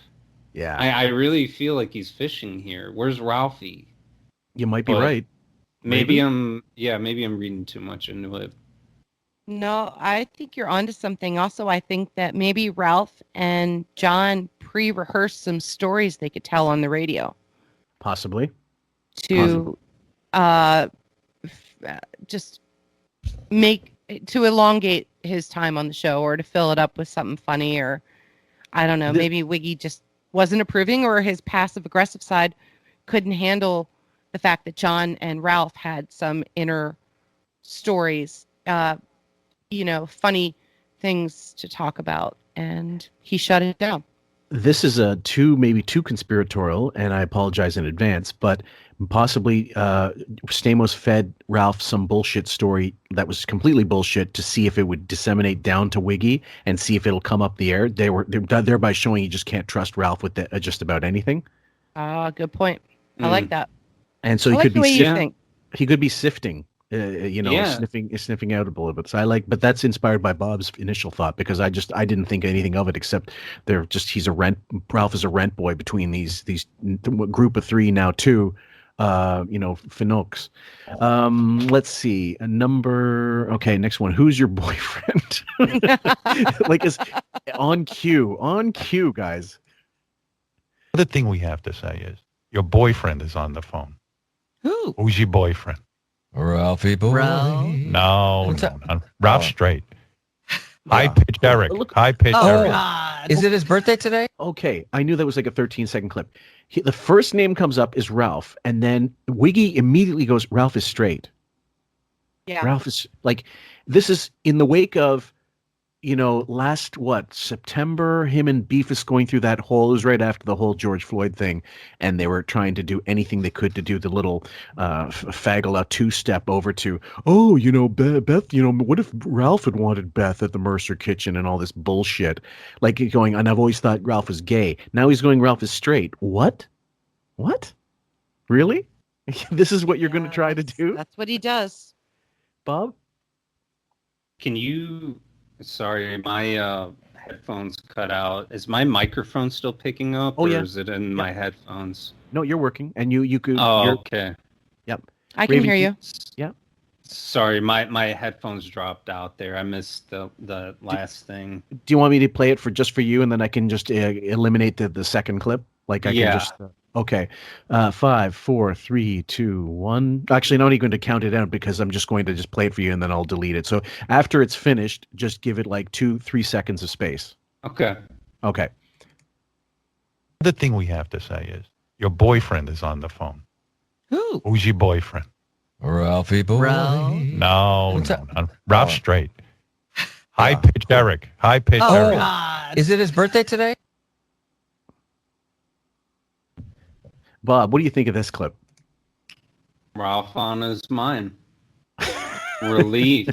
[SPEAKER 1] Yeah.
[SPEAKER 10] I really feel like he's fishing here. Where's Ralphie?
[SPEAKER 1] You might be right.
[SPEAKER 10] Maybe I'm reading too much into it.
[SPEAKER 9] No, I think you're onto something. Also, I think that maybe Ralph and John pre-rehearsed some stories they could tell on the radio.
[SPEAKER 1] Possibly.
[SPEAKER 9] To just to elongate his time on the show, or to fill it up with something funny, or I don't know, maybe Wiggy just wasn't approving, or his passive aggressive side couldn't handle the fact that John and Ralph had some inner stories, funny things to talk about, and he shut it down.
[SPEAKER 1] This is maybe too conspiratorial, and I apologize in advance, but possibly Stamos fed Ralph some bullshit story that was completely bullshit to see if it would disseminate down to Wiggy and see if it'll come up the air. They're thereby showing you just can't trust Ralph with just about anything.
[SPEAKER 9] Good point. I like that.
[SPEAKER 1] And so he could be sifting. Sniffing out a little bit. So but that's inspired by Bob's initial thought, because I didn't think anything of it except Ralph is a rent boy between these group of three, now two, Finooks. Let's see next one. Who's your boyfriend? Is on cue, guys.
[SPEAKER 12] The thing we have to say is your boyfriend is on the phone. Who's your boyfriend?
[SPEAKER 11] Ralphie boy.
[SPEAKER 12] No. Ralph's straight. High pitched Eric. High pitched Eric.
[SPEAKER 11] God. Is it his birthday today?
[SPEAKER 1] Okay, I knew that was like a 13-second clip. The first name comes up is Ralph, and then Wiggy immediately goes, Ralph is straight.
[SPEAKER 9] Yeah.
[SPEAKER 1] Ralph is this is in the wake of, last September, him and Beefus going through that whole, it was right after the whole George Floyd thing, and they were trying to do anything they could to do the little Fagala two-step over to, Beth, what if Ralph had wanted Beth at the Mercer kitchen and all this bullshit, going, and I've always thought Ralph was gay. Now he's going, Ralph is straight. What? Really? This is what you're going to try to do?
[SPEAKER 9] That's what he does.
[SPEAKER 1] Bob?
[SPEAKER 10] Can you... Sorry, my headphones cut out. Is my microphone still picking up, or is it in my headphones?
[SPEAKER 1] No, you're working, and you could.
[SPEAKER 10] Oh, okay.
[SPEAKER 1] Yep.
[SPEAKER 9] I can hear you.
[SPEAKER 1] Yep.
[SPEAKER 10] Sorry, my headphones dropped out there. I missed the last thing.
[SPEAKER 1] Do you want me to play it for you, and then I can just eliminate the second clip? Can just. Okay. 5, 4, 3, 2, 1. Actually, I'm not even going to count it out because I'm just going to just play it for you and then I'll delete it. So after it's finished, just give it 2-3 seconds of space.
[SPEAKER 10] Okay.
[SPEAKER 12] The thing we have to say is your boyfriend is on the phone. Who's your boyfriend?
[SPEAKER 11] Ralphie boy.
[SPEAKER 12] No. Ralph's straight. High pitched Eric. High pitched Eric.
[SPEAKER 11] God. Is it his birthday today?
[SPEAKER 1] Bob, what do you think of this clip?
[SPEAKER 10] Ralph on his mind. Relief.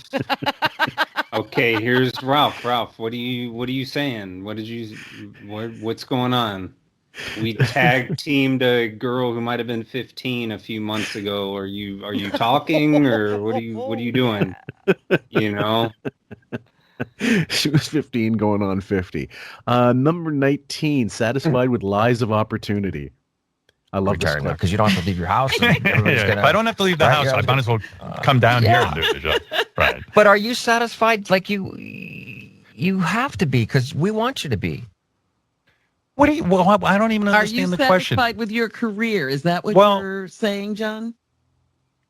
[SPEAKER 10] Okay, here's Ralph. Ralph, what are you saying? What's going on? We tag teamed a girl who might have been 15 a few months ago. Are you talking, or what are you doing?
[SPEAKER 1] She was 15 going on 50. Number 19, satisfied with lies of opportunity. I love this clip.
[SPEAKER 11] Because you don't have to leave your house.
[SPEAKER 12] If I don't have to leave the house, I might as well come down here and do the job. Right.
[SPEAKER 11] But are you satisfied? You have to be, because we want you to be.
[SPEAKER 12] What do you? Well, I don't even understand the question.
[SPEAKER 7] Are you satisfied with your career? Is that what you're saying, John?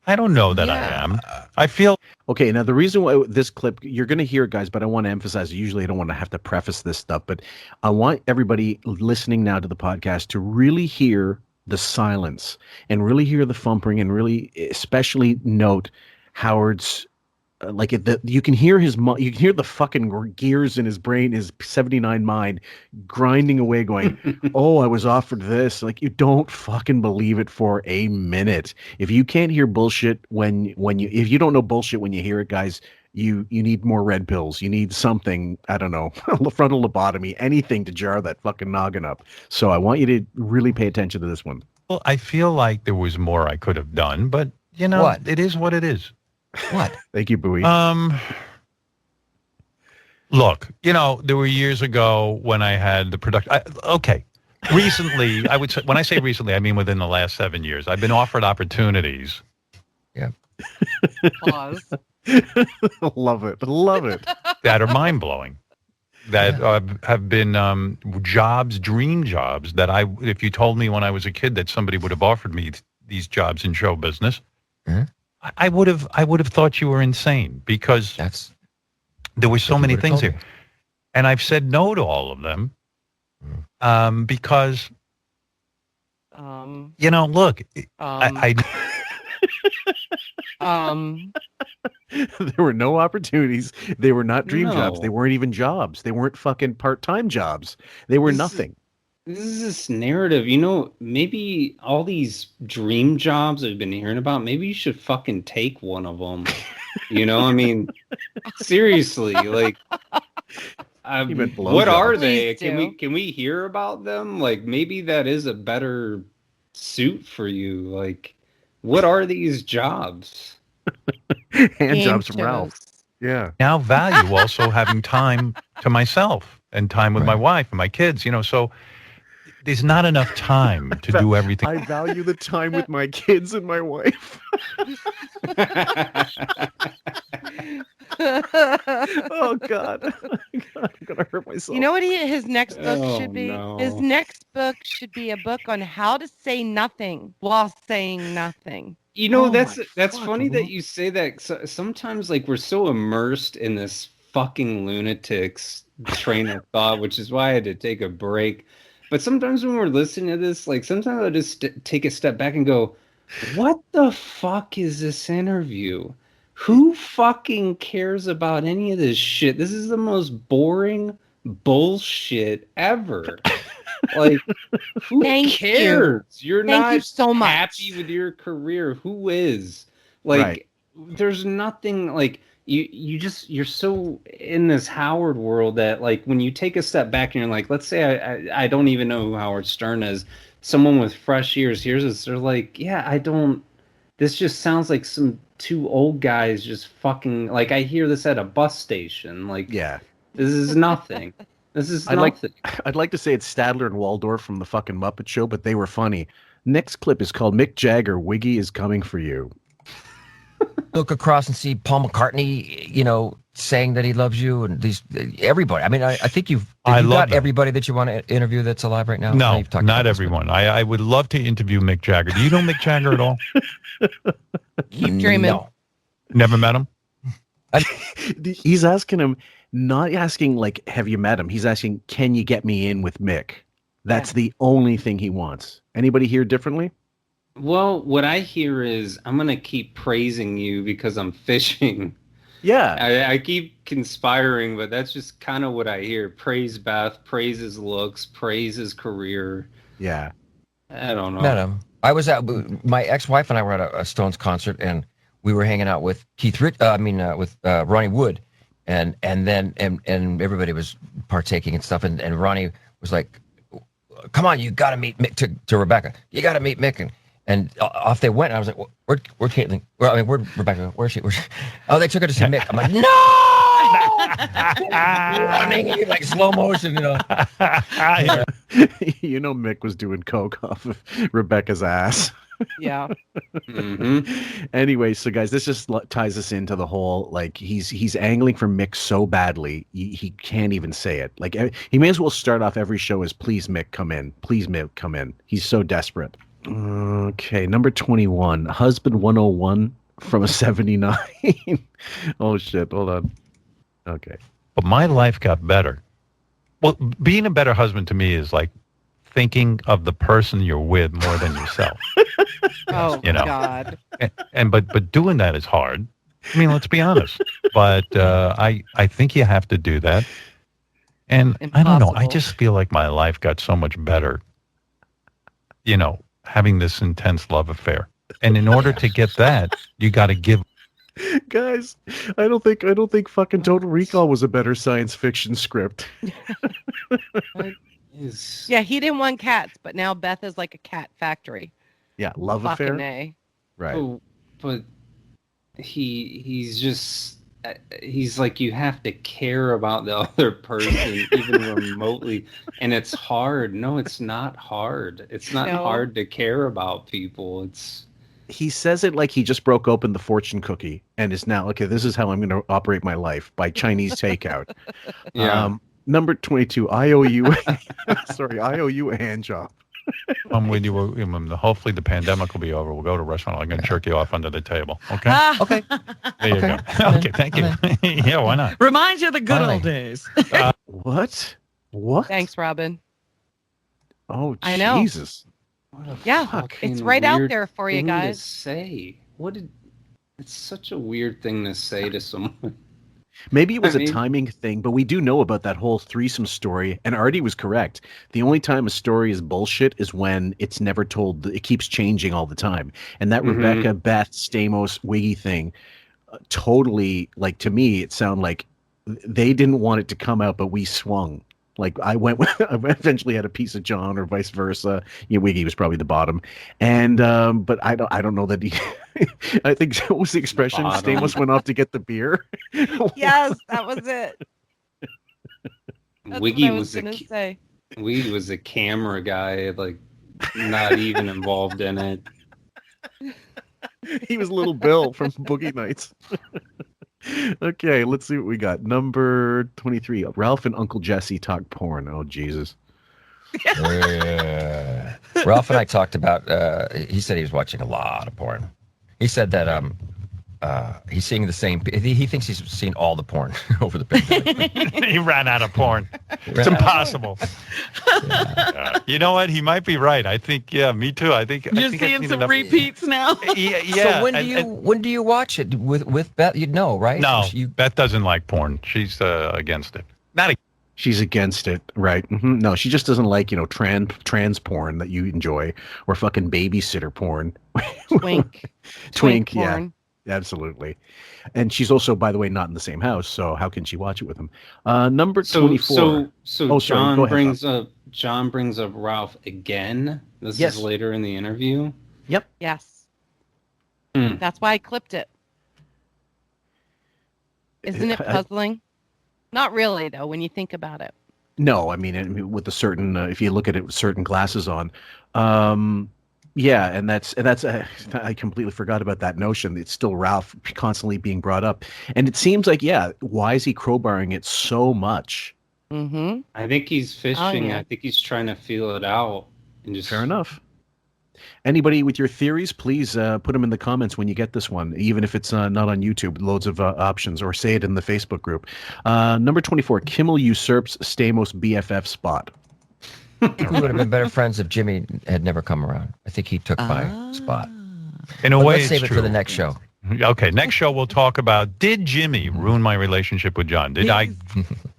[SPEAKER 12] I don't know that I am. I feel...
[SPEAKER 1] Okay, now the reason why this clip, you're going to hear it, guys, but I want to emphasize, usually I don't want to have to preface this stuff, but I want everybody listening now to the podcast to really hear the silence and really hear the thumping and really especially note Howard's you can hear you can hear the fucking gears in his brain, his 79 mind grinding away going, oh, I was offered this. You don't fucking believe it for a minute. If you can't hear bullshit if you don't know bullshit when you hear it, guys, you need more red pills. You need something, I don't know, frontal lobotomy, anything to jar that fucking noggin up. So I want you to really pay attention to this one.
[SPEAKER 12] Well, I feel like there was more I could have done, but it is what it is.
[SPEAKER 11] What?
[SPEAKER 1] Thank you, Bowie.
[SPEAKER 12] Look, there were years ago when I had the production. Recently, I would say, when I say recently, I mean within the last 7 years, I've been offered opportunities.
[SPEAKER 11] Yeah.
[SPEAKER 7] Pause.
[SPEAKER 1] Love it. Love it.
[SPEAKER 12] That are mind-blowing. That have been jobs, dream jobs, that if you told me when I was a kid that somebody would have offered me these jobs in show business, I would have thought you were insane, because there were so many things here. And I've said no to all of them because, look,
[SPEAKER 1] there were no opportunities. They were not dream jobs. They weren't even jobs. They weren't fucking part-time jobs. They were nothing.
[SPEAKER 10] This is this narrative. Maybe all these dream jobs I've been hearing about, maybe you should fucking take one of them. I mean, seriously, like, what are they? Can we hear about them? Like, maybe that is a better suit for you. Like, what are these jobs?
[SPEAKER 1] Hand jobs from Ralph. Yeah.
[SPEAKER 12] Now value also having time to myself and time with my wife and my kids, so there's not enough time to do everything.
[SPEAKER 1] I value the time with my kids and my wife. Oh God. I'm gonna hurt myself.
[SPEAKER 9] You know what his next book should be? No. His next book should be a book on how to say nothing while saying nothing.
[SPEAKER 10] That's funny that you say that. Sometimes, like, we're so immersed in this fucking lunatic's train of thought, which is why I had to take a break. But sometimes when we're listening to this, like, sometimes I just take a step back and go, what the fuck is this interview? Who fucking cares about any of this shit? This is the most boring bullshit ever. Like, who cares? You're not
[SPEAKER 9] so much.
[SPEAKER 10] Happy with your career. Who is? Like, there's nothing, like, you're so in this Howard world that, like, when you take a step back and you're like, let's say I don't even know who Howard Stern is. Someone with fresh ears hears this. They're like, this just sounds like some two old guys just fucking, like, I hear this at a bus station. Like, this is nothing. This is nothing.
[SPEAKER 1] I'd like to say it's Stadler and Waldorf from the fucking Muppet Show, but they were funny. Next clip is called Mick Jagger, Wiggy is Coming for You.
[SPEAKER 11] Look across and see Paul McCartney, saying that he loves you, and everybody. I mean, I think you've got everybody that you want to interview that's alive right now.
[SPEAKER 12] No, not everyone. I would love to interview Mick Jagger. Do you know Mick Jagger at all?
[SPEAKER 9] Keep dreaming.
[SPEAKER 11] No.
[SPEAKER 12] Never met him?
[SPEAKER 1] He's asking him, not asking, like, have you met him? He's asking, can you get me in with Mick? That's the only thing he wants. Anybody hear differently?
[SPEAKER 10] Well, what I hear is, I'm going to keep praising you because I'm fishing.
[SPEAKER 1] Yeah.
[SPEAKER 10] I keep conspiring, but that's just kind of what I hear. Praise Beth, praise his looks, praise his career.
[SPEAKER 1] Yeah.
[SPEAKER 10] I don't know.
[SPEAKER 11] Met him. I was at, my ex-wife and I were at a Stones concert, and we were hanging out with with Ronnie Wood, and everybody was partaking and stuff, and Ronnie was like, come on, you got to meet Mick, to Rebecca. You got to meet Mick. And off they went. And I was like, where'd Caitlin? Where'd Rebecca? Where's she? Oh, they took her to see Mick. I'm like, no! Running in like slow motion,
[SPEAKER 1] Mick was doing coke off of Rebecca's ass.
[SPEAKER 9] Yeah.
[SPEAKER 10] Mm-hmm.
[SPEAKER 1] Anyway, so guys, this just ties us into the whole, like, he's angling for Mick so badly he can't even say it. Like, he may as well start off every show as "Please Mick, come in. Please Mick, come in." He's so desperate. Okay, number 21, Husband 101 from a 79. Oh shit, hold on. Okay.
[SPEAKER 12] But my life got better. Well, being a better husband to me is like thinking of the person you're with more than yourself.
[SPEAKER 9] Oh, God.
[SPEAKER 12] But doing that is hard. I mean, let's be honest. But I think you have to do that. And I don't know. I just feel like my life got so much better, having this intense love affair. And in order to get that, you got to give.
[SPEAKER 1] Guys, I don't think fucking Total Recall was a better science fiction script.
[SPEAKER 9] Yeah, he didn't want cats, but now Beth is like a cat factory.
[SPEAKER 1] Yeah, love
[SPEAKER 9] fucking
[SPEAKER 1] affair.
[SPEAKER 9] A.
[SPEAKER 1] Right.
[SPEAKER 10] Oh, but he's just, he's like, you have to care about the other person even remotely, and it's hard. No, it's not hard. It's not hard to care about people.
[SPEAKER 1] he says it like he just broke open the fortune cookie and is now, okay, this is how I'm going to operate my life, by Chinese takeout.
[SPEAKER 10] Yeah.
[SPEAKER 1] Number 22, I owe you a hand job.
[SPEAKER 12] I'm with you. Hopefully the pandemic will be over. We'll go to a restaurant. I'm going to jerk you off under the table. Okay?
[SPEAKER 1] Okay.
[SPEAKER 12] There you go. Okay, thank you. Yeah, why not?
[SPEAKER 7] Reminds you of the good old days.
[SPEAKER 1] What?
[SPEAKER 9] Thanks, Robin.
[SPEAKER 1] Oh,
[SPEAKER 9] I know.
[SPEAKER 1] Jesus.
[SPEAKER 9] Yeah, it's right out there for you guys.
[SPEAKER 10] To say it's such a weird thing to say to someone.
[SPEAKER 1] Maybe it was a timing thing, but we do know about that whole threesome story, and Artie was correct. The only time a story is bullshit is when it's never told. It keeps changing all the time. And that Rebecca, Beth, Stamos, Wiggy thing, totally, like, to me, it sounded like they didn't want it to come out, but we swung. Like, I eventually had a piece of John, or vice versa. Wiggy was probably the bottom, and but I don't know that he. I think what was the expression? Stamos went off to get the beer.
[SPEAKER 9] Yes, that was it.
[SPEAKER 10] Wiggy was a camera guy, like not even involved in it.
[SPEAKER 1] He was Little Bill from Boogie Nights. Okay, let's see what we got. Number 23. Ralph and Uncle Jesse talk porn. Oh, Jesus.
[SPEAKER 11] Ralph and I talked about, he said he was watching a lot of porn. He said that he's seeing the same, he thinks he's seen all the porn over the pandemic.
[SPEAKER 12] He ran out of porn. It's impossible. You know what? He might be right. I think, me too.
[SPEAKER 7] You're seeing some repeats now?
[SPEAKER 12] Yeah.
[SPEAKER 11] So when do you watch it? With Beth? You'd know, right?
[SPEAKER 12] No, Beth doesn't like porn. She's against it.
[SPEAKER 1] She's against it, right? Mm-hmm. No, she just doesn't like, trans porn that you enjoy, or fucking babysitter porn. Twink, yeah.
[SPEAKER 9] Porn.
[SPEAKER 1] Absolutely. And she's also, by the way, not in the same house, so how can she watch it with him? Number 24.
[SPEAKER 10] So John brings up Ralph again. This is later in the interview.
[SPEAKER 1] Yep.
[SPEAKER 9] Yes. That's why I clipped it. Isn't it puzzling? Not really, though, when you think about it.
[SPEAKER 1] No, I mean, with a certain, if you look at it with certain glasses on, yeah, and that's I completely forgot about that notion. It's still Ralph constantly being brought up, and it seems like, why is he crowbarring it so much?
[SPEAKER 9] Mm-hmm.
[SPEAKER 10] I think he's fishing.
[SPEAKER 9] Oh, yeah.
[SPEAKER 10] I think he's trying to feel it out. And just...
[SPEAKER 1] Fair enough. Anybody with your theories, please put them in the comments when you get this one, even if it's not on YouTube. Loads of options, or say it in the Facebook group. Number 24, Kimmel usurps Stamos' BFF spot.
[SPEAKER 11] We would have been better friends if Jimmy had never come around. I think he took my spot.
[SPEAKER 12] In a way,
[SPEAKER 11] let's save
[SPEAKER 12] it's
[SPEAKER 11] it
[SPEAKER 12] true.
[SPEAKER 11] for the next show.
[SPEAKER 12] Okay, next show we'll talk about, did Jimmy ruin my relationship with John? Did I?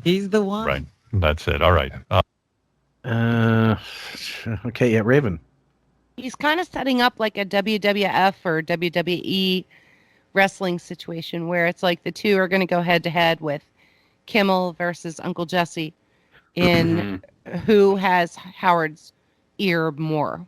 [SPEAKER 7] He's the one.
[SPEAKER 12] Right. That's it. All right.
[SPEAKER 1] Okay, yeah, Raven.
[SPEAKER 9] He's kind of setting up like a WWF or WWE wrestling situation where it's like the two are going to go head to head with Kimmel versus Uncle Jesse in who has Howard's ear more.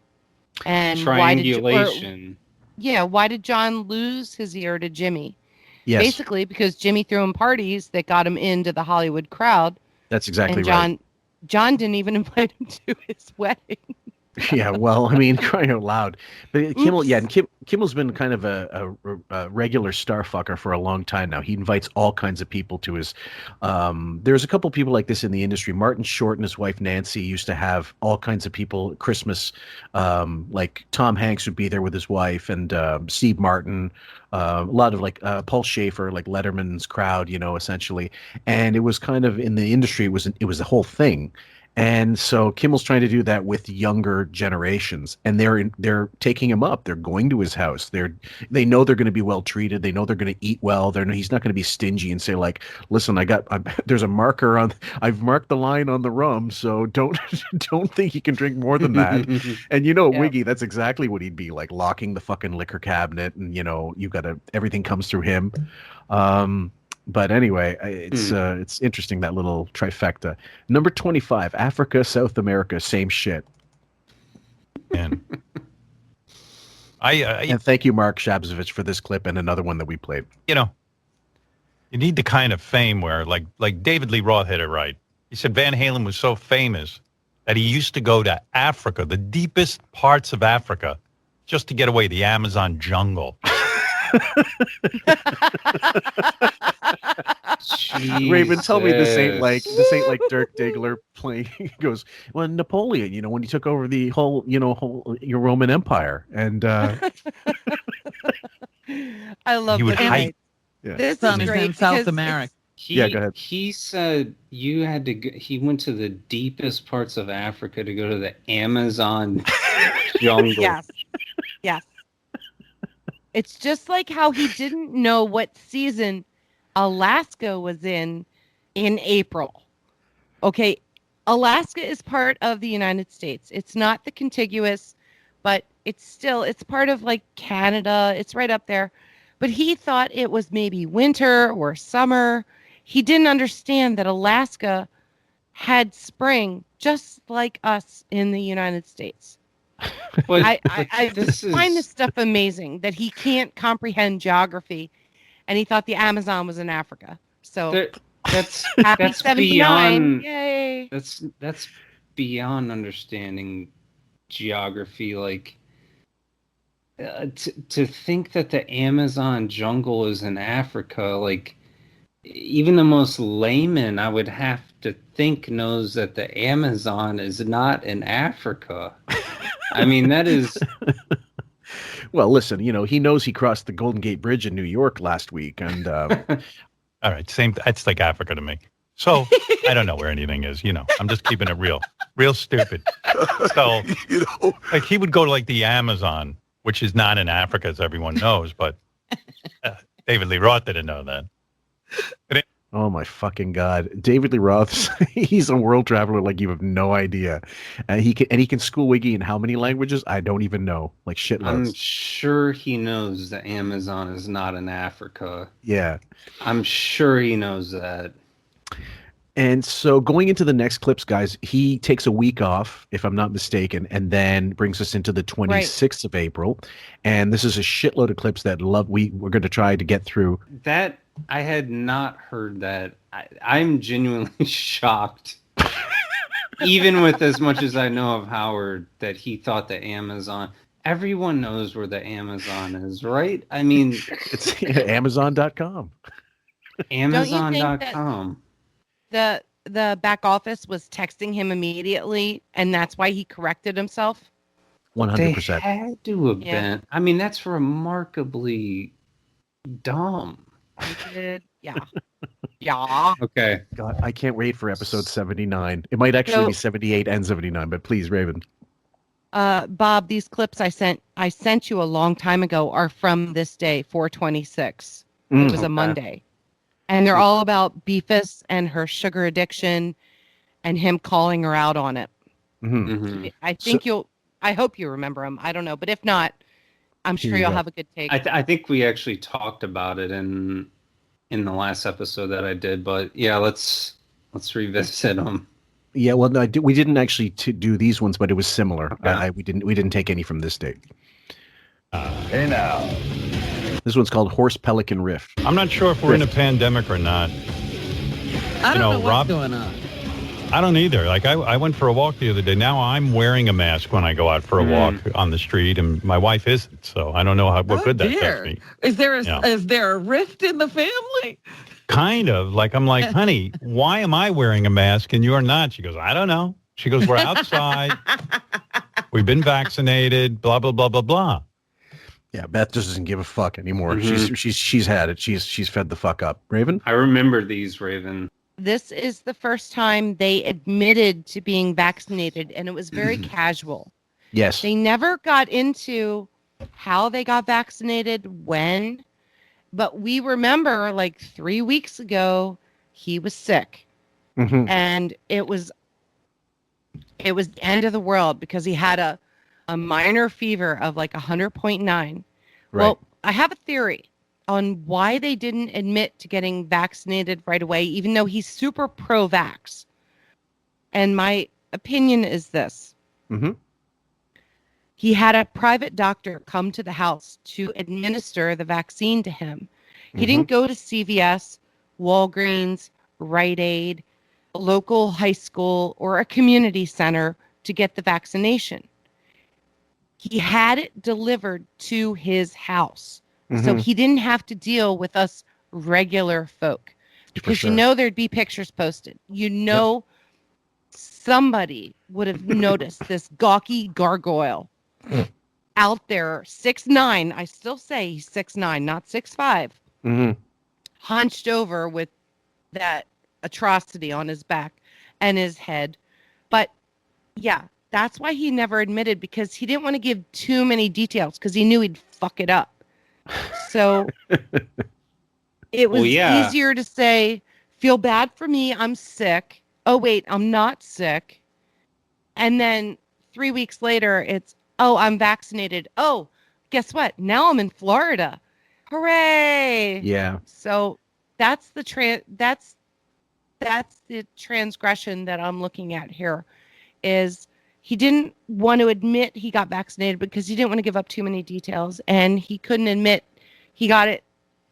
[SPEAKER 9] And
[SPEAKER 10] triangulation.
[SPEAKER 9] Why did John lose his ear to Jimmy?
[SPEAKER 1] Yes.
[SPEAKER 9] Basically because Jimmy threw him parties that got him into the Hollywood crowd.
[SPEAKER 1] That's exactly
[SPEAKER 9] right.
[SPEAKER 1] John
[SPEAKER 9] didn't even invite him to his wedding.
[SPEAKER 1] Yeah, well, I mean, crying out loud. But Kimmel, and Kimmel's been kind of a regular star fucker for a long time now. He invites all kinds of people to his. There's a couple people like this in the industry. Martin Short and his wife Nancy used to have all kinds of people at Christmas. Like Tom Hanks would be there with his wife, and Steve Martin. A lot of like Paul Schaefer, like Letterman's crowd, essentially. And it was kind of in the industry. It was the whole thing. And so Kimmel's trying to do that with younger generations, and they're taking him up. They're going to his house. They know they're going to be well treated. They know they're going to eat well. He's not going to be stingy and say like, "Listen, there's a marker on. I've marked the line on the rum, so don't think you can drink more than that." And Wiggy, that's exactly what he'd be like, locking the fucking liquor cabinet, and everything comes through him. But anyway, it's interesting, that little trifecta. Number 25, Africa, South America, same shit.
[SPEAKER 12] And
[SPEAKER 1] and thank you, Mark Shabzovich, for this clip and another one that we played.
[SPEAKER 12] You need the kind of fame where, like David Lee Roth hit it right. He said Van Halen was so famous that he used to go to Africa, the deepest parts of Africa, just to get away, the Amazon jungle.
[SPEAKER 1] Raven, tell me this ain't like Dirk Diggler playing. He goes, well, Napoleon, when he took over the whole your Roman Empire, and
[SPEAKER 9] I love
[SPEAKER 12] he would
[SPEAKER 9] the
[SPEAKER 12] hike.
[SPEAKER 9] This
[SPEAKER 7] Son
[SPEAKER 9] is
[SPEAKER 7] is
[SPEAKER 9] great
[SPEAKER 7] in South
[SPEAKER 9] because
[SPEAKER 7] America.
[SPEAKER 1] Yeah, go ahead.
[SPEAKER 10] He said you had to go, he went to the deepest parts of Africa to go to the Amazon jungle.
[SPEAKER 9] Yes. It's just like how he didn't know what season Alaska was in April. Okay, Alaska is part of the United States. It's not the contiguous, but it's part of like Canada. It's right up there. But he thought it was maybe winter or summer. He didn't understand that Alaska had spring just like us in the United States. I just find this stuff amazing that he can't comprehend geography, and he thought the Amazon was in Africa. So
[SPEAKER 10] that's
[SPEAKER 9] happy 79.
[SPEAKER 10] beyond.
[SPEAKER 9] Yay!
[SPEAKER 10] That's beyond understanding geography. Like to think that the Amazon jungle is in Africa, like even the most layman I would have to think knows that the Amazon is not in Africa. I mean, that is.
[SPEAKER 1] Well, listen, he knows he crossed the Golden Gate Bridge in New York last week, and
[SPEAKER 12] all right, same. It's like Africa to me. So I don't know where anything is. I'm just keeping it real stupid. So like he would go to like the Amazon, which is not in Africa, as everyone knows, but David Lee Roth didn't know that.
[SPEAKER 1] Oh my fucking God. David Lee Roth, he's a world traveler like you have no idea. He can school Wiggy in how many languages? I don't even know. Like shitloads.
[SPEAKER 10] I'm sure he knows the Amazon is not in Africa.
[SPEAKER 1] Yeah.
[SPEAKER 10] I'm sure he knows that.
[SPEAKER 1] And so going into the next clips, guys, he takes a week off, if I'm not mistaken, and then brings us into the 26th of April. And this is a shitload of clips that we're going to try to get through.
[SPEAKER 10] That I had not heard that. I'm genuinely shocked, even with as much as I know of Howard, that he thought the Amazon. Everyone knows where the Amazon is, right? I mean,
[SPEAKER 1] it's Amazon.com.
[SPEAKER 10] Amazon.com.
[SPEAKER 9] The back office was texting him immediately, and that's why he corrected himself.
[SPEAKER 1] 100%.
[SPEAKER 10] They had to have been. I mean, that's remarkably dumb.
[SPEAKER 9] Yeah.
[SPEAKER 10] Okay.
[SPEAKER 1] God, I can't wait for episode 79. It might actually be 78 and 79, but please, Raven.
[SPEAKER 9] Bob, these clips I sent you a long time ago are from this day, 4/26. It was a Monday. And they're all about Beefus and her sugar addiction and him calling her out on it.
[SPEAKER 1] Mm-hmm. Mm-hmm.
[SPEAKER 9] I think I hope you remember them. I don't know. But if not, I'm sure you'll have a good take.
[SPEAKER 10] I think we actually talked about it in the last episode that I did. But yeah, let's revisit them.
[SPEAKER 1] Yeah, well, no, we didn't actually do these ones, but it was similar. Yeah. We didn't take any from this date.
[SPEAKER 2] Hey now.
[SPEAKER 1] This one's called Horse Pelican Rift.
[SPEAKER 12] I'm not sure if we're in a pandemic or not.
[SPEAKER 7] I don't know what's going on.
[SPEAKER 12] I don't either. Like I went for a walk the other day. Now I'm wearing a mask when I go out for a walk on the street, and my wife isn't. So I don't know what good that does me.
[SPEAKER 7] Is there a rift in the family?
[SPEAKER 12] Kind of. Like I'm like, honey, why am I wearing a mask and you're not? She goes, I don't know. She goes, we're outside. We've been vaccinated. Blah blah blah blah blah.
[SPEAKER 1] Yeah, Beth just doesn't give a fuck anymore. Mm-hmm. She's had it. She's fed the fuck up. Raven?
[SPEAKER 10] I remember these, Raven.
[SPEAKER 9] This is the first time they admitted to being vaccinated, and it was very casual.
[SPEAKER 1] Yes.
[SPEAKER 9] They never got into how they got vaccinated, when, but we remember like 3 weeks ago, he was sick. Mm-hmm. And it was the end of the world because he had a minor fever of like 100.9. Right. Well, I have a theory on why they didn't admit to getting vaccinated right away, even though he's super pro-vax. And my opinion is this.
[SPEAKER 1] Mm-hmm.
[SPEAKER 9] He had a private doctor come to the house to administer the vaccine to him. He didn't go to CVS, Walgreens, Rite Aid, a local high school, or a community center to get the vaccination. He had it delivered to his house.
[SPEAKER 1] Mm-hmm.
[SPEAKER 9] So he didn't have to deal with us regular folk. Because
[SPEAKER 1] sure.
[SPEAKER 9] you know there'd be pictures posted. You know somebody would have noticed this gawky gargoyle out there, 6'9". I still say he's 6'9", not 6'5".
[SPEAKER 1] Mm-hmm.
[SPEAKER 9] Hunched over with that atrocity on his back and his head. But yeah, that's why he never admitted, because he didn't want to give too many details because he knew he'd fuck it up. So it was easier to say, feel bad for me, I'm sick. Oh, wait, I'm not sick. And then 3 weeks later, it's, oh, I'm vaccinated. Oh, guess what? Now I'm in Florida. Hooray!
[SPEAKER 1] Yeah.
[SPEAKER 9] So that's the that's the transgression that I'm looking at here. Is he didn't want to admit he got vaccinated because he didn't want to give up too many details, and he couldn't admit he got it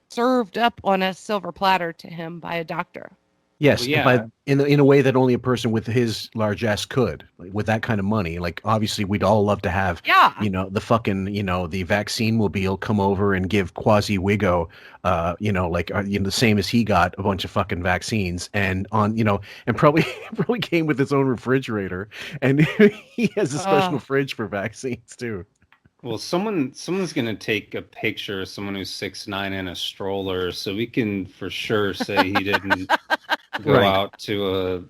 [SPEAKER 9] served up on a silver platter to him by a doctor.
[SPEAKER 1] Yes, but in a way that only a person with his largesse could, like, with that kind of money. Like, obviously, we'd all love to have, the fucking, the vaccine mobile come over and give Quasi-Wigo, the same as he got, a bunch of fucking vaccines, and and probably came with his own refrigerator, and he has a special fridge for vaccines too.
[SPEAKER 10] Well, someone's gonna take a picture of someone who's 6'9" in a stroller, so we can for sure say he didn't go out to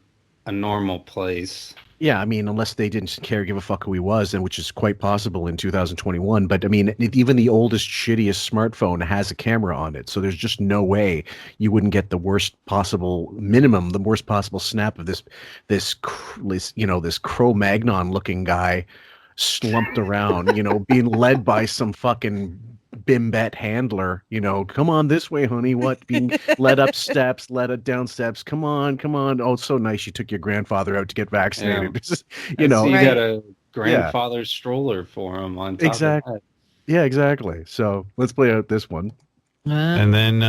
[SPEAKER 10] a normal place.
[SPEAKER 1] Yeah, I mean, unless they didn't give a fuck who he was, and which is quite possible in 2021. But I mean, even the oldest, shittiest smartphone has a camera on it, so there's just no way you wouldn't get the worst possible snap of this Cro-Magnon looking guy slumped around, being led by some fucking bimbet handler, come on this way, honey. What? Being led up steps, led down steps. Come on. Oh, it's so nice you took your grandfather out to get vaccinated.
[SPEAKER 10] You got a grandfather's stroller for him on top
[SPEAKER 1] exactly.
[SPEAKER 10] of that.
[SPEAKER 1] Yeah, exactly. So let's play out this one.
[SPEAKER 12] And then,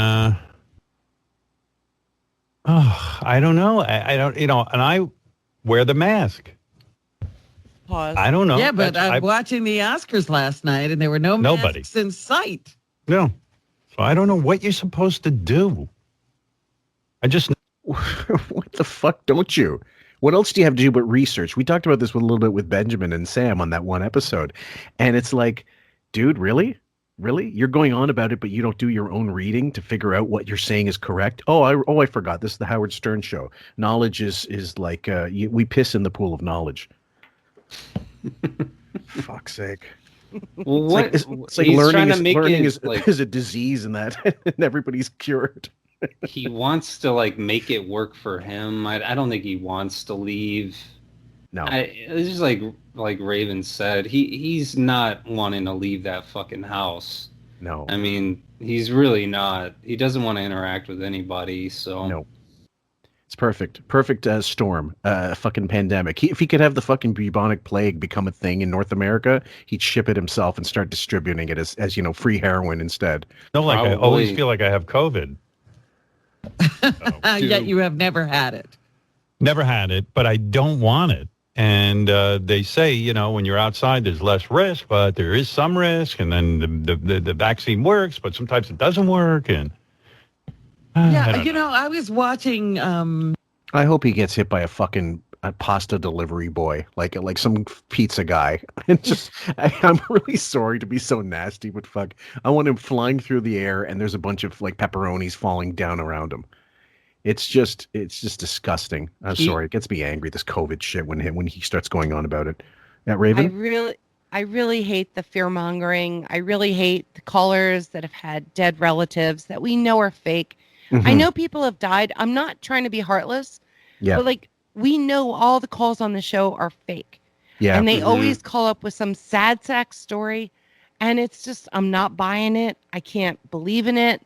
[SPEAKER 12] I don't know. I don't, and I wear the mask.
[SPEAKER 3] Pause.
[SPEAKER 12] I don't know.
[SPEAKER 3] Yeah, but I'm watching the Oscars last night, and there were nobody masks in sight.
[SPEAKER 12] No. So I don't know what you're supposed to do. I just...
[SPEAKER 1] What the fuck don't you? What else do you have to do but research? We talked about this a little bit with Benjamin and Sam on that one episode. And it's like, dude, really? Really? You're going on about it, but you don't do your own reading to figure out what you're saying is correct? I forgot. This is the Howard Stern show. Knowledge is like, we piss in the pool of knowledge. Fuck's sake.
[SPEAKER 10] Well,
[SPEAKER 1] it's like learning is a disease, and that and everybody's cured.
[SPEAKER 10] He wants to make it work for him. I don't think he wants to leave.
[SPEAKER 1] No,
[SPEAKER 10] it's just like Raven said. He's not wanting to leave that fucking house.
[SPEAKER 1] No,
[SPEAKER 10] I mean, he's really not. He doesn't want to interact with anybody. So
[SPEAKER 1] no. It's perfect storm, fucking pandemic. If he could have the fucking bubonic plague become a thing in North America, he'd ship it himself and start distributing it as free heroin instead.
[SPEAKER 12] No, I always feel like I have COVID.
[SPEAKER 3] Yet you have never had it.
[SPEAKER 12] Never had it, but I don't want it. And they say, when you're outside, there's less risk, but there is some risk. And then the vaccine works, but sometimes it doesn't work. And
[SPEAKER 3] I was watching.
[SPEAKER 1] I hope he gets hit by a fucking pasta delivery boy, like some pizza guy. And just, I'm really sorry to be so nasty, but fuck, I want him flying through the air, and there's a bunch of pepperonis falling down around him. It's just disgusting. I'm sorry, it gets me angry. This COVID shit when he starts going on about it. That Raven.
[SPEAKER 9] I really hate the fear mongering. I really hate the callers that have had dead relatives that we know are fake. Mm-hmm. I know people have died. I'm not trying to be heartless.
[SPEAKER 1] Yeah.
[SPEAKER 9] But we know all the calls on the show are fake.
[SPEAKER 1] Yeah.
[SPEAKER 9] And they always call up with some sad sack story. And it's just, I'm not buying it. I can't believe in it.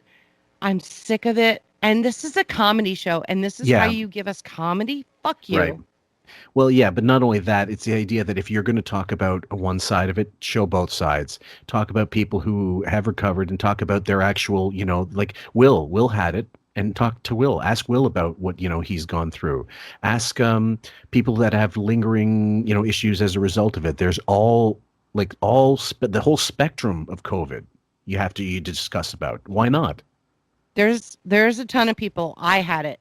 [SPEAKER 9] I'm sick of it. And this is a comedy show. And this is how you give us comedy? Fuck you.
[SPEAKER 1] Right. Well, yeah, but not only that, it's the idea that if you're going to talk about one side of it, show both sides. Talk about people who have recovered and talk about their actual, Will had it, and talk to Will. Ask Will about what, he's gone through. Ask people that have lingering, issues as a result of it. There's all Like the whole spectrum of COVID, you discuss about. Why not?
[SPEAKER 9] There's a ton of people. I had it.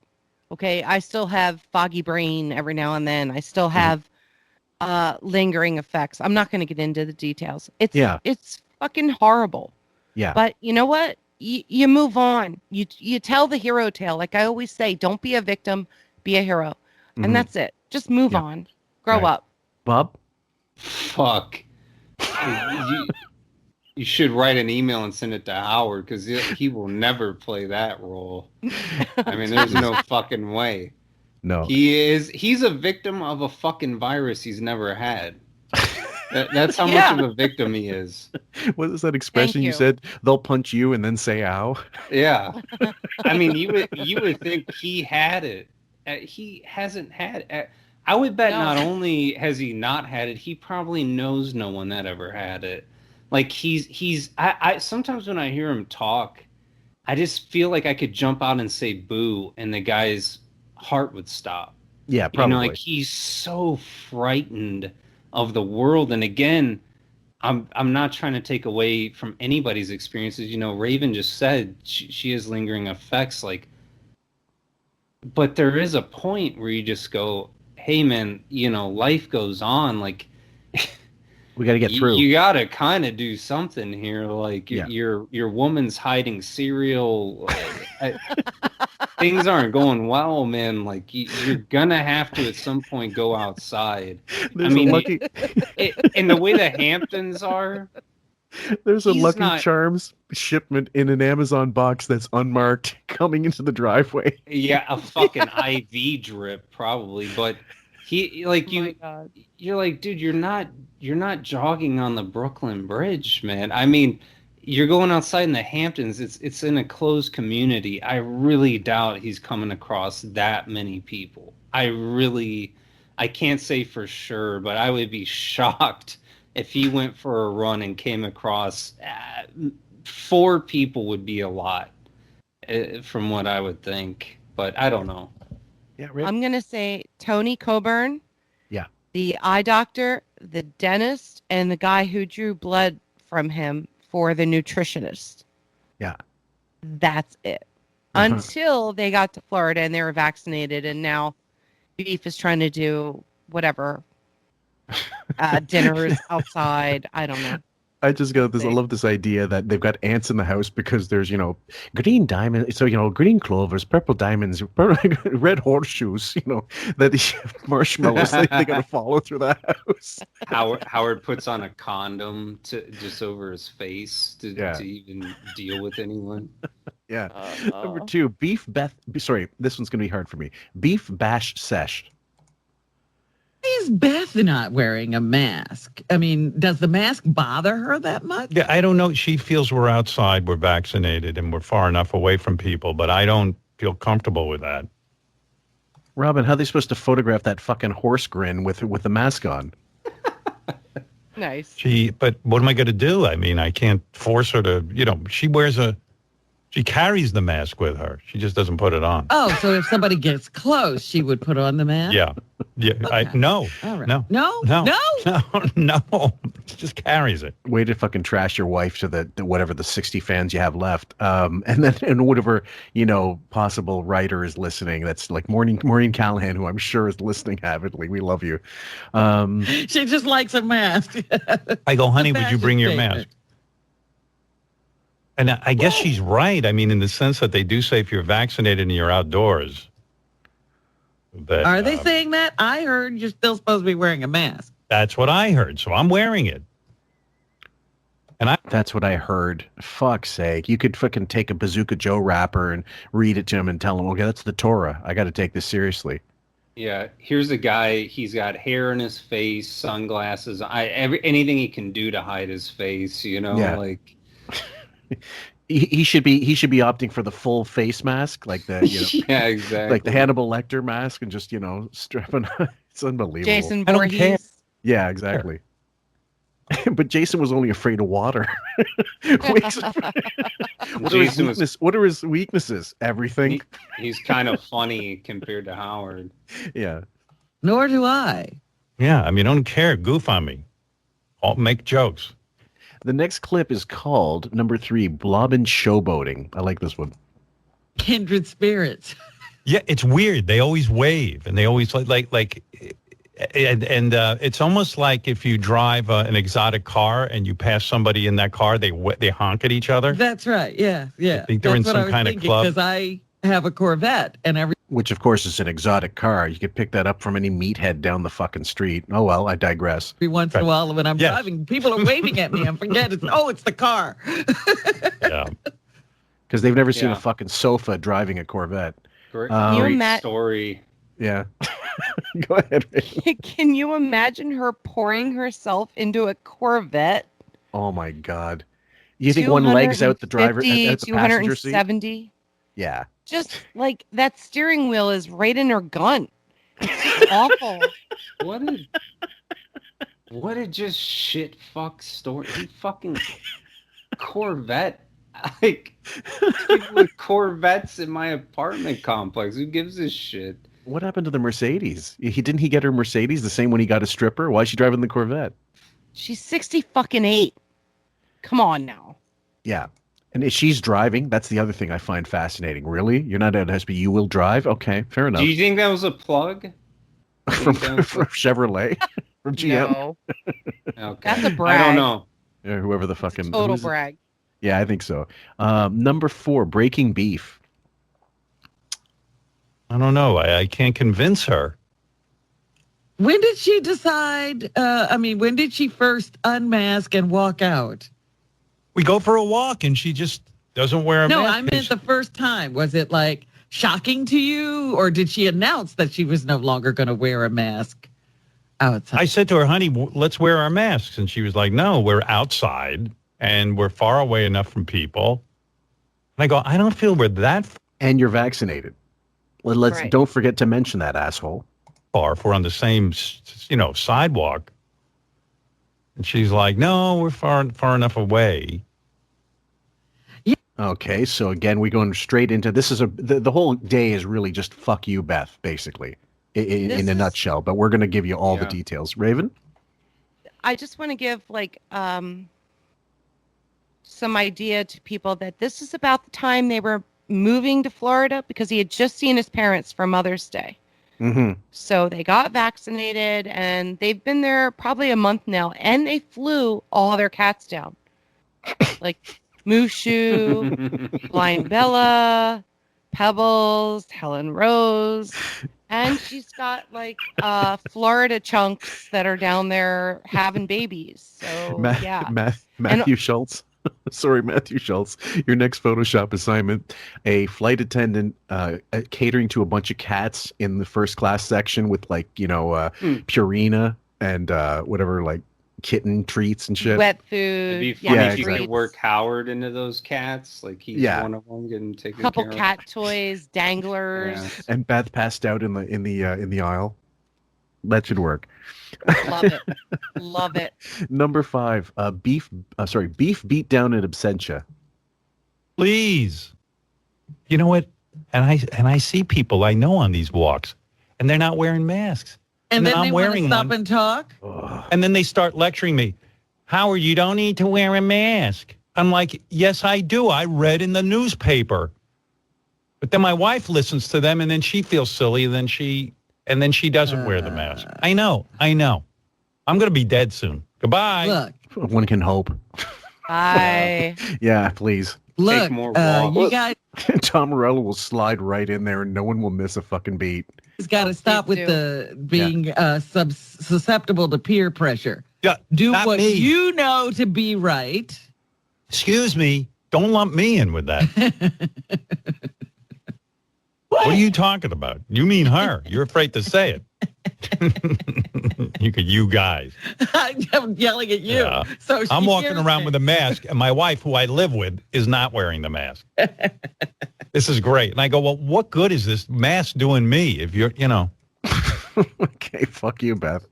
[SPEAKER 9] Okay, I still have foggy brain every now and then. I still have lingering effects. I'm not going to get into the details. It's fucking horrible.
[SPEAKER 1] Yeah.
[SPEAKER 9] But you know what? You move on. You tell the hero tale. Like I always say, don't be a victim, be a hero. And that's it. Just move on. Grow up.
[SPEAKER 1] Bob?
[SPEAKER 10] Fuck. You should write an email and send it to Howard because he will never play that role. I mean, there's no fucking way.
[SPEAKER 1] No.
[SPEAKER 10] He's a victim of a fucking virus he's never had. That's how much of a victim he is.
[SPEAKER 1] What is that expression you said? They'll punch you and then say ow.
[SPEAKER 10] Yeah. I mean, you would think he had it. He hasn't had it. I would bet not only has he not had it, he probably knows no one that ever had it. Like I sometimes when I hear him talk, I just feel like I could jump out and say boo and the guy's heart would stop.
[SPEAKER 1] Yeah, probably.
[SPEAKER 10] Like he's so frightened of the world. And again, I'm not trying to take away from anybody's experiences. Raven just said she has lingering effects, but there is a point where you just go, hey man, life goes on. Like
[SPEAKER 1] we got to get through.
[SPEAKER 10] You got to kind of do something here. Like your woman's hiding cereal. Things aren't going well, man. Like you're gonna have to at some point go outside. And the way the Hamptons are,
[SPEAKER 1] there's a Lucky Charms shipment in an Amazon box that's unmarked coming into the driveway.
[SPEAKER 10] Yeah, a fucking IV drip probably, but you're like, dude, you're not jogging on the Brooklyn Bridge, man. I mean, you're going outside in the Hamptons. It's in a closed community. I really doubt he's coming across that many people. I can't say for sure, but I would be shocked if he went for a run and came across 4 people would be a lot from what I would think, but I don't know.
[SPEAKER 1] Yeah, Rick?
[SPEAKER 9] I'm going to say Tony Coburn.
[SPEAKER 1] Yeah.
[SPEAKER 9] The eye doctor, the dentist, and the guy who drew blood from him for the nutritionist.
[SPEAKER 1] Yeah.
[SPEAKER 9] That's it. Until they got to Florida and they were vaccinated, and now Beef is trying to do whatever. Dinners outside. I don't know.
[SPEAKER 1] I just got this. I love this idea that they've got ants in the house because there's, green diamonds. So, green clovers, purple diamonds, red horseshoes, that marshmallows they got to follow through the house.
[SPEAKER 10] Howard puts on a condom just over his face to even deal with anyone.
[SPEAKER 1] Yeah. Number 2, sorry, this one's going to be hard for me. Beef bash sesh.
[SPEAKER 3] Why is Beth not wearing a mask? I mean, does the mask bother her that much?
[SPEAKER 12] Yeah, I don't know. She feels we're outside, we're vaccinated, and we're far enough away from people, but I don't feel comfortable with that.
[SPEAKER 1] Robin, how are they supposed to photograph that fucking horse grin with the mask on?
[SPEAKER 9] Nice.
[SPEAKER 12] But what am I going to do? I mean, I can't force her to, she carries the mask with her. She just doesn't put it on.
[SPEAKER 3] Oh, so if somebody gets close, she would put on the mask?
[SPEAKER 12] Yeah. Okay. No.
[SPEAKER 3] All right.
[SPEAKER 12] No. She just carries it.
[SPEAKER 1] Way to fucking trash your wife to the whatever the 60 fans you have left. And whatever, possible writer is listening. That's like Maureen Callahan, who I'm sure is listening avidly. We love you.
[SPEAKER 3] She just likes a mask.
[SPEAKER 12] I go, honey, would you bring your mask? And I guess she's right. I mean, in the sense that they do say if you're vaccinated and you're outdoors.
[SPEAKER 3] Are they saying that? I heard you're still supposed to be wearing a mask.
[SPEAKER 12] That's what I heard. So I'm wearing it.
[SPEAKER 1] That's what I heard. Fuck's sake. You could fucking take a Bazooka Joe rapper and read it to him and tell him, okay, that's the Torah. I got to take this seriously.
[SPEAKER 10] Yeah, here's a guy. He's got hair in his face, sunglasses. Anything he can do to hide his face, like...
[SPEAKER 1] He should be opting for the full face mask, like the
[SPEAKER 10] yeah, exactly,
[SPEAKER 1] like the Hannibal Lecter mask, and just strapping. It's unbelievable.
[SPEAKER 9] Jason Voorhees.
[SPEAKER 1] Yeah, exactly. But Jason was only afraid of water. What are his weaknesses? Everything.
[SPEAKER 10] He's kind of funny compared to Howard.
[SPEAKER 1] Yeah.
[SPEAKER 3] Nor do I.
[SPEAKER 12] Yeah, I mean, don't care. Goof on me. All make jokes.
[SPEAKER 1] The next clip is called number 3, Blobbin' Showboating. I like this one.
[SPEAKER 3] Kindred spirits.
[SPEAKER 12] Yeah, it's weird. They always wave, and they always it's almost like if you drive an exotic car and you pass somebody in that car, they honk at each other.
[SPEAKER 3] That's right. Yeah.
[SPEAKER 12] I think they're in some kind of club.
[SPEAKER 3] Because I have a Corvette, and
[SPEAKER 1] which of course is an exotic car. You could pick that up from any meathead down the fucking street. Oh well, I digress.
[SPEAKER 3] Every once in a while, when I'm driving, people are waving at me. I forget it's the car.
[SPEAKER 12] Yeah.
[SPEAKER 1] Because they've never seen a fucking sofa driving a Corvette.
[SPEAKER 10] Great story.
[SPEAKER 1] Yeah. Go ahead.
[SPEAKER 9] Can you imagine her pouring herself into a Corvette?
[SPEAKER 1] Oh my God. You think one leg's out the driver, out the passenger seat?
[SPEAKER 9] 270?
[SPEAKER 1] Yeah.
[SPEAKER 9] Just like that steering wheel is right in her gun. It's just awful.
[SPEAKER 10] What a just shit fuck story. He fucking Corvette. Like, people with Corvettes in my apartment complex. Who gives a shit?
[SPEAKER 1] What happened to the Mercedes? Didn't he get her Mercedes the same when he got a stripper? Why is she driving the Corvette?
[SPEAKER 9] She's 60-fucking-8. Come on now.
[SPEAKER 1] Yeah. And if she's driving, that's the other thing I find fascinating. Really? You're not at SB, you will drive? Okay, fair enough.
[SPEAKER 10] Do you think that was a plug?
[SPEAKER 1] from Chevrolet? From GM?
[SPEAKER 9] No.
[SPEAKER 10] Okay.
[SPEAKER 9] That's a brag.
[SPEAKER 10] I don't know.
[SPEAKER 1] Yeah, whoever the fucking...
[SPEAKER 9] Total brag.
[SPEAKER 1] Yeah, I think so. Number 4, Breaking Beef.
[SPEAKER 12] I don't know. I can't convince her.
[SPEAKER 3] When did she decide? When did she first unmask and walk out?
[SPEAKER 12] We go for a walk, and she just doesn't wear a mask.
[SPEAKER 3] No, I meant the first time. Was it like shocking to you, or did she announce that she was no longer going to wear a mask outside?
[SPEAKER 12] I said to her, honey, let's wear our masks. And she was like, no, we're outside. And we're far away enough from people. And I go, I don't feel we're that
[SPEAKER 1] and you're vaccinated. Well, don't forget to mention that, asshole.
[SPEAKER 12] Far if we're on the same, sidewalk. And she's like, no, we're far enough away.
[SPEAKER 1] Yeah. Okay, so again, we're going straight into this. The whole day is really just fuck you, Beth, basically, in a nutshell. But we're going to give you all the details. Raven?
[SPEAKER 9] I just want to give some idea to people that this is about the time they were moving to Florida because he had just seen his parents for Mother's Day.
[SPEAKER 1] Mm-hmm.
[SPEAKER 9] So they got vaccinated and they've been there probably a month now, and they flew all their cats down. Like Mushu, Blind Bella, Pebbles, Helen Rose. And she's got Florida chunks that are down there having babies. So
[SPEAKER 1] Matthew Schultz. Sorry, Matthew Schultz. Your next Photoshop assignment: a flight attendant catering to a bunch of cats in the first class section with Purina and whatever kitten treats and shit.
[SPEAKER 9] Wet food.
[SPEAKER 10] It'd be funny if you could work Howard into those cats. Like he's one of them getting taken
[SPEAKER 9] couple
[SPEAKER 10] care of.
[SPEAKER 9] Cat toys, danglers.
[SPEAKER 10] Yeah.
[SPEAKER 1] And Beth passed out in the aisle. That should work.
[SPEAKER 9] Love it. Love it.
[SPEAKER 1] Number 5, beef beat down in absentia.
[SPEAKER 12] Please. You know what? And I see people I know on these walks, and they're not wearing masks.
[SPEAKER 3] And then
[SPEAKER 12] I'm
[SPEAKER 3] they want to
[SPEAKER 12] wearing
[SPEAKER 3] stop
[SPEAKER 12] one.
[SPEAKER 3] and talk?
[SPEAKER 12] And then they start lecturing me. Howard, you don't need to wear a mask. I'm like, yes, I do. I read in the newspaper. But then my wife listens to them, and then she feels silly, and then she doesn't wear the mask. I know. I'm going to be dead soon. Goodbye.
[SPEAKER 3] Look.
[SPEAKER 1] One can hope.
[SPEAKER 9] Bye.
[SPEAKER 1] Yeah, please.
[SPEAKER 3] Look,
[SPEAKER 10] Take more walks.
[SPEAKER 3] you guys...
[SPEAKER 1] Tom Morello will slide right in there, and no one will miss a fucking beat.
[SPEAKER 3] He's got to stop with the being susceptible to peer pressure.
[SPEAKER 12] Yeah,
[SPEAKER 3] do what you know to be right.
[SPEAKER 12] Excuse me. Don't lump me in with that. What are you talking about? You mean her. You're afraid to say it. You guys.
[SPEAKER 3] I'm yelling at you.
[SPEAKER 12] Yeah.
[SPEAKER 3] So
[SPEAKER 12] I'm walking around with a mask, and my wife, who I live with, is not wearing the mask. This is great. And I go, well, what good is this mask doing me if you're,
[SPEAKER 1] Okay, fuck you, Beth.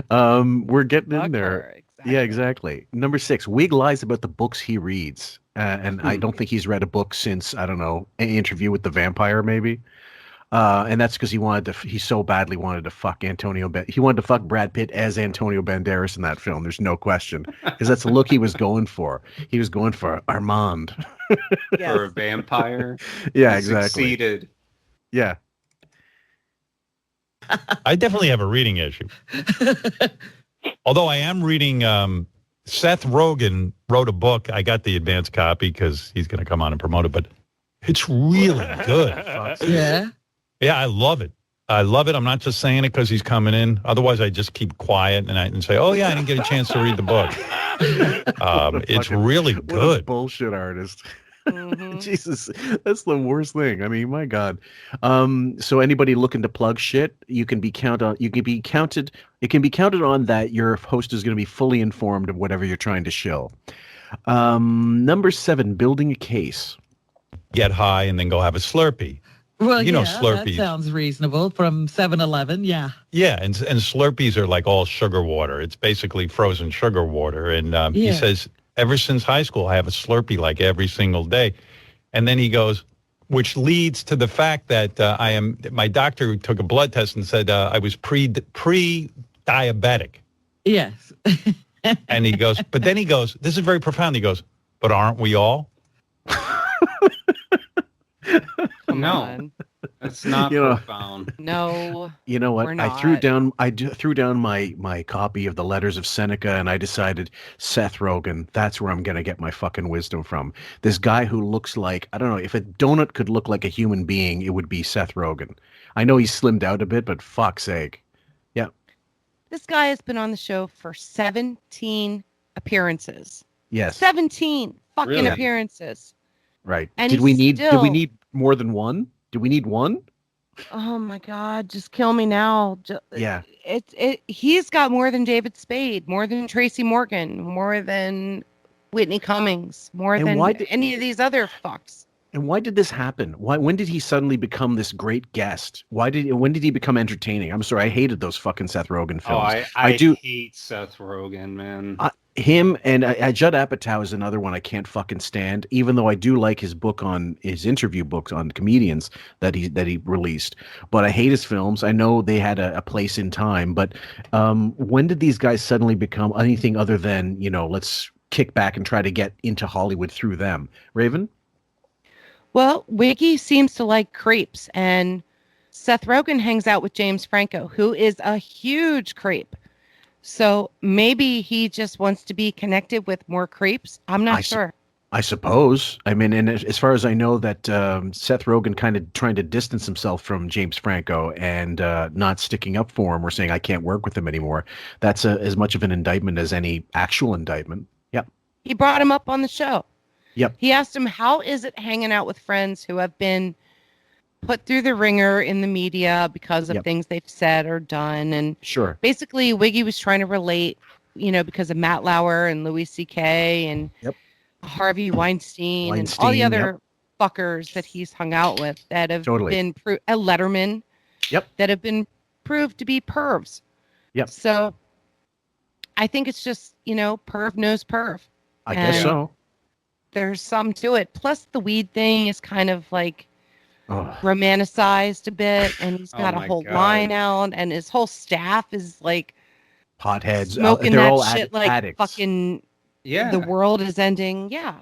[SPEAKER 1] We're getting in there. Exactly. Yeah, exactly. Number 6, Wig lies about the books he reads. And I don't think he's read a book since, I don't know, an Interview with the Vampire, maybe. And that's because he so badly wanted to fuck he wanted to fuck Brad Pitt as Antonio Banderas in that film. There's no question. Because that's the look he was going for. He was going for Armand.
[SPEAKER 10] For a vampire.
[SPEAKER 1] Yeah,
[SPEAKER 10] He
[SPEAKER 1] exactly.
[SPEAKER 10] Succeeded.
[SPEAKER 1] Yeah.
[SPEAKER 12] I definitely have a reading issue. Although I am reading, Seth Rogen wrote a book. I got the advanced copy because he's going to come on and promote it, but it's really good.
[SPEAKER 3] Yeah.
[SPEAKER 12] Yeah, I love it. I love it. I'm not just saying it because he's coming in. Otherwise, I just keep quiet and say, "Oh yeah, I didn't get a chance to read the book." It's really good.
[SPEAKER 1] What a bullshit artist.
[SPEAKER 9] Mm-hmm.
[SPEAKER 1] Jesus, that's the worst thing. I mean, my God. So anybody looking to plug shit, it can be counted on that your host is going to be fully informed of whatever you're trying to shill. Number 7, building a case.
[SPEAKER 12] Get high and then go have a Slurpee.
[SPEAKER 3] Well,
[SPEAKER 12] you know
[SPEAKER 3] yeah,
[SPEAKER 12] Slurpees.
[SPEAKER 3] that sounds reasonable from 7-Eleven, yeah.
[SPEAKER 12] Yeah, and Slurpees are like all sugar water. It's basically frozen sugar water. And he says, ever since high school, I have a Slurpee like every single day. And then he goes, which leads to the fact that my doctor took a blood test and said I was pre-diabetic.
[SPEAKER 3] Yes.
[SPEAKER 12] And he goes, but then he goes, this is very profound. He goes, but aren't we all?
[SPEAKER 10] No, that's not profound.
[SPEAKER 9] No.
[SPEAKER 1] You know what?
[SPEAKER 9] We're
[SPEAKER 1] I
[SPEAKER 9] not.
[SPEAKER 1] threw down my copy of the Letters of Seneca, and I decided Seth Rogen. That's where I'm gonna get my fucking wisdom from. This guy who looks like, I don't know, if a donut could look like a human being, it would be Seth Rogen. I know he's slimmed out a bit, but fuck's sake. Yeah.
[SPEAKER 9] This guy has been on the show for 17 appearances.
[SPEAKER 1] Yes.
[SPEAKER 9] 17 fucking
[SPEAKER 10] Really?
[SPEAKER 9] appearances.
[SPEAKER 1] Right.
[SPEAKER 9] And
[SPEAKER 1] Did we
[SPEAKER 9] he's
[SPEAKER 1] need
[SPEAKER 9] still-
[SPEAKER 1] more than one? Do we need one?
[SPEAKER 9] Oh my God, just kill me now.
[SPEAKER 1] Yeah.
[SPEAKER 9] He's got more than David Spade, more than Tracy Morgan, more than Whitney Cummings, more
[SPEAKER 1] And
[SPEAKER 9] than
[SPEAKER 1] why did-
[SPEAKER 9] any of these other fucks.
[SPEAKER 1] And why did this happen? When did he suddenly become this great guest? When did he become entertaining? I'm sorry, I hated those fucking Seth Rogen films.
[SPEAKER 10] Oh, I do hate Seth Rogen, man.
[SPEAKER 1] Him and Judd Apatow is another one I can't fucking stand. Even though I do like his interview books on comedians that he released, but I hate his films. I know they had a place in time, but when did these guys suddenly become anything other than let's kick back and try to get into Hollywood through them? Raven?
[SPEAKER 9] Well, Wiggy seems to like creeps, and Seth Rogen hangs out with James Franco, who is a huge creep. So maybe he just wants to be connected with more creeps. I'm not sure.
[SPEAKER 1] I suppose. I mean, and as far as I know, that Seth Rogen kind of trying to distance himself from James Franco and not sticking up for him or saying, I can't work with him anymore. That's as much of an indictment as any actual indictment. Yep.
[SPEAKER 9] He brought him up on the show.
[SPEAKER 1] Yep.
[SPEAKER 9] He asked him, how is it hanging out with friends who have been put through the ringer in the media because of things they've said or done? And
[SPEAKER 1] sure,
[SPEAKER 9] basically Wiggy was trying to relate, because of Matt Lauer and Louis C.K. and Harvey Weinstein and all the other fuckers that he's hung out with that have been Letterman, that have been proved to be pervs.
[SPEAKER 1] Yep.
[SPEAKER 9] So I think it's just, perv knows perv.
[SPEAKER 1] I guess so.
[SPEAKER 9] There's some to it. Plus the weed thing is kind of like romanticized a bit, and he's got a whole line out, and his whole staff is like
[SPEAKER 1] potheads,
[SPEAKER 9] smoking
[SPEAKER 1] they're
[SPEAKER 9] that
[SPEAKER 1] all
[SPEAKER 9] shit like
[SPEAKER 1] addicts.
[SPEAKER 9] fucking the world is ending. Yeah.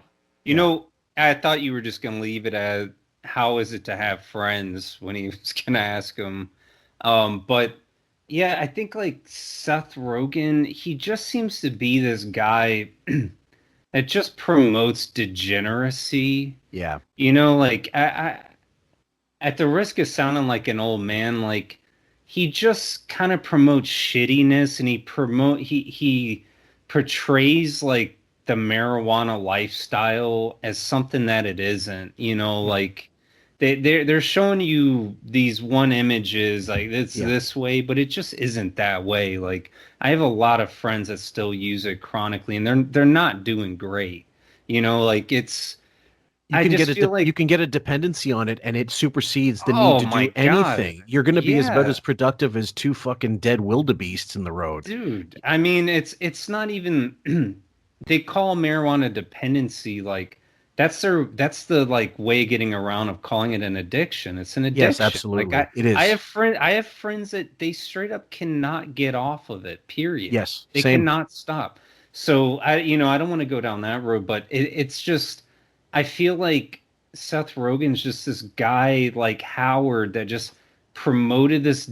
[SPEAKER 10] I thought you were just gonna leave it at how is it to have friends when he was gonna ask him. But yeah, I think like Seth Rogen, he just seems to be this guy that just promotes degeneracy.
[SPEAKER 1] Yeah.
[SPEAKER 10] Like I at the risk of sounding like an old man, like he just kind of promotes shittiness, and he portrays like the marijuana lifestyle as something that it isn't. Like they're showing you these one images like it's this way, but it just isn't that way. Like I have a lot of friends that still use it chronically, and they're not doing great. Like it's.
[SPEAKER 1] You can get a dependency on it, and it supersedes the need to do anything. You're going to be about as productive as two fucking dead wildebeests in the road.
[SPEAKER 10] Dude, I mean, it's not even... They call marijuana dependency like that's the like way of getting around of calling it an addiction. It's an addiction.
[SPEAKER 1] Yes, absolutely.
[SPEAKER 10] Like
[SPEAKER 1] it is.
[SPEAKER 10] I have friends that they straight up cannot get off of it. Period.
[SPEAKER 1] Yes,
[SPEAKER 10] they
[SPEAKER 1] same.
[SPEAKER 10] cannot stop. So I don't want to go down that road, but it's just I feel like Seth Rogen's just this guy like Howard that just promoted this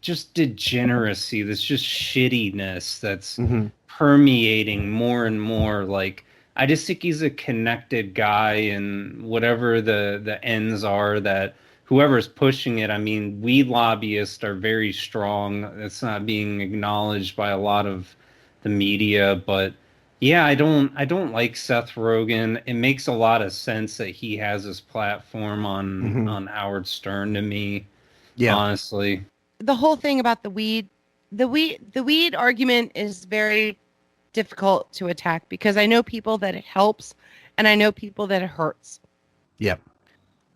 [SPEAKER 10] just degeneracy, this just shittiness that's permeating more and more. Like, I just think he's a connected guy, and whatever the ends are that whoever's pushing it, I mean, we lobbyists are very strong. It's not being acknowledged by a lot of the media, but yeah, I don't like Seth Rogen. It makes a lot of sense that he has his platform on Howard Stern to me. Yeah, honestly.
[SPEAKER 9] The whole thing about the weed argument is very difficult to attack because I know people that it helps and I know people that it hurts.
[SPEAKER 1] Yep.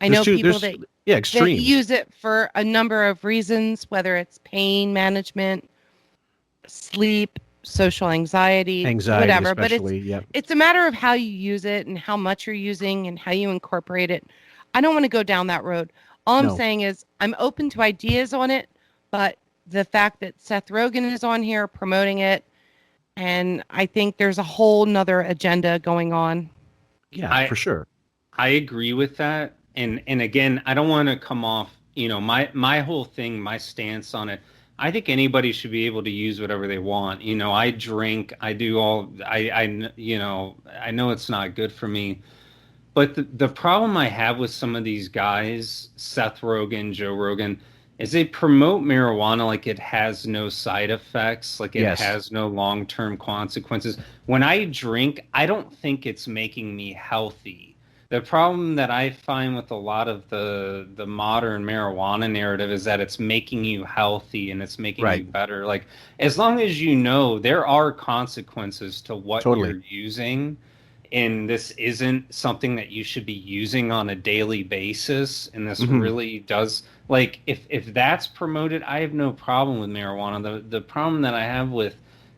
[SPEAKER 9] I know people that
[SPEAKER 1] extremes.
[SPEAKER 9] use it for a number of reasons, whether it's pain management, sleep, social anxiety, whatever. But it's a matter of how you use it and how much you're using and how you incorporate it. I don't want to go down that road. All I'm saying is I'm open to ideas on it, but the fact that Seth Rogen is on here promoting it, and I think there's a whole nother agenda going on.
[SPEAKER 1] Yeah, for sure.
[SPEAKER 10] I agree with that. And again, I don't want to come off, my whole thing, my stance on it. I think anybody should be able to use whatever they want. I drink, I do all, I know it's not good for me. But the problem I have with some of these guys, Seth Rogen, Joe Rogan, is they promote marijuana like it has no side effects, like it has no long-term consequences. When I drink, I don't think it's making me healthy. The problem that I find with a lot of the modern marijuana narrative is that it's making you healthy and it's making you better. Like, as long as there are consequences to what you're using, and this isn't something that you should be using on a daily basis, and this really does, like, if that's promoted, I have no problem with marijuana. The problem that I have with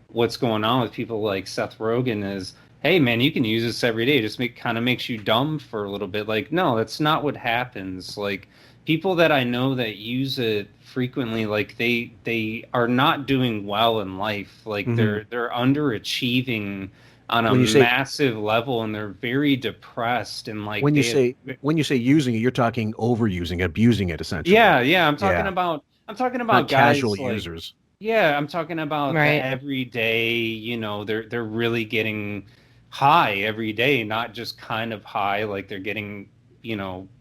[SPEAKER 10] what's going on with people like Seth Rogen is, hey man, you can use this every day. It just kind of makes you dumb for a little bit. Like, no, that's not what happens. Like, people that I know that use it frequently, like they are not doing well in life. Like they're underachieving on a massive level, and they're very depressed. And like
[SPEAKER 1] when you say using it, you're talking overusing it, abusing it, essentially.
[SPEAKER 10] Yeah. I'm talking about
[SPEAKER 1] not
[SPEAKER 10] guys
[SPEAKER 1] casual
[SPEAKER 10] like,
[SPEAKER 1] users.
[SPEAKER 10] Yeah, I'm talking about the everyday. They're really getting high every day, not just kind of high, like they're getting,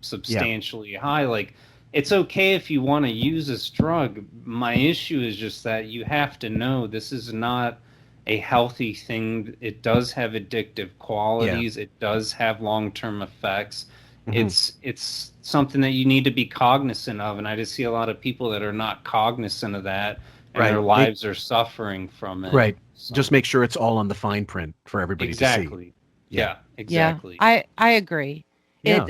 [SPEAKER 10] substantially high. Like, it's okay if you want to use this drug. My issue is just that you have to know this is not a healthy thing. It does have addictive qualities. It does have long-term effects. It's something that you need to be cognizant of, and I just see a lot of people that are not cognizant of that, and their lives are suffering from it.
[SPEAKER 1] Right. So. Just make sure it's all on the fine print for everybody to see.
[SPEAKER 10] Yeah, exactly.
[SPEAKER 9] Yeah, I agree.
[SPEAKER 1] Yeah.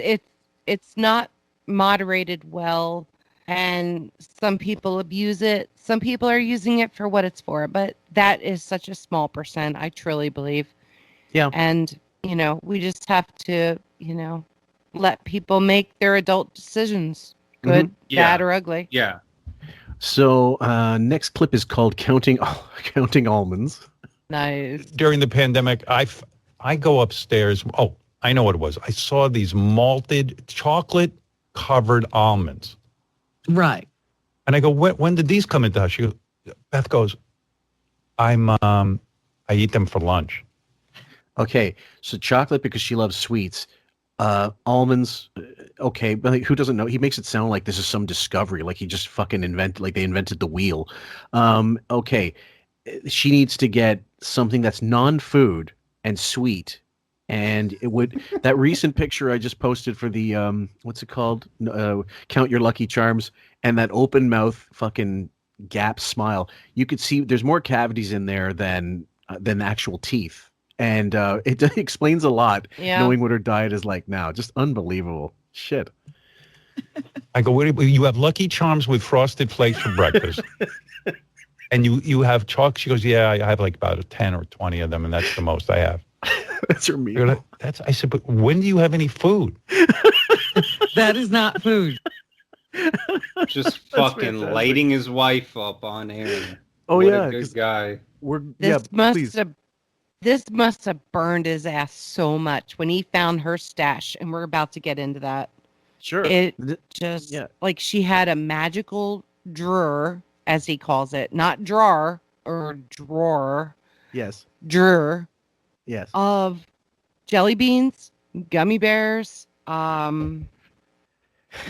[SPEAKER 9] It's not moderated well, and some people abuse it. Some people are using it for what it's for, but that is such a small percent, I truly believe.
[SPEAKER 1] Yeah.
[SPEAKER 9] And, we just have to, let people make their adult decisions, good, bad, or ugly.
[SPEAKER 10] Yeah.
[SPEAKER 1] So next clip is called Counting Almonds.
[SPEAKER 9] Nice.
[SPEAKER 12] During the pandemic, I go upstairs. Oh, I know what it was. I saw these malted chocolate-covered almonds.
[SPEAKER 3] Right.
[SPEAKER 12] And I go, when did these come into the house? Beth goes, I eat them for lunch.
[SPEAKER 1] Okay, so chocolate because she loves sweets. Almonds, okay, but like, who doesn't know? He makes it sound like this is some discovery, like he just fucking they invented the wheel. Okay, she needs to get something that's non-food and sweet, and it would that recent picture I just posted for the what's it called? Count Your Lucky Charms, and that open mouth fucking gap smile. You could see there's more cavities in there than actual teeth. And it explains a lot, knowing what her diet is like now. Just unbelievable shit.
[SPEAKER 12] I go, you have Lucky Charms with Frosted Flakes for breakfast. And you have chalk? She goes, yeah, I have like about 10 or 20 of them, and that's the most I have.
[SPEAKER 1] That's her meal.
[SPEAKER 12] I said, but when do you have any food?
[SPEAKER 3] That is not food.
[SPEAKER 10] Just fucking lighting his wife up on air.
[SPEAKER 1] Oh,
[SPEAKER 10] what
[SPEAKER 1] yeah.
[SPEAKER 10] A good guy.
[SPEAKER 9] This must have burned his ass so much when he found her stash, and we're about to get into that.
[SPEAKER 1] Sure.
[SPEAKER 9] It just like she had a magical drawer, as he calls it, not drawer or drawer.
[SPEAKER 1] Yes.
[SPEAKER 9] Drawer.
[SPEAKER 1] Yes.
[SPEAKER 9] Of jelly beans, gummy bears.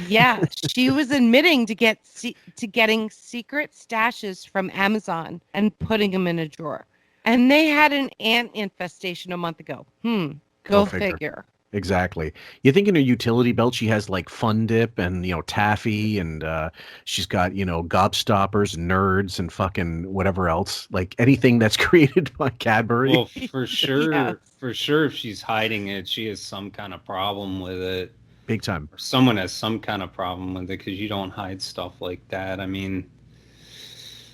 [SPEAKER 9] Yeah, she was admitting to getting secret stashes from Amazon and putting them in a drawer. And they had an ant infestation a month ago. Go figure.
[SPEAKER 1] Exactly. You think in her utility belt she has like Fun Dip and taffy, and she's got gobstoppers and nerds and fucking whatever else, like anything that's created by Cadbury.
[SPEAKER 10] Well, for sure, for sure, if she's hiding it, she has some kind of problem with it.
[SPEAKER 1] Big time.
[SPEAKER 10] Or someone has some kind of problem with it, because you don't hide stuff like that. I mean,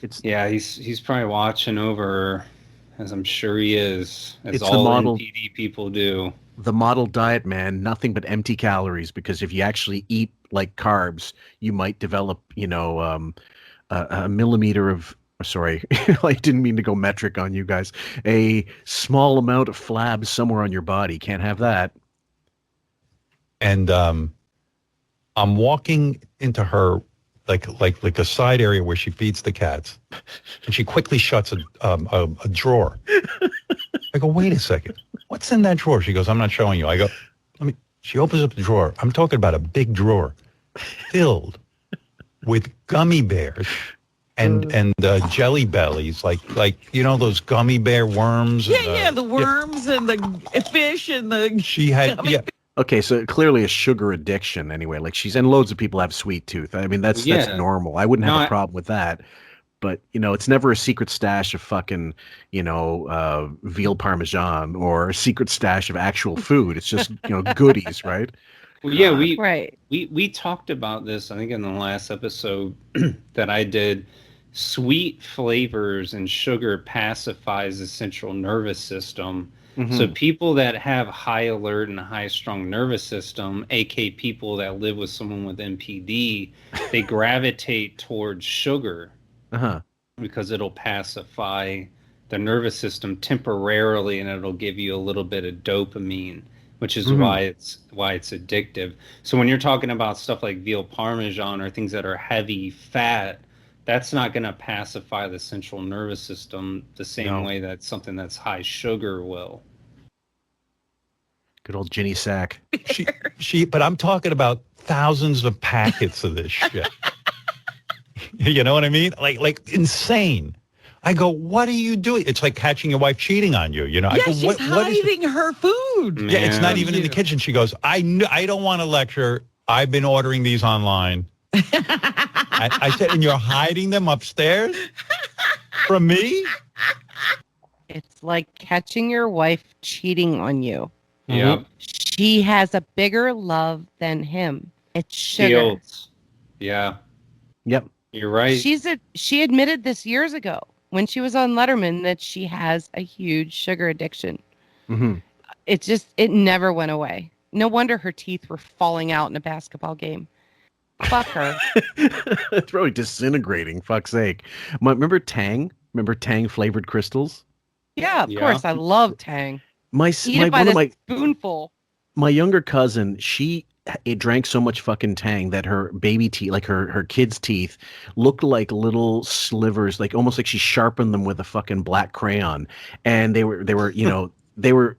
[SPEAKER 10] he's probably watching over her, as I'm sure he is, as all NPD people do.
[SPEAKER 1] The model diet, man, nothing but empty calories, because if you actually eat like carbs, you might develop, a millimeter of, sorry, I didn't mean to go metric on you guys, a small amount of flab somewhere on your body. Can't have that.
[SPEAKER 12] And I'm walking into her like a side area where she feeds the cats, and she quickly shuts a drawer. I go, wait a second, what's in that drawer? She goes, I'm not showing you. I go, she opens up the drawer. I'm talking about a big drawer filled with gummy bears and jelly bellies, like those gummy bear worms.
[SPEAKER 3] Yeah, the worms and the fish and the.
[SPEAKER 12] She had
[SPEAKER 1] Okay, so clearly a sugar addiction anyway. Like and loads of people have sweet tooth. I mean, that's normal. I wouldn't have a problem with that. But, it's never a secret stash of fucking, veal parmesan or a secret stash of actual food. It's just, goodies, right?
[SPEAKER 10] Well, yeah, we talked about this, I think, in the last episode that I did. Sweet flavors and sugar pacifies the central nervous system. Mm-hmm. So people that have high alert and high strung nervous system, aka people that live with someone with NPD, they gravitate towards sugar because it'll pacify the nervous system temporarily, and it'll give you a little bit of dopamine, which is why it's addictive. So when you're talking about stuff like veal parmesan or things that are heavy fat, that's not going to pacify the central nervous system the same way that something that's high sugar will.
[SPEAKER 1] Good old Ginny Sack.
[SPEAKER 12] But I'm talking about thousands of packets of this shit. You know what I mean? Like insane. I go, what are you doing? It's like catching your wife cheating on you.
[SPEAKER 3] Yeah,
[SPEAKER 12] I go,
[SPEAKER 3] she's hiding her food.
[SPEAKER 12] Yeah, it's not even in the kitchen. She goes, I don't want to lecture. I've been ordering these online. I said, and you're hiding them upstairs from me?
[SPEAKER 9] It's like catching your wife cheating on you.
[SPEAKER 10] Yeah.
[SPEAKER 9] She has a bigger love than him. It's sugar.
[SPEAKER 10] Yeah.
[SPEAKER 1] Yep.
[SPEAKER 10] You're right.
[SPEAKER 9] She admitted this years ago when she was on Letterman that she has a huge sugar addiction.
[SPEAKER 1] Mm-hmm.
[SPEAKER 9] It never went away. No wonder her teeth were falling out in a basketball game. Fuck her.
[SPEAKER 1] It's really disintegrating. Fuck's sake. Remember Tang? Remember Tang flavored crystals?
[SPEAKER 9] Yeah, of course. I love Tang. Spoonful.
[SPEAKER 1] My younger cousin, she drank so much fucking Tang that her baby teeth, like her kids' teeth, looked like little slivers, like almost like she sharpened them with a fucking black crayon, and they were they were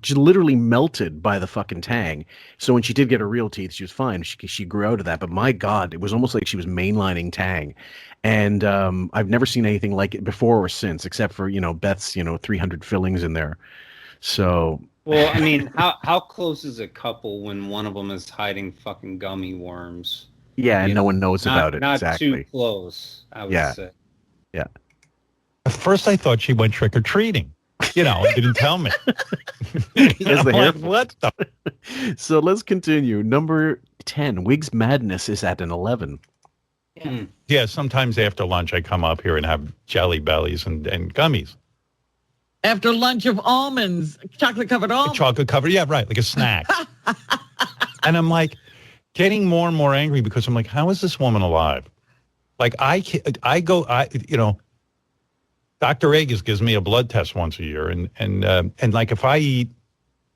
[SPEAKER 1] just literally melted by the fucking Tang. So when she did get her real teeth, she was fine. She grew out of that. But my God, it was almost like she was mainlining Tang. And I've never seen anything like it before or since, except for, Beth's, 300 fillings in there. So.
[SPEAKER 10] Well, I mean, how close is a couple when one of them is hiding fucking gummy worms?
[SPEAKER 1] Yeah, and no one knows about it.
[SPEAKER 10] Not
[SPEAKER 1] exactly.
[SPEAKER 10] Too close, I would say.
[SPEAKER 1] Yeah.
[SPEAKER 12] At first I thought she went trick-or-treating. Didn't tell me.
[SPEAKER 1] What? So let's continue. Number 10, Wiggs Madness is at an 11.
[SPEAKER 12] Yeah, sometimes after lunch I come up here and have jelly bellies and gummies.
[SPEAKER 3] After lunch of almonds, chocolate-covered almonds.
[SPEAKER 12] Chocolate-covered, yeah, right, like a snack. And I'm like getting more and more angry because I'm like, how is this woman alive? Like Dr. Agus gives me a blood test once a year. And like if I eat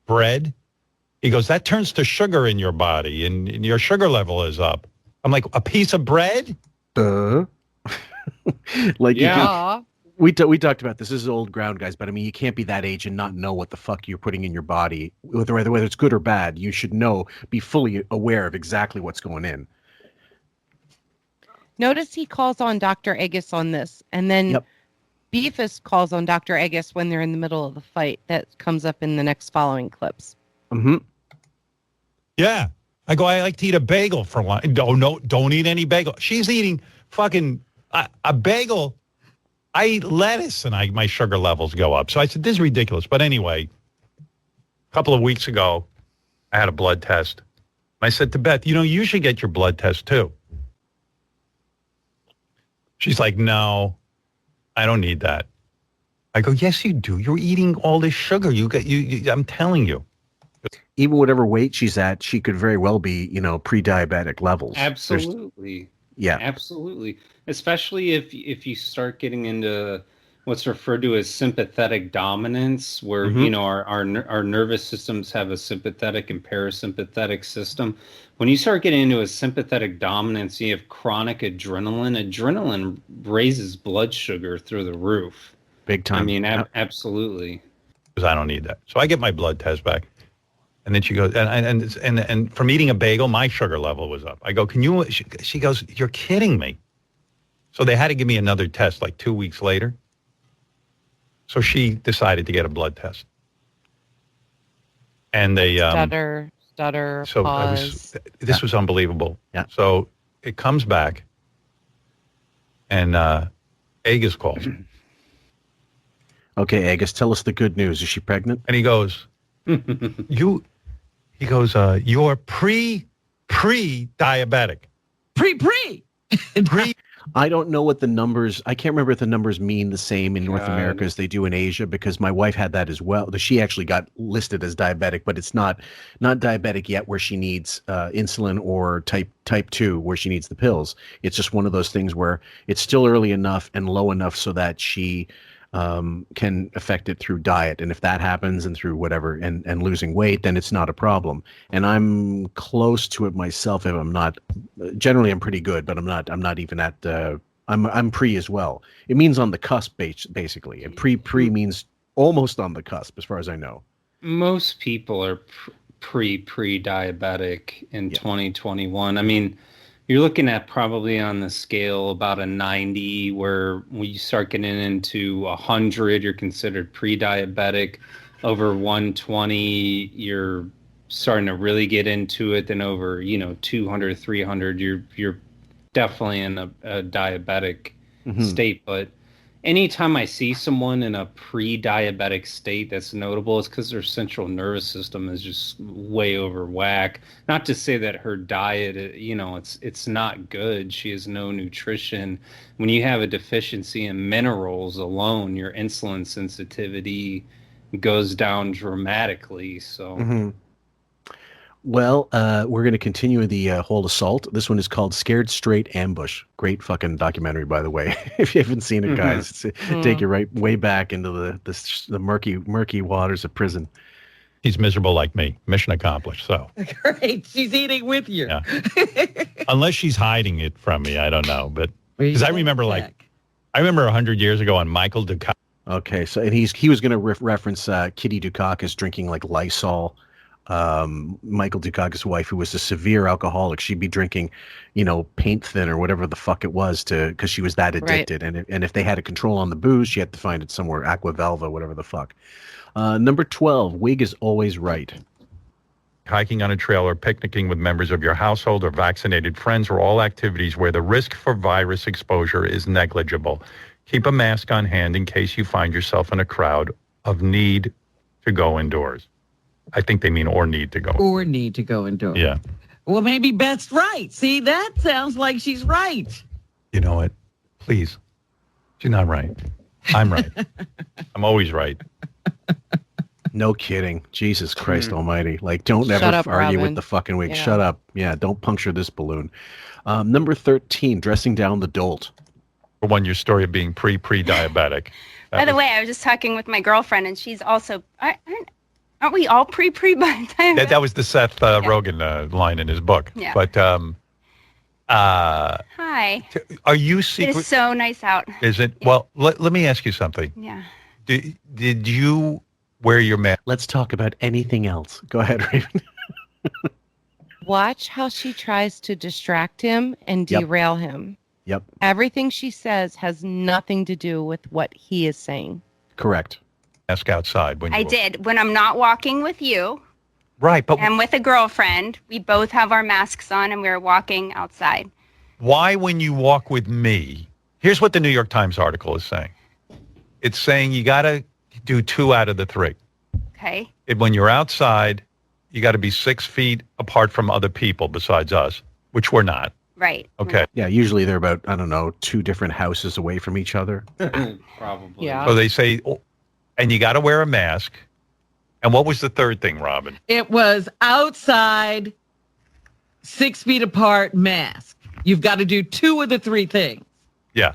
[SPEAKER 12] bread, he goes, that turns to sugar in your body and your sugar level is up. I'm like, a piece of bread?
[SPEAKER 1] Like, yeah. We talked about this. This is old ground, guys, but I mean, you can't be that age and not know what the fuck you're putting in your body, whether it's good or bad. You should be fully aware of exactly what's going in.
[SPEAKER 9] Notice he calls on Dr. Agus on this, and then Beefus calls on Dr. Agus when they're in the middle of the fight. That comes up in the next following clips.
[SPEAKER 1] Mm-hmm.
[SPEAKER 12] Yeah. I go, I like to eat a bagel for lunch. No, don't eat any bagel. She's eating fucking a bagel. I eat lettuce and my sugar levels go up. So I said, this is ridiculous. But anyway, a couple of weeks ago, I had a blood test. I said to Beth, you should get your blood test too. She's like, no, I don't need that. I go, yes, you do. You're eating all this sugar. I'm telling you.
[SPEAKER 1] Even whatever weight she's at, she could very well be, pre-diabetic levels.
[SPEAKER 10] Absolutely.
[SPEAKER 1] Yeah.
[SPEAKER 10] Absolutely. Especially if you start getting into what's referred to as sympathetic dominance, where, our nervous systems have a sympathetic and parasympathetic system. When you start getting into a sympathetic dominance, you have chronic adrenaline. Adrenaline raises blood sugar through the roof.
[SPEAKER 1] Big time.
[SPEAKER 10] I mean, absolutely.
[SPEAKER 12] Because I don't need that. So I get my blood test back. And then she goes, and from eating a bagel, my sugar level was up. I go, she goes, you're kidding me. So they had to give me another test like 2 weeks later. So she decided to get a blood test. And they...
[SPEAKER 9] stutter,
[SPEAKER 12] so
[SPEAKER 9] pause.
[SPEAKER 12] This was unbelievable.
[SPEAKER 1] Yeah.
[SPEAKER 12] So it comes back, and Agus calls.
[SPEAKER 1] Okay, Agus, tell us the good news. Is she pregnant?
[SPEAKER 12] And he goes, you're pre-diabetic.
[SPEAKER 3] Pre.
[SPEAKER 1] I don't know what the numbers, I can't remember if the numbers mean the same in North America as they do in Asia, because my wife had that as well. She actually got listed as diabetic, but it's not diabetic yet where she needs insulin, or type 2 where she needs the pills. It's just one of those things where it's still early enough and low enough so that she can affect it through diet. And if that happens and through whatever and losing weight, then it's not a problem. And I'm close to it myself. If I'm not, generally I'm pretty good, but I'm not even at, I'm pre as well. It means on the cusp basically. And pre means almost on the cusp as far as I know.
[SPEAKER 10] Most people are pre-diabetic in 2021. I mean, you're looking at probably on the scale about a 90, where when you start getting into 100, you're considered pre-diabetic. Over 120, you're starting to really get into it. Then over, 200, 300, you're definitely in a diabetic state. But anytime I see someone in a pre-diabetic state, that's notable. It's because their central nervous system is just way over whack. Not to say that her diet, it's not good. She has no nutrition. When you have a deficiency in minerals alone, your insulin sensitivity goes down dramatically. So.
[SPEAKER 1] Well, we're going to continue the whole assault. This one is called Scared Straight Ambush. Great fucking documentary, by the way. If you haven't seen it, guys, take you right way back into the murky waters of prison.
[SPEAKER 12] He's miserable like me. Mission accomplished. So
[SPEAKER 3] great. She's eating with you.
[SPEAKER 12] Yeah. Unless she's hiding it from me, I don't know. But because I remember 100 years ago on Michael Dukakis.
[SPEAKER 1] Okay, so and he was going to reference Kitty Dukakis drinking like Lysol. Michael Dukakis' wife, who was a severe alcoholic, she'd be drinking, paint thin or whatever the fuck it was because she was that addicted. Right. And if they had a control on the booze, she had to find it somewhere, Aqua Velva, whatever the fuck. Number 12, Wig is always right.
[SPEAKER 12] Hiking on a trail or picnicking with members of your household or vaccinated friends are all activities where the risk for virus exposure is negligible. Keep a mask on hand in case you find yourself in a crowd of need to go indoors. I think they mean or need to go.
[SPEAKER 3] Or need to go indoors.
[SPEAKER 12] Yeah.
[SPEAKER 3] Well, maybe Beth's right. See, that sounds like she's right.
[SPEAKER 12] You know what? Please. She's not right. I'm right. I'm always right.
[SPEAKER 1] No kidding. Jesus Christ Almighty! Like, don't
[SPEAKER 9] Shut
[SPEAKER 1] ever
[SPEAKER 9] up,
[SPEAKER 1] argue with
[SPEAKER 9] Robin.
[SPEAKER 1] the fucking wig.
[SPEAKER 9] Yeah.
[SPEAKER 1] Shut up. Yeah, don't puncture this balloon. Number 13, dressing down the dolt.
[SPEAKER 12] For one, your story of being pre-diabetic.
[SPEAKER 14] By the way, I was just talking with my girlfriend, and she's also. Aren't we all pre-diabetic?
[SPEAKER 12] That was the Seth Rogen line in his book.
[SPEAKER 14] Yeah.
[SPEAKER 12] But
[SPEAKER 14] Hi.
[SPEAKER 12] are you
[SPEAKER 14] It
[SPEAKER 12] secret?
[SPEAKER 14] is so nice out.
[SPEAKER 12] Is it? Well, let me ask you something.
[SPEAKER 14] Yeah.
[SPEAKER 12] Did you wear your mask?
[SPEAKER 1] Let's talk about anything else. Go ahead, Raven.
[SPEAKER 9] Watch how she tries to distract him and
[SPEAKER 1] Yep.
[SPEAKER 9] derail him.
[SPEAKER 1] Yep.
[SPEAKER 9] Everything she says has nothing to do with what he is saying.
[SPEAKER 1] Correct.
[SPEAKER 12] Mask outside when you
[SPEAKER 14] I did. When I'm not walking with you
[SPEAKER 12] Right, but
[SPEAKER 14] and with a girlfriend, we both have our masks on and we're walking outside.
[SPEAKER 12] why when you walk with me? Here's what the New York Times article is saying. It's saying you got to do 2 out of the 3.
[SPEAKER 14] Okay.
[SPEAKER 12] When you're outside, you got to be 6 feet apart from other people besides us, which we're not.
[SPEAKER 14] Right.
[SPEAKER 12] Okay.
[SPEAKER 1] Yeah, usually they're about, I don't know, 2 different houses away from each other.
[SPEAKER 10] Probably.
[SPEAKER 9] Yeah.
[SPEAKER 12] So they say, and you got to wear a mask. And what was the third thing, Robin?
[SPEAKER 3] It was outside, 6 feet apart, mask. You've got to do 2 of the 3 things.
[SPEAKER 12] Yeah.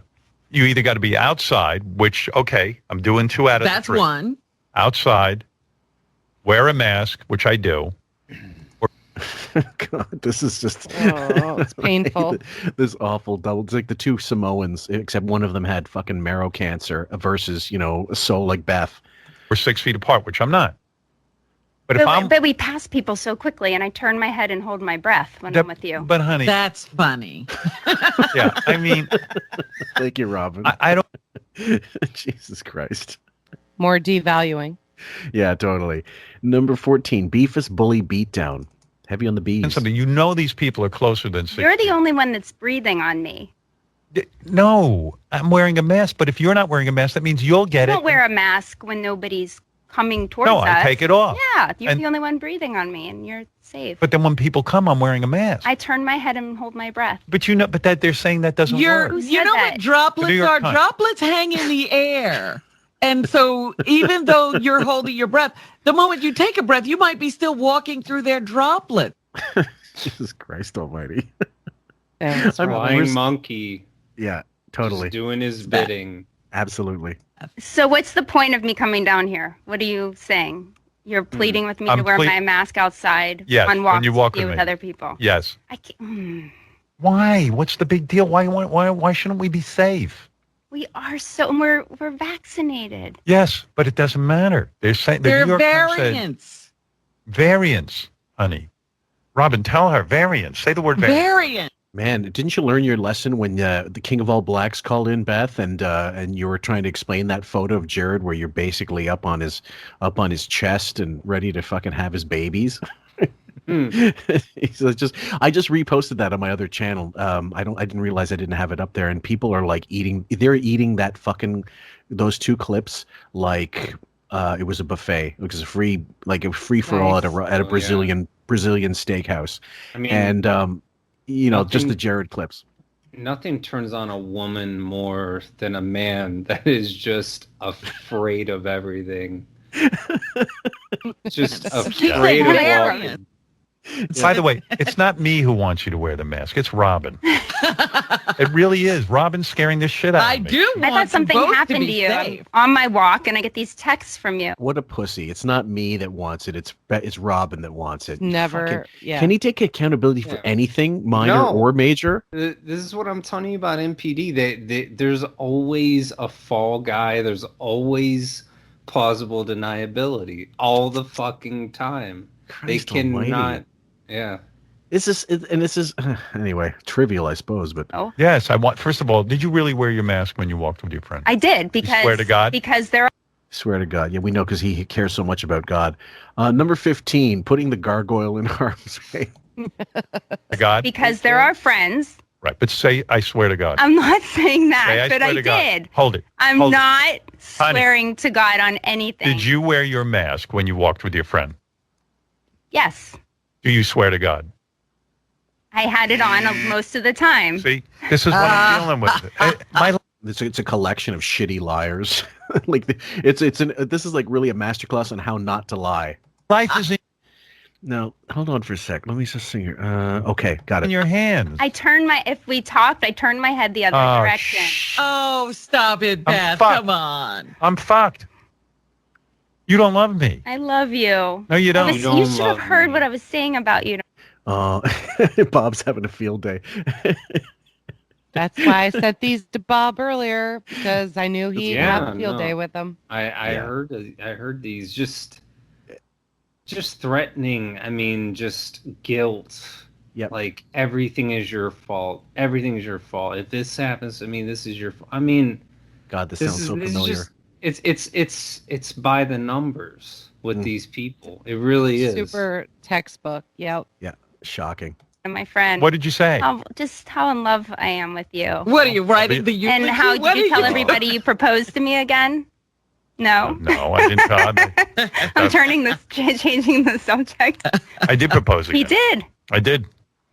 [SPEAKER 12] You either got to be outside, which, okay, I'm doing 2 out of the 3.
[SPEAKER 3] That's one.
[SPEAKER 12] Outside, wear a mask, which I do.
[SPEAKER 1] God, this is just
[SPEAKER 9] it's painful.
[SPEAKER 1] This awful double. It's like the 2 Samoans, except one of them had fucking marrow cancer versus, a soul like Beth.
[SPEAKER 12] We're 6 feet apart, which I'm not. But
[SPEAKER 14] we pass people so quickly, and I turn my head and hold my breath when I'm with you.
[SPEAKER 12] But honey,
[SPEAKER 3] That's funny.
[SPEAKER 12] yeah, I mean,
[SPEAKER 1] Thank you, Robin.
[SPEAKER 12] I don't.
[SPEAKER 1] Jesus Christ.
[SPEAKER 9] More devaluing.
[SPEAKER 1] Yeah, totally. Number 14, Beefus Bully Beatdown. Heavy on the bees.
[SPEAKER 12] Something these people are closer than 6
[SPEAKER 14] You're the only one that's breathing on me.
[SPEAKER 12] No, I'm wearing a mask. But if you're not wearing a mask, that means you'll get
[SPEAKER 14] You
[SPEAKER 12] it.
[SPEAKER 14] don't wear a mask when nobody's coming towards
[SPEAKER 12] No,
[SPEAKER 14] us.
[SPEAKER 12] I take it off.
[SPEAKER 14] Yeah, you're
[SPEAKER 12] And-
[SPEAKER 14] the only one breathing on me, and you're safe.
[SPEAKER 12] But then when people come, I'm wearing a mask.
[SPEAKER 14] I turn my head and hold my breath.
[SPEAKER 12] But that they're saying that doesn't work.
[SPEAKER 3] You know what
[SPEAKER 12] The New
[SPEAKER 3] droplets
[SPEAKER 12] York
[SPEAKER 3] are?
[SPEAKER 12] Times.
[SPEAKER 3] Droplets hang in the air. And so even though you're holding your breath, the moment you take a breath, you might be still walking through their droplet.
[SPEAKER 1] Jesus Christ Almighty.
[SPEAKER 10] I'm flying monkey.
[SPEAKER 1] Yeah, totally.
[SPEAKER 10] Just doing his bidding.
[SPEAKER 1] Absolutely.
[SPEAKER 14] So what's the point of me coming down here? What are you saying? You're pleading with me to
[SPEAKER 12] I'm
[SPEAKER 14] wear my mask outside
[SPEAKER 12] Yes,
[SPEAKER 14] on
[SPEAKER 12] when
[SPEAKER 14] walks
[SPEAKER 12] you walk
[SPEAKER 14] with you
[SPEAKER 12] with
[SPEAKER 14] with
[SPEAKER 12] me.
[SPEAKER 14] other people?
[SPEAKER 12] Yes.
[SPEAKER 14] I can't,
[SPEAKER 12] Why? What's the big deal? Why shouldn't we be safe?
[SPEAKER 14] we are so we're vaccinated.
[SPEAKER 12] Yes, but it doesn't matter. They're saying the
[SPEAKER 3] They're
[SPEAKER 12] New York Times said
[SPEAKER 3] variants.
[SPEAKER 12] variants, honey. Robin, tell her variants. Say the word variant.
[SPEAKER 3] Variant.
[SPEAKER 1] Man, didn't you learn your lesson when the King of All Blacks called in, Beth, and you were trying to explain that photo of Jared where you're basically up on his chest and ready to fucking have his babies? So I just reposted that on my other channel. I didn't realize I didn't have it up there, and people are like they're eating that fucking those 2 clips like it was a buffet. It was a free for all at a Brazilian steakhouse.
[SPEAKER 10] I mean,
[SPEAKER 1] and just
[SPEAKER 10] nothing-
[SPEAKER 1] the Jared clips.
[SPEAKER 10] Nothing turns on a woman more than a man that is just afraid of everything. Just afraid of walking.
[SPEAKER 12] By the way, it's not me who wants you to wear the mask. It's Robin. It really is. Robin's scaring the shit out of me.
[SPEAKER 14] I thought something happened to you. I'm on my walk, and I get these texts from you.
[SPEAKER 1] What a pussy. It's not me that wants it. It's Robin that wants it.
[SPEAKER 9] Never.
[SPEAKER 1] Fucking-
[SPEAKER 9] Yeah.
[SPEAKER 1] Can he take accountability for anything, minor
[SPEAKER 10] No.
[SPEAKER 1] or major?
[SPEAKER 10] This is what I'm telling you about NPD. There's always a fall guy. There's always plausible deniability all the fucking time.
[SPEAKER 1] Christ
[SPEAKER 10] they cannot.
[SPEAKER 1] almighty.
[SPEAKER 10] Yeah.
[SPEAKER 1] This is anyway, trivial, I suppose, but
[SPEAKER 12] Yes, first of all, did you really wear your mask when you walked with your friend?
[SPEAKER 14] I did because
[SPEAKER 12] swear to God?
[SPEAKER 14] because there are
[SPEAKER 1] swear to God. Yeah, we know because he cares so much about God. Number 15, putting the gargoyle in harm's way.
[SPEAKER 12] God?
[SPEAKER 14] because there are friends.
[SPEAKER 12] Right, but say, I swear to God.
[SPEAKER 14] I'm not saying that,
[SPEAKER 12] Say,
[SPEAKER 14] but
[SPEAKER 12] swear
[SPEAKER 14] I
[SPEAKER 12] to God.
[SPEAKER 14] did.
[SPEAKER 12] Hold it.
[SPEAKER 14] I'm
[SPEAKER 12] Hold it.
[SPEAKER 14] not
[SPEAKER 12] Honey.
[SPEAKER 14] swearing to God on anything.
[SPEAKER 12] Did you wear your mask when you walked with your friend?
[SPEAKER 14] Yes,
[SPEAKER 12] Do you swear to God?
[SPEAKER 14] I had it on most of the time.
[SPEAKER 12] See, this is what I'm dealing with.
[SPEAKER 1] It's a collection of shitty liars. This is like really a masterclass on how not to lie.
[SPEAKER 12] Life is
[SPEAKER 1] No, hold on for a sec. Let me just see here. Okay, got it.
[SPEAKER 12] in your hands.
[SPEAKER 14] If we talked, I turned my head the other direction.
[SPEAKER 3] Oh, stop it, Beth.
[SPEAKER 12] fucked.
[SPEAKER 3] Come on.
[SPEAKER 12] I'm fucked. You don't love me.
[SPEAKER 14] I love you.
[SPEAKER 12] No, you don't.
[SPEAKER 14] You should have heard what I was saying about you.
[SPEAKER 1] Bob's having a field day.
[SPEAKER 9] That's why I sent these to Bob earlier, because I knew he'd have a field day with them.
[SPEAKER 10] I heard these just threatening. I mean, just guilt.
[SPEAKER 1] Yep.
[SPEAKER 10] Like everything is your fault. Everything is your fault. If this happens, I mean, this is your fault. I mean,
[SPEAKER 1] God, this sounds so familiar.
[SPEAKER 10] It's by the numbers with these people. It really is.
[SPEAKER 9] Super textbook. Yep.
[SPEAKER 1] Yeah. Shocking.
[SPEAKER 14] And my friend.
[SPEAKER 12] What did you say?
[SPEAKER 14] Just how in love I am with you.
[SPEAKER 3] What are you writing the eulogy?
[SPEAKER 14] And how did you tell everybody you proposed to me again? No.
[SPEAKER 12] No, I didn't tell.
[SPEAKER 14] I'm changing the subject.
[SPEAKER 12] I did propose again.
[SPEAKER 14] He did.
[SPEAKER 12] I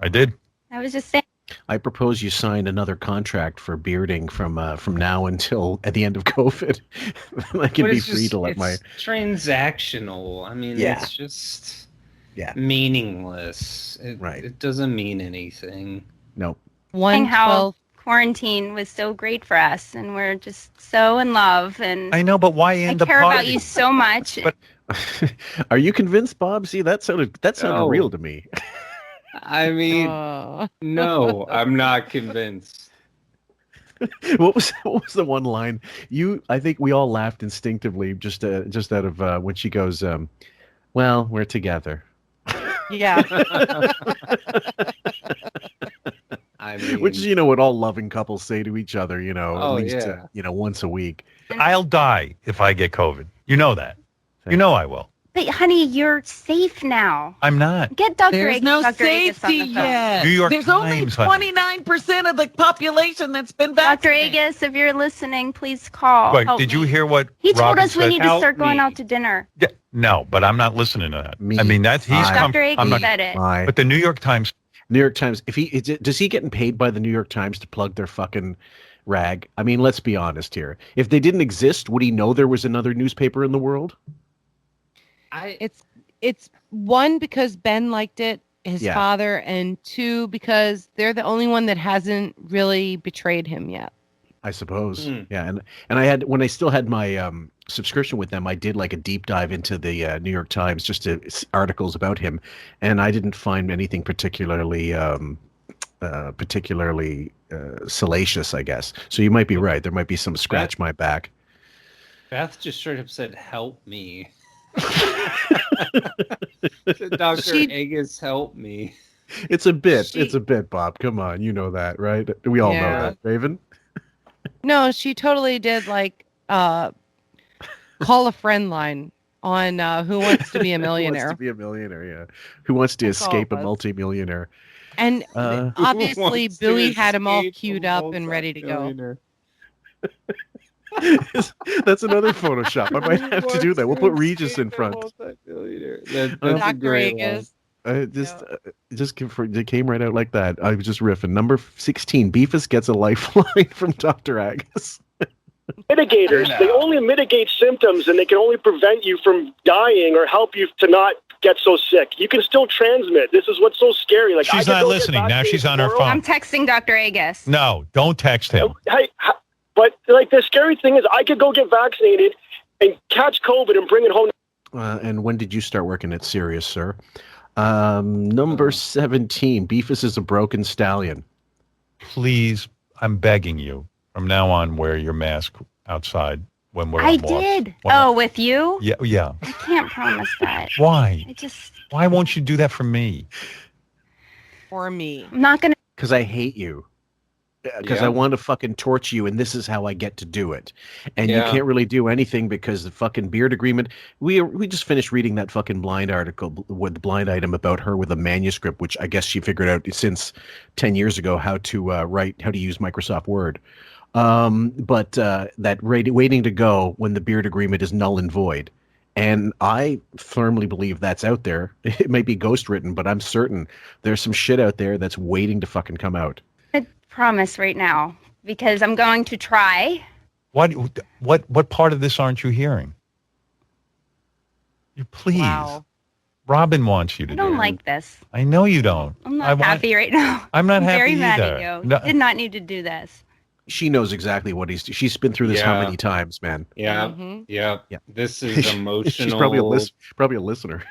[SPEAKER 12] did.
[SPEAKER 14] I was just saying.
[SPEAKER 1] I propose you sign another contract for bearding from now until at the end of COVID. I can be free to let my
[SPEAKER 10] transactional. I mean, it's just meaningless. It doesn't mean anything.
[SPEAKER 1] Nope.
[SPEAKER 14] How quarantine was so great for us, and we're just so in love. And
[SPEAKER 12] I know, but why end the party?
[SPEAKER 14] I care about you so much.
[SPEAKER 12] But
[SPEAKER 1] are you convinced, Bob? See, that sounded real to me.
[SPEAKER 10] I mean, no, I'm not convinced.
[SPEAKER 1] What was the one line? I think we all laughed instinctively just out of when she goes, "Well, we're together."
[SPEAKER 9] Yeah.
[SPEAKER 10] I mean,
[SPEAKER 1] which is what all loving couples say to each other, at least once a week.
[SPEAKER 12] I'll die if I get COVID. You know that. You know I will.
[SPEAKER 14] But honey, you're safe now.
[SPEAKER 12] I'm not.
[SPEAKER 14] Get Dr.
[SPEAKER 3] There's no safety yet.
[SPEAKER 12] New York
[SPEAKER 3] There's only
[SPEAKER 12] Times, honey.
[SPEAKER 3] 29% of the population that's been
[SPEAKER 14] Dr.
[SPEAKER 3] vaccinated.
[SPEAKER 14] Agus, if you're listening, please call.
[SPEAKER 12] Wait, did you hear what
[SPEAKER 14] he told
[SPEAKER 12] Robin
[SPEAKER 14] us? We
[SPEAKER 12] said?
[SPEAKER 14] need to start going out to dinner.
[SPEAKER 12] Yeah, no, but I'm not listening to that. I mean, he's
[SPEAKER 14] Dr. Agus said it.
[SPEAKER 12] But the New York Times.
[SPEAKER 1] Does he getting paid by the New York Times to plug their fucking rag? I mean, let's be honest here. If they didn't exist, would he know there was another newspaper in the world?
[SPEAKER 9] It's one, because Ben liked it, his father, and two, because they're the only one that hasn't really betrayed him yet.
[SPEAKER 1] I suppose. Yeah, and I had, when I still had my subscription with them, I did like a deep dive into the New York Times, just articles about him, and I didn't find anything particularly salacious, I guess. So you might be right. There might be some scratch my back.
[SPEAKER 10] Beth just straight up said, "Help me." Dr. Agus, help me.
[SPEAKER 1] It's a bit, Bob. Come on, you know that, right? We all know that, Raven.
[SPEAKER 9] No, she totally did like call a friend line on Who Wants to Be a Millionaire.
[SPEAKER 1] Who Wants to Be a Millionaire? Yeah. Who wants to escape a multimillionaire?
[SPEAKER 9] And obviously, Bowie had them all queued up and ready to go.
[SPEAKER 1] That's another Photoshop. I might have to do that. We'll put Regis in front.
[SPEAKER 10] That's a great one.
[SPEAKER 1] It came right out like that. I was just riffing. Number 16, Beefus gets a lifeline from Dr. Agus.
[SPEAKER 15] Mitigators, they only mitigate symptoms, and they can only prevent you from dying or help you to not get so sick. You can still transmit. This is what's so scary. Like,
[SPEAKER 12] she's not listening. Now she's on her phone.
[SPEAKER 14] I'm texting Dr. Agus.
[SPEAKER 12] No, don't text him.
[SPEAKER 15] Hey, but like the scary thing is I could go get vaccinated and catch COVID and bring it home.
[SPEAKER 1] And when did you start working at Sirius, sir? Number 17, Beefus is a broken stallion.
[SPEAKER 12] Please, I'm begging you, from now on, wear your mask outside when we're on walks.
[SPEAKER 14] Did.
[SPEAKER 12] When
[SPEAKER 14] with you?
[SPEAKER 12] Yeah.
[SPEAKER 14] I can't promise that.
[SPEAKER 12] Why? Why won't you do that for me?
[SPEAKER 9] For me.
[SPEAKER 14] I'm not going to.
[SPEAKER 1] Because I hate you. Because I want to fucking torch you, and this is how I get to do it. And you can't really do anything because the fucking beard agreement. We just finished reading that fucking blind article with the blind item about her with a manuscript, which I guess she figured out since 10 years ago how to use Microsoft Word. But that waiting to go when the beard agreement is null and void. And I firmly believe that's out there. It might be ghost written, but I'm certain there's some shit out there that's waiting to fucking come out.
[SPEAKER 14] Promise right now because I'm going to try.
[SPEAKER 12] What part of this aren't you hearing? You please.
[SPEAKER 14] Wow.
[SPEAKER 12] Robin wants you to
[SPEAKER 14] I
[SPEAKER 12] do
[SPEAKER 14] don't
[SPEAKER 12] it.
[SPEAKER 14] like this.
[SPEAKER 12] I know you don't.
[SPEAKER 14] I'm not happy right now.
[SPEAKER 12] I'm not happy
[SPEAKER 14] very mad
[SPEAKER 12] either.
[SPEAKER 14] at you.
[SPEAKER 12] No.
[SPEAKER 14] Did not need to do this.
[SPEAKER 1] She knows exactly what she's been through this how
[SPEAKER 10] Yeah.
[SPEAKER 1] many times, man.
[SPEAKER 10] Yeah, yeah. This is emotional.
[SPEAKER 1] She's probably a listener.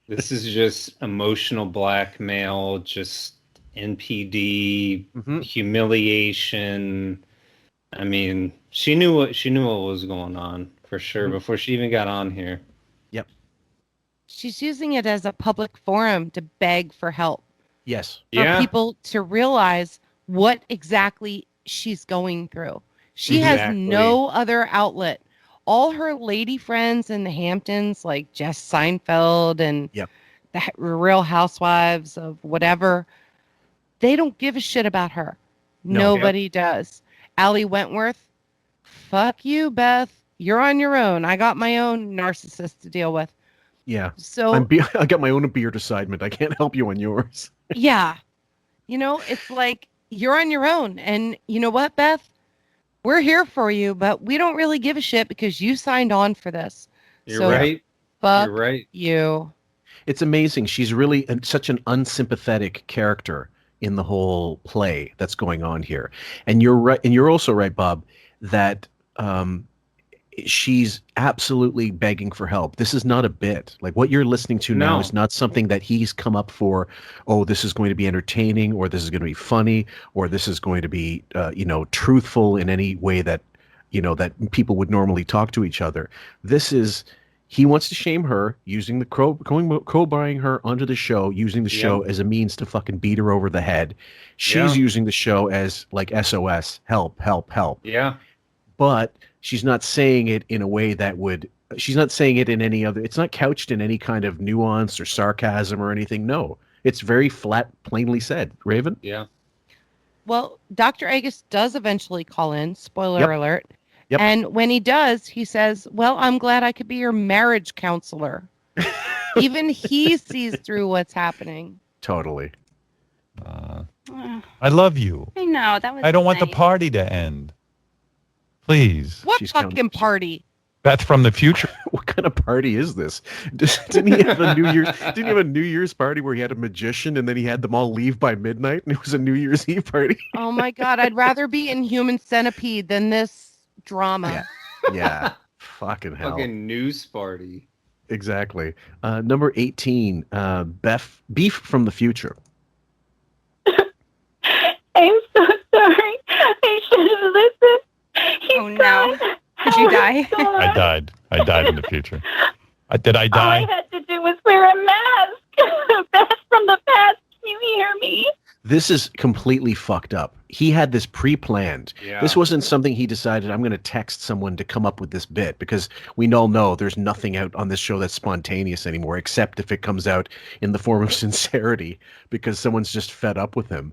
[SPEAKER 10] This is just emotional blackmail, just NPD, humiliation. I mean, she knew what was going on for sure before she even got on here.
[SPEAKER 1] Yep.
[SPEAKER 9] She's using it as a public forum to beg for help.
[SPEAKER 1] Yes.
[SPEAKER 9] For people to realize what exactly she's going through. She has no other outlet. All her lady friends in the Hamptons, like Jess Seinfeld and the Real Housewives of whatever, they don't give a shit about her.
[SPEAKER 1] No.
[SPEAKER 9] Nobody does. Allie Wentworth, fuck you, Beth. You're on your own. I got my own narcissist to deal with.
[SPEAKER 1] Yeah.
[SPEAKER 9] So
[SPEAKER 1] I got my own beard assignment. I can't help you on yours.
[SPEAKER 9] yeah. You know, it's like you're on your own. And you know what, Beth? We're here for you, but we don't really give a shit because you signed on for this.
[SPEAKER 10] You're right.
[SPEAKER 9] Fuck
[SPEAKER 10] You're right.
[SPEAKER 9] you.
[SPEAKER 1] It's amazing. She's really such an unsympathetic character in the whole play that's going on here. And you're right. And you're also right, Bob, that she's absolutely begging for help. This is not a bit. Like what you're listening to now is not something that he's come up for. Oh, this is going to be entertaining, or this is going to be funny, or this is going to be, truthful in any way that, that people would normally talk to each other. This is, he wants to shame her using the crowbarring her onto the show, using the show as a means to fucking beat her over the head. She's using the show as like SOS, help, help, help.
[SPEAKER 10] Yeah.
[SPEAKER 1] But she's not saying it in a way that would, she's not saying it in any other, it's not couched in any kind of nuance or sarcasm or anything. No, it's very flat, plainly said. Raven?
[SPEAKER 10] Yeah.
[SPEAKER 9] Well, Dr. Agus does eventually call in, spoiler alert.
[SPEAKER 1] Yep.
[SPEAKER 9] And when he does, he says, well, I'm glad I could be your marriage counselor. Even he sees through what's happening.
[SPEAKER 1] Totally.
[SPEAKER 12] I love you.
[SPEAKER 14] I know. That was
[SPEAKER 12] I don't want the
[SPEAKER 14] nice.
[SPEAKER 12] party to end. Please.
[SPEAKER 9] What fucking party?
[SPEAKER 12] Beth from the future.
[SPEAKER 1] What kind of party is this? Didn't he have a New Year's party where he had a magician and then he had them all leave by midnight and it was a New Year's Eve party?
[SPEAKER 9] Oh my God, I'd rather be in Human Centipede than this drama.
[SPEAKER 1] Yeah. Fucking hell.
[SPEAKER 10] Fucking news party.
[SPEAKER 1] Exactly. Number 18, Beef from the Future.
[SPEAKER 16] I'm so sorry. I should have listened.
[SPEAKER 14] Oh no. Did you die?
[SPEAKER 12] I died. I died in the future. Did I die?
[SPEAKER 16] All I had to do was wear a mask. Beth from the past. Can you hear me?
[SPEAKER 1] This is completely fucked up. He had this pre-planned.
[SPEAKER 10] Yeah.
[SPEAKER 1] This wasn't something he decided, I'm going to text someone to come up with this bit, because we all know there's nothing out on this show that's spontaneous anymore, except if it comes out in the form of sincerity because someone's just fed up with him.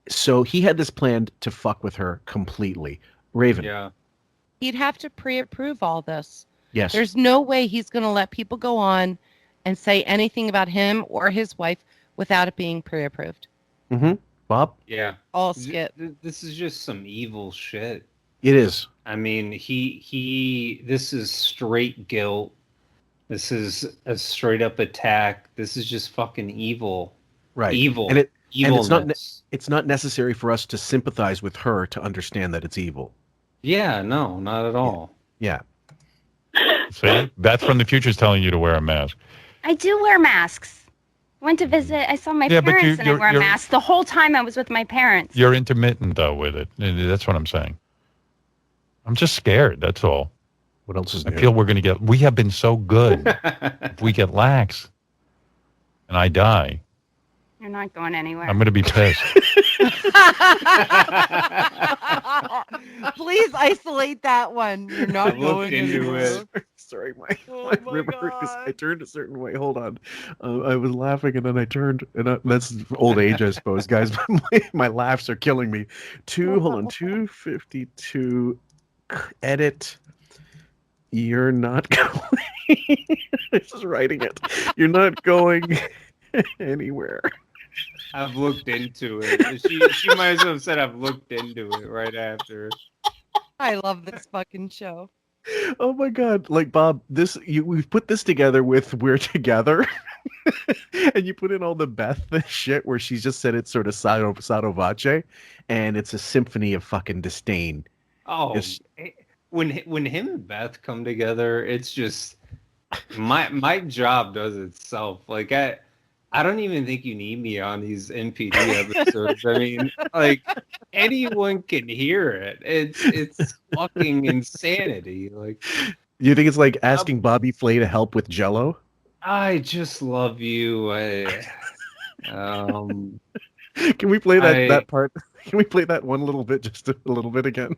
[SPEAKER 1] So he had this planned to fuck with her completely. Raven.
[SPEAKER 10] Yeah.
[SPEAKER 9] He'd have to pre-approve all this.
[SPEAKER 1] Yes.
[SPEAKER 9] There's no way he's going to let people go on and say anything about him or his wife without it being pre-approved.
[SPEAKER 1] Mm-hmm. Bob?
[SPEAKER 10] Yeah.
[SPEAKER 9] All skip.
[SPEAKER 10] This is just some evil shit.
[SPEAKER 1] It is.
[SPEAKER 10] I mean, this is straight guilt. This is a straight up attack. This is just fucking evil.
[SPEAKER 1] Right.
[SPEAKER 10] Evil.
[SPEAKER 1] And
[SPEAKER 10] Evilness.
[SPEAKER 1] it's not necessary for us to sympathize with her to understand that it's evil.
[SPEAKER 10] Yeah, no, not at all.
[SPEAKER 1] Yeah.
[SPEAKER 12] See? Beth from the future is telling you to wear a mask.
[SPEAKER 14] I do wear masks. Went to visit. I saw my
[SPEAKER 12] Yeah, but
[SPEAKER 14] parents and I wore a mask the whole time I was with my parents.
[SPEAKER 12] You're intermittent, though, with it. That's what I'm saying. I'm just scared. That's all.
[SPEAKER 1] What else is
[SPEAKER 12] I
[SPEAKER 1] new?
[SPEAKER 12] feel we have been so good. If we get lax and I die,
[SPEAKER 14] You're not going anywhere.
[SPEAKER 12] I'm going to be pissed.
[SPEAKER 9] Please isolate that one. You're not going
[SPEAKER 10] into it.
[SPEAKER 1] Sorry, my river, because I turned a certain way. Hold on. I was laughing and then I turned, and that's old age, I suppose, guys. But my laughs are killing me. 252 edit. You're not going. I'm just writing it. You're not going anywhere.
[SPEAKER 10] I've looked into it. She might as well have said I've looked into it right after.
[SPEAKER 9] I love this fucking show.
[SPEAKER 1] Oh my God. Like, Bob, we've put this together with We're Together. And you put in all the Beth shit where she's just said it sort of sotto voce, and it's a symphony of fucking disdain.
[SPEAKER 10] Oh, when him and Beth come together, it's just my job does itself. Like I don't even think you need me on these NPD episodes. I mean, like anyone can hear it. It's fucking insanity. Like,
[SPEAKER 1] you think it's like asking Bobby Flay to help with Jell-O?
[SPEAKER 10] I just love you.
[SPEAKER 1] Can we play that part? Can we play that one little bit, just a little bit again?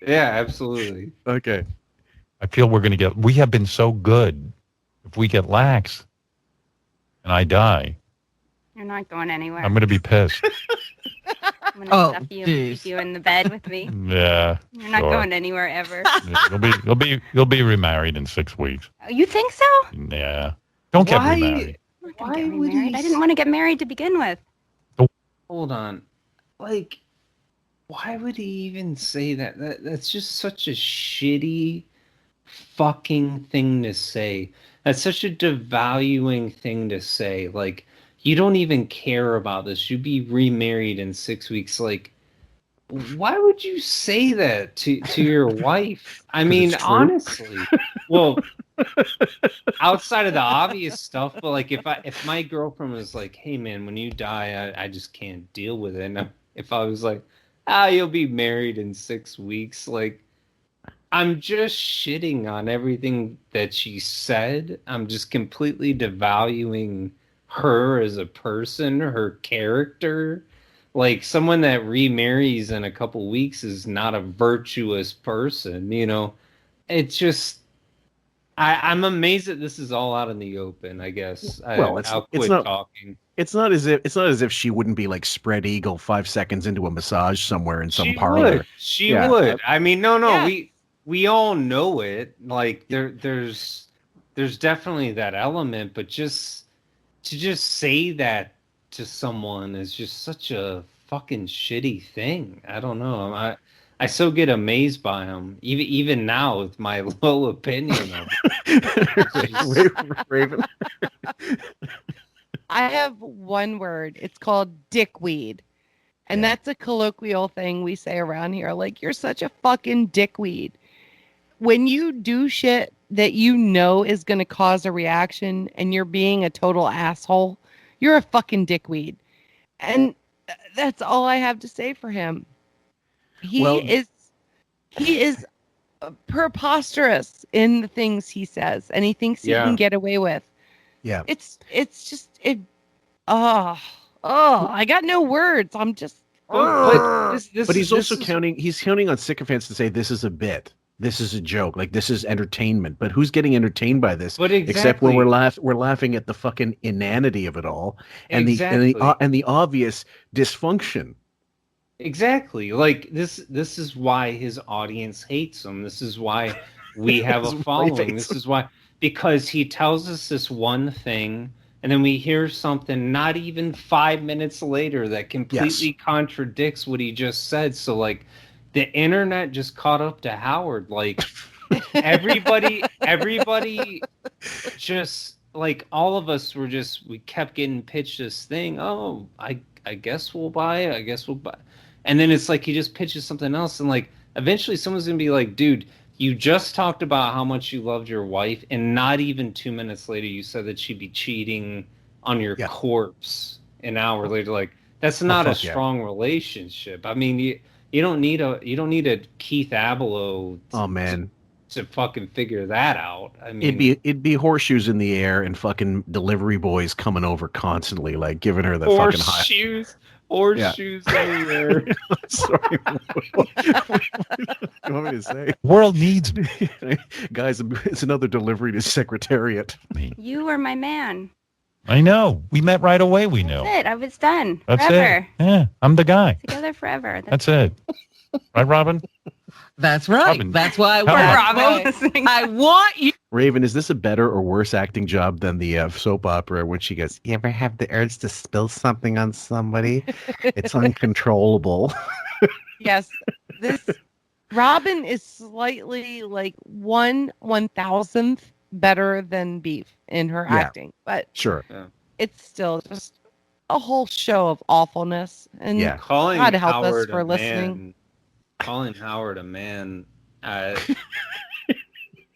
[SPEAKER 10] Yeah, absolutely.
[SPEAKER 1] Okay.
[SPEAKER 12] I feel we have been so good. If we get lax and I die,
[SPEAKER 14] You're not going anywhere.
[SPEAKER 12] I'm going to be pissed.
[SPEAKER 14] I'm gonna stuff you, keep you in the bed with me.
[SPEAKER 12] Yeah.
[SPEAKER 14] You're not going anywhere ever.
[SPEAKER 12] Yeah, you'll be remarried in 6 weeks.
[SPEAKER 14] You think so?
[SPEAKER 12] Yeah. Don't get remarried.
[SPEAKER 14] Why would he? I didn't want to get married to begin with.
[SPEAKER 10] Hold on. Like, why would he even say that? That's just such a shitty fucking thing to say. That's such a devaluing thing to say. Like, you don't even care about this. You'd be remarried in 6 weeks. Like, why would you say that to your wife? I mean, honestly. Well, outside of the obvious stuff, but like if my girlfriend was like, "Hey man, when you die, I just can't deal with it." And if I was like, you'll be married in 6 weeks, like, I'm just shitting on everything that she said. I'm just completely devaluing her as a person, her character. Like, someone that remarries in a couple weeks is not a virtuous person, you know? It's just, I'm amazed that this is all out in the open, I guess. I'll quit talking.
[SPEAKER 1] It's not as if she wouldn't be like spread eagle 5 seconds into a massage somewhere in some parlor.
[SPEAKER 10] She would. I mean, no, we all know it. Like, there's definitely that element, but just to say that to someone is just such a fucking shitty thing. I don't know. I so get amazed by him, even now with my low opinion of him.
[SPEAKER 1] Raven.
[SPEAKER 9] I have one word. It's called dickweed. And that's a colloquial thing we say around here. Like, you're such a fucking dickweed. When you do shit that you know is going to cause a reaction and you're being a total asshole, you're a fucking dickweed. And that's all I have to say for him. He is preposterous in the things he says, and he thinks he can get away with.
[SPEAKER 1] Yeah.
[SPEAKER 9] It's just I got no words. I'm just
[SPEAKER 1] But he's also counting on sycophants to say this is a bit. This is a joke. Like, this is entertainment. But who's getting entertained by this?
[SPEAKER 10] But exactly.
[SPEAKER 1] Except when we're laughing at the fucking inanity of it all, and the obvious dysfunction.
[SPEAKER 10] Exactly. Like, this is why his audience hates him. This is why we have a following. This is why, because he tells us this one thing, and then we hear something not even 5 minutes later that completely contradicts what he just said. So, like, the internet just caught up to Howard. Like, everybody just, like, all of us were we kept getting pitched this thing. Oh, I guess we'll buy it. I guess we'll buy it. And then it's like he just pitches something else. And, like, eventually someone's going to be like, dude, you just talked about how much you loved your wife, and not even 2 minutes later you said that she'd be cheating on your corpse an hour later. Like, that's not a strong relationship. I mean, you don't need a Keith Abelow to fucking figure that out. I mean,
[SPEAKER 1] it'd be horseshoes in the air and fucking delivery boys coming over constantly, like giving her the fucking high
[SPEAKER 10] horseshoes in the air.
[SPEAKER 1] Sorry, what you want me to say?
[SPEAKER 12] World needs me.
[SPEAKER 1] Guys, it's another delivery to Secretariat.
[SPEAKER 14] You were my man.
[SPEAKER 12] I know. We met right away. We knew.
[SPEAKER 14] That's it. I was done.
[SPEAKER 12] That's
[SPEAKER 14] forever.
[SPEAKER 12] it. Yeah, I'm the guy.
[SPEAKER 14] Together forever.
[SPEAKER 12] That's it. Right, Robin?
[SPEAKER 3] That's right.
[SPEAKER 12] Robin,
[SPEAKER 3] That's why I want you.
[SPEAKER 1] Raven, is this a better or worse acting job than the soap opera when she goes, "You ever have the urge to spill something on somebody? It's uncontrollable."
[SPEAKER 9] Yes, this Robin is slightly like 1/1000th better than Beef in her acting, but
[SPEAKER 1] sure,
[SPEAKER 9] it's still just a whole show of awfulness. And
[SPEAKER 10] Calling
[SPEAKER 9] God help
[SPEAKER 10] Howard
[SPEAKER 9] us for
[SPEAKER 10] a
[SPEAKER 9] listening.
[SPEAKER 10] man, calling Howard a man,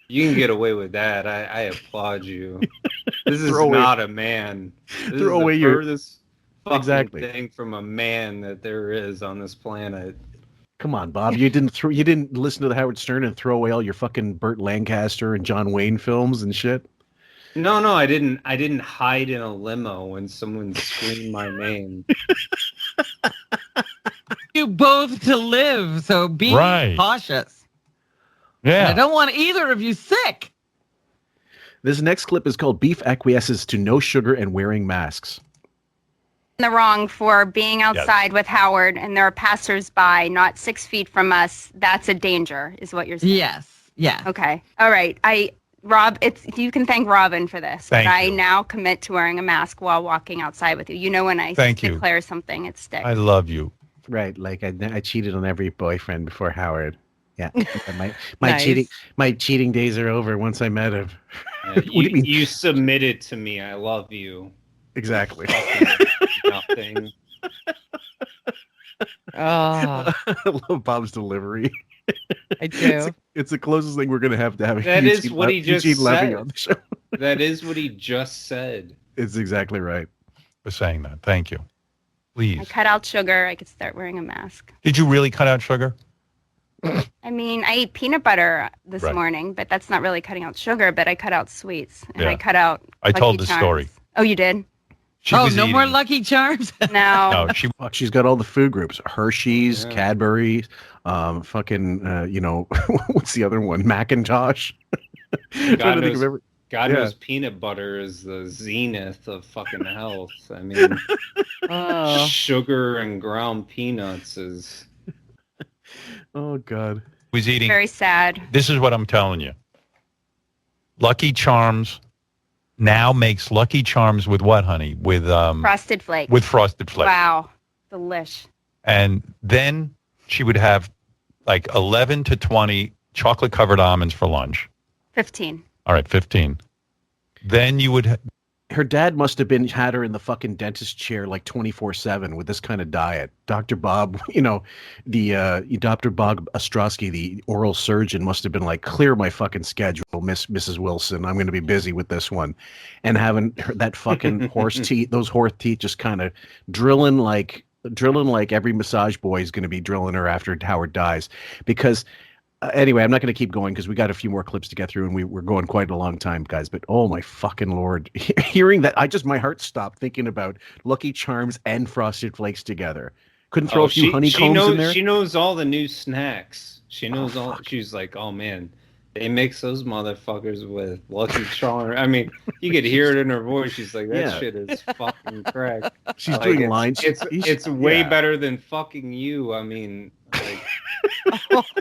[SPEAKER 10] you can get away with that. I applaud you. This is not a man. This
[SPEAKER 1] Throw
[SPEAKER 10] is
[SPEAKER 1] away
[SPEAKER 10] the
[SPEAKER 1] your-
[SPEAKER 10] furthest fucking
[SPEAKER 1] Exactly.
[SPEAKER 10] thing from a man that there is on this planet.
[SPEAKER 1] Come on, Bob. You didn't listen to the Howard Stern and throw away all your fucking Burt Lancaster and John Wayne films and shit.
[SPEAKER 10] No, I didn't hide in a limo when someone screamed my name.
[SPEAKER 3] You both to live, so be cautious.
[SPEAKER 12] Yeah.
[SPEAKER 3] And I don't want either of you sick.
[SPEAKER 1] This next clip is called "Beef Acquiesces to No Sugar and Wearing Masks."
[SPEAKER 14] In the wrong for being outside with Howard, and there are passersby not 6 feet from us. That's a danger, is what you're saying.
[SPEAKER 3] Yes. Yeah.
[SPEAKER 14] Okay. All right. Rob, you can thank Robin for this.
[SPEAKER 12] Thank
[SPEAKER 14] but I
[SPEAKER 12] you.
[SPEAKER 14] now commit to wearing a mask while walking outside with you. You know when I
[SPEAKER 12] Thank you.
[SPEAKER 14] declare something, it sticks.
[SPEAKER 12] I love you.
[SPEAKER 1] Right, like I cheated on every boyfriend before Howard. Yeah, my
[SPEAKER 14] Nice.
[SPEAKER 1] cheating days are over once I met him.
[SPEAKER 10] Yeah,
[SPEAKER 1] What do you mean?
[SPEAKER 10] you submitted to me. I love you.
[SPEAKER 1] Exactly.
[SPEAKER 10] Nothing.
[SPEAKER 9] Oh,
[SPEAKER 1] I love Bob's delivery.
[SPEAKER 9] I do.
[SPEAKER 1] It's the closest thing we're gonna have to have.
[SPEAKER 10] That is what he just
[SPEAKER 1] Eugene Levy
[SPEAKER 10] said.
[SPEAKER 1] on the show.
[SPEAKER 10] That is what he just said.
[SPEAKER 1] It's exactly right.
[SPEAKER 12] For saying that. Thank you. Please.
[SPEAKER 14] I cut out sugar. I could start wearing a mask.
[SPEAKER 12] Did you really cut out sugar?
[SPEAKER 14] I mean, I ate peanut butter this
[SPEAKER 12] Right.
[SPEAKER 14] morning, but that's not really cutting out sugar, but I cut out sweets. And
[SPEAKER 12] Yeah.
[SPEAKER 14] I cut out
[SPEAKER 12] I told
[SPEAKER 14] Lucky
[SPEAKER 12] the
[SPEAKER 14] Charms.
[SPEAKER 12] story.
[SPEAKER 14] Oh, you did?
[SPEAKER 3] No more Lucky Charms?
[SPEAKER 14] No.
[SPEAKER 12] No, she.
[SPEAKER 1] Fuck, she's got all the food groups: Hershey's,
[SPEAKER 10] Yeah.
[SPEAKER 1] Cadbury, fucking, what's the other one? Macintosh. Trying
[SPEAKER 10] God
[SPEAKER 1] to think of every-
[SPEAKER 10] God
[SPEAKER 1] Yeah.
[SPEAKER 10] knows peanut butter is the zenith of fucking health. I mean,
[SPEAKER 9] Oh.
[SPEAKER 10] sugar and ground peanuts is.
[SPEAKER 1] Oh God.
[SPEAKER 12] Was eating.
[SPEAKER 14] Very sad.
[SPEAKER 12] This is what I'm telling you. Lucky Charms now makes Lucky Charms with what, honey? With
[SPEAKER 14] Frosted Flakes.
[SPEAKER 12] with Frosted Flakes.
[SPEAKER 14] Wow. Delish.
[SPEAKER 12] And then she would have like 11 to 20 chocolate covered almonds for lunch.
[SPEAKER 14] 15.
[SPEAKER 12] All right, 15. Then you would.
[SPEAKER 1] Her dad must have had her in the fucking dentist chair like 24/7 with this kind of diet. Dr. Bob, the Dr. Bob Ostrowski, the oral surgeon, must have been like, "Clear my fucking schedule, Mrs. Wilson. I'm going to be busy with this one," and having that fucking those horse teeth, just kind of drilling like every massage boy is going to be drilling her after Howard dies, because. Anyway, I'm not going to keep going because we got a few more clips to get through, and we're going quite a long time, guys. But oh my fucking Lord, hearing that, my heart stopped thinking about Lucky Charms and Frosted Flakes together. Couldn't throw a few honeycombs in there.
[SPEAKER 10] She knows all the new snacks. She knows all. She's like, oh man, they mix those motherfuckers with Lucky Charms. I mean, you could hear it in her voice. She's like, that shit is fucking crack.
[SPEAKER 1] She's
[SPEAKER 10] Like,
[SPEAKER 1] doing lines.
[SPEAKER 10] It's way better than fucking you. I mean, like.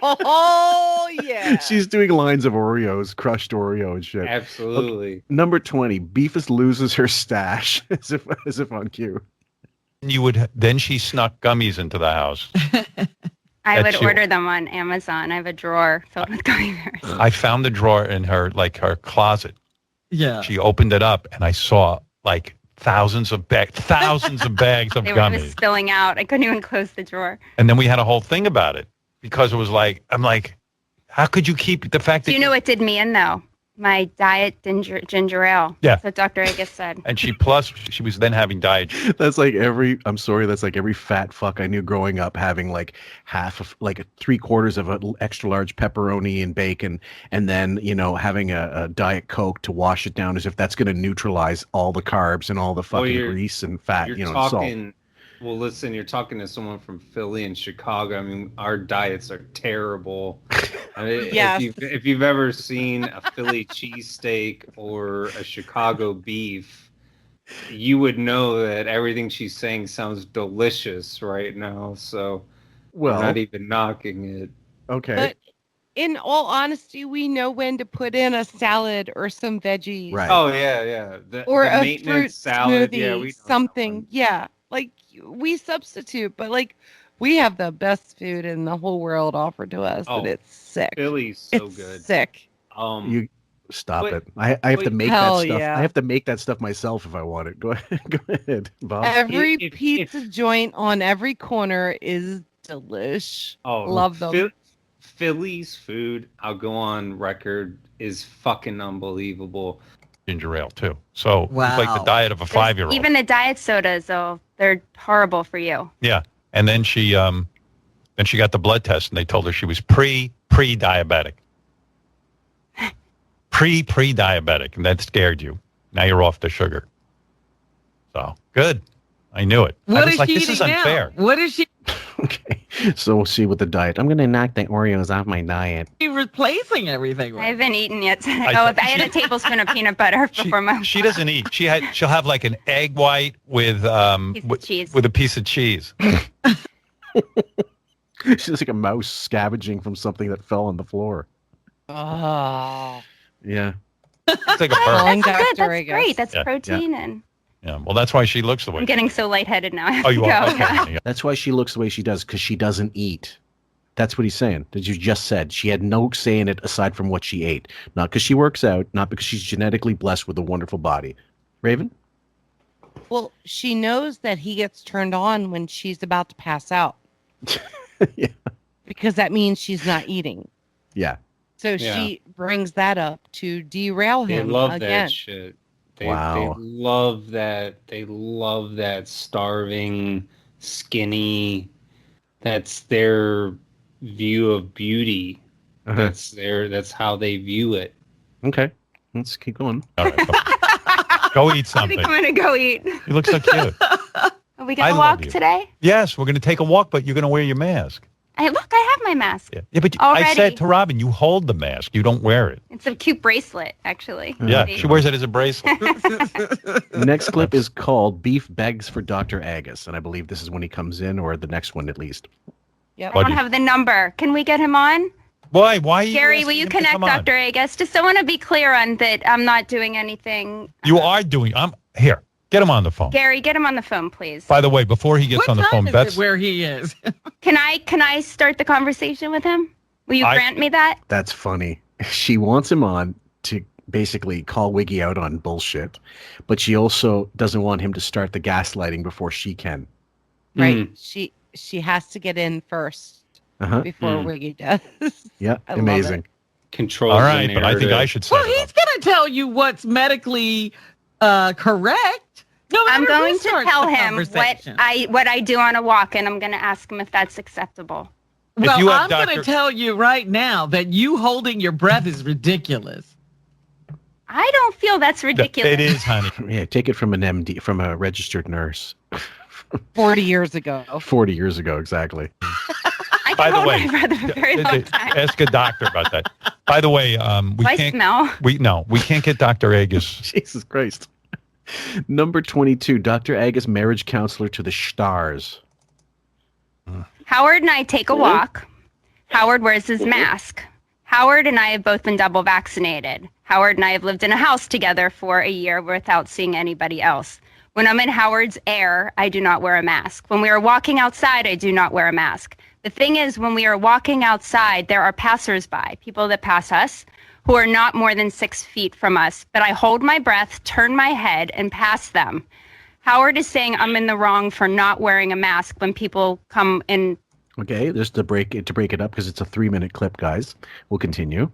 [SPEAKER 9] Oh yeah.
[SPEAKER 1] She's doing lines of Oreos, crushed Oreo and shit.
[SPEAKER 10] Absolutely.
[SPEAKER 1] Okay, number 20, Beefus loses her stash as if on cue.
[SPEAKER 12] Then she snuck gummies into the house.
[SPEAKER 14] I would
[SPEAKER 12] That's you.
[SPEAKER 14] order them on Amazon. I have a drawer filled with gummy bears.
[SPEAKER 12] I found the drawer in her closet.
[SPEAKER 3] Yeah.
[SPEAKER 12] She opened it up and I saw like thousands of bags of
[SPEAKER 14] They were
[SPEAKER 12] gummies.
[SPEAKER 14] just spilling out. I couldn't even close the drawer.
[SPEAKER 12] And then we had a whole thing about it because it was like, I'm like, how could you keep the fact that
[SPEAKER 14] Do you know what did me in, though? My diet ginger ale.
[SPEAKER 12] Yeah.
[SPEAKER 14] That's what Dr. Agus said.
[SPEAKER 12] And she was then having diet.
[SPEAKER 1] That's like that's like every fat fuck I knew growing up having like like 3/4 of an extra large pepperoni and bacon, and then having a Diet Coke to wash it down as if that's going to neutralize all the carbs and all the fucking grease and fat, salt.
[SPEAKER 10] Well, listen, you're talking to someone from Philly and Chicago. I mean, our diets are terrible. I mean,
[SPEAKER 9] Yes.
[SPEAKER 10] if you've ever seen a Philly cheesesteak or a Chicago beef, you would know that everything she's saying sounds delicious right now. So
[SPEAKER 1] Well,
[SPEAKER 10] not even knocking it.
[SPEAKER 1] Okay.
[SPEAKER 9] But in all honesty, we know when to put in a salad or some veggies.
[SPEAKER 1] Right.
[SPEAKER 10] Oh yeah.
[SPEAKER 9] Or
[SPEAKER 10] the
[SPEAKER 9] a
[SPEAKER 10] maintenance
[SPEAKER 9] fruit
[SPEAKER 10] salad.
[SPEAKER 9] smoothie,
[SPEAKER 10] Yeah, we know
[SPEAKER 9] something. Yeah, like we substitute, but like we have the best food in the whole world offered to us, and it's sick.
[SPEAKER 10] Philly's so
[SPEAKER 9] it's
[SPEAKER 10] good.
[SPEAKER 9] Sick.
[SPEAKER 1] You stop
[SPEAKER 10] but-
[SPEAKER 1] it. I have to
[SPEAKER 10] but-
[SPEAKER 1] make that
[SPEAKER 9] Hell
[SPEAKER 1] stuff.
[SPEAKER 9] yeah.
[SPEAKER 1] I have to make that stuff myself if I want it. Go ahead, Bob.
[SPEAKER 9] Every pizza joint on every corner is delish.
[SPEAKER 10] Oh,
[SPEAKER 9] Love them.
[SPEAKER 10] Philly's food, I'll go on record, is fucking unbelievable.
[SPEAKER 12] Ginger ale too. So it's like the
[SPEAKER 3] Wow.
[SPEAKER 12] diet of a 5-year-old.
[SPEAKER 14] Even the diet sodas, though, they're horrible for you.
[SPEAKER 12] Yeah. And then she got the blood test and they told her she was pre-diabetic. Pre-diabetic, and that scared you. Now you're off the sugar. So good. I knew it. I
[SPEAKER 3] What
[SPEAKER 12] was
[SPEAKER 3] is
[SPEAKER 12] like,
[SPEAKER 3] she
[SPEAKER 12] this
[SPEAKER 3] eating
[SPEAKER 12] is unfair.
[SPEAKER 3] now? What is she
[SPEAKER 1] Okay. So we'll see with the diet. I'm gonna knock the Oreos off my diet.
[SPEAKER 3] replacing everything with?
[SPEAKER 14] I haven't eaten yet today.
[SPEAKER 12] I-
[SPEAKER 14] I had a tablespoon of peanut butter before my.
[SPEAKER 12] She doesn't eat. She'll have like an egg white with
[SPEAKER 14] cheese.
[SPEAKER 12] with a piece of cheese.
[SPEAKER 1] She's like a mouse scavenging from something that fell on the floor.
[SPEAKER 9] Oh.
[SPEAKER 1] Yeah.
[SPEAKER 12] It's like a bird.
[SPEAKER 9] Calling
[SPEAKER 14] That's good.
[SPEAKER 9] Dr.
[SPEAKER 14] That's
[SPEAKER 9] Agus.
[SPEAKER 14] great. That's
[SPEAKER 12] Yeah.
[SPEAKER 14] protein, and
[SPEAKER 12] Yeah. Well, that's why she looks the way.
[SPEAKER 14] I'm getting so lightheaded now. I have
[SPEAKER 12] Oh,
[SPEAKER 14] to
[SPEAKER 12] you
[SPEAKER 14] go.
[SPEAKER 12] are. Okay.
[SPEAKER 14] Yeah.
[SPEAKER 12] Yeah.
[SPEAKER 1] That's why she looks the way she does, because she doesn't eat. That's what he's saying. That you just said. She had no say in it aside from what she ate. Not because she works out, not because she's genetically blessed with a wonderful body. Raven?
[SPEAKER 9] Well, she knows that he gets turned on when she's about to pass out.
[SPEAKER 1] Yeah.
[SPEAKER 9] Because that means she's not eating.
[SPEAKER 1] Yeah.
[SPEAKER 9] So
[SPEAKER 10] Yeah.
[SPEAKER 9] she brings that up to derail
[SPEAKER 10] They
[SPEAKER 9] him
[SPEAKER 10] love
[SPEAKER 9] again.
[SPEAKER 10] that shit. They
[SPEAKER 1] Wow.
[SPEAKER 10] love that. They love that starving, skinny. That's their view of beauty.
[SPEAKER 1] Uh-huh.
[SPEAKER 10] That's how they view it.
[SPEAKER 1] Okay. Let's keep going.
[SPEAKER 12] All right. Go eat
[SPEAKER 14] I
[SPEAKER 12] something.
[SPEAKER 14] think I'm gonna go eat.
[SPEAKER 12] You look so cute.
[SPEAKER 14] Are we
[SPEAKER 12] I
[SPEAKER 14] gonna
[SPEAKER 12] love
[SPEAKER 14] walk
[SPEAKER 12] you.
[SPEAKER 14] today?
[SPEAKER 12] Yes, we're going to take a walk, but you're going to wear your mask.
[SPEAKER 14] I have my mask.
[SPEAKER 12] Yeah, but I
[SPEAKER 14] Already.
[SPEAKER 12] said to Robin, you hold the mask. You don't wear it.
[SPEAKER 14] It's a cute bracelet, actually.
[SPEAKER 12] Yeah, she wears it as a bracelet.
[SPEAKER 1] The next clip is called Beef Begs for Dr. Agus, and I believe this is when he comes in, or the next one at least.
[SPEAKER 9] Yep.
[SPEAKER 14] I don't have the number. Can we get him on?
[SPEAKER 12] Why? Why? Are you
[SPEAKER 14] Gary,
[SPEAKER 12] asking
[SPEAKER 14] will you
[SPEAKER 12] him to
[SPEAKER 14] connect
[SPEAKER 12] come on?
[SPEAKER 14] Dr. Agus? Just I want to be clear on that I'm not doing anything.
[SPEAKER 12] You are doing. I'm here. Get him on the phone.
[SPEAKER 14] Gary, get him on the phone, please.
[SPEAKER 12] By the way, before he gets
[SPEAKER 3] What
[SPEAKER 12] on the
[SPEAKER 3] time
[SPEAKER 12] phone,
[SPEAKER 3] is
[SPEAKER 12] Beth's
[SPEAKER 3] it where he is?
[SPEAKER 14] Can I start the conversation with him? Will you grant me that?
[SPEAKER 1] That's funny. She wants him on to basically call Wiggy out on bullshit, but she also doesn't want him to start the gaslighting before she can.
[SPEAKER 9] Right. She has to get in first
[SPEAKER 1] Uh-huh.
[SPEAKER 9] before Wiggy does.
[SPEAKER 1] Yeah,
[SPEAKER 9] I love
[SPEAKER 1] amazing.
[SPEAKER 9] it.
[SPEAKER 10] Control.
[SPEAKER 12] All right, but I think I should say
[SPEAKER 3] Well, he's going to tell you what's medically correct. No
[SPEAKER 14] I'm
[SPEAKER 3] matter who
[SPEAKER 14] going to
[SPEAKER 3] starts
[SPEAKER 14] tell
[SPEAKER 3] the
[SPEAKER 14] him
[SPEAKER 3] conversation.
[SPEAKER 14] what I do on a walk, and I'm going to ask him if that's acceptable.
[SPEAKER 3] Well,
[SPEAKER 12] you have
[SPEAKER 3] I'm going to
[SPEAKER 12] Dr.
[SPEAKER 3] tell you right now that you holding your breath is ridiculous.
[SPEAKER 14] I don't feel that's ridiculous.
[SPEAKER 12] It is, honey.
[SPEAKER 1] Yeah, take it from an MD, from a registered nurse.
[SPEAKER 9] 40 years ago.
[SPEAKER 1] 40 years ago, exactly.
[SPEAKER 14] I
[SPEAKER 12] By
[SPEAKER 14] can
[SPEAKER 12] the
[SPEAKER 14] hold
[SPEAKER 12] way,
[SPEAKER 14] my breath for a very long time.
[SPEAKER 12] ask a doctor about that. By the way, we
[SPEAKER 14] Do I
[SPEAKER 12] can't.
[SPEAKER 14] smell?
[SPEAKER 12] We can't get Dr. Agus.
[SPEAKER 1] Jesus Christ. Number 22, Dr. Agus, marriage counselor to the stars.
[SPEAKER 14] Howard and I take a walk. Howard wears his mask. Howard and I have both been double vaccinated. Howard and I have lived in a house together for a year without seeing anybody else. When I'm in Howard's air, I do not wear a mask. When we are walking outside, I do not wear a mask. The thing is, when we are walking outside, there are passersby, people that pass us, who are not more than 6 feet from us. But I hold my breath, turn my head, and pass them. Howard is saying I'm in the wrong for not wearing a mask when people come in
[SPEAKER 1] Okay, just to break it up, because it's a 3-minute clip, guys. We'll continue.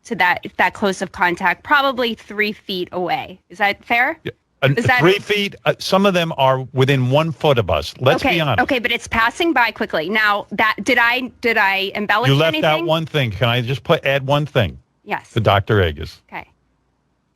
[SPEAKER 14] to that close of contact, probably 3 feet away. Is that fair?
[SPEAKER 12] Yeah.
[SPEAKER 14] Is that
[SPEAKER 12] 3 feet. Some of them are within 1 foot of us. Let's
[SPEAKER 14] okay,
[SPEAKER 12] be honest.
[SPEAKER 14] Okay, but it's passing by quickly. Now, that did I embellish
[SPEAKER 12] You left
[SPEAKER 14] anything?
[SPEAKER 12] out one thing. Can I just add one thing?
[SPEAKER 14] Yes.
[SPEAKER 12] To Dr. Agus.
[SPEAKER 14] Okay.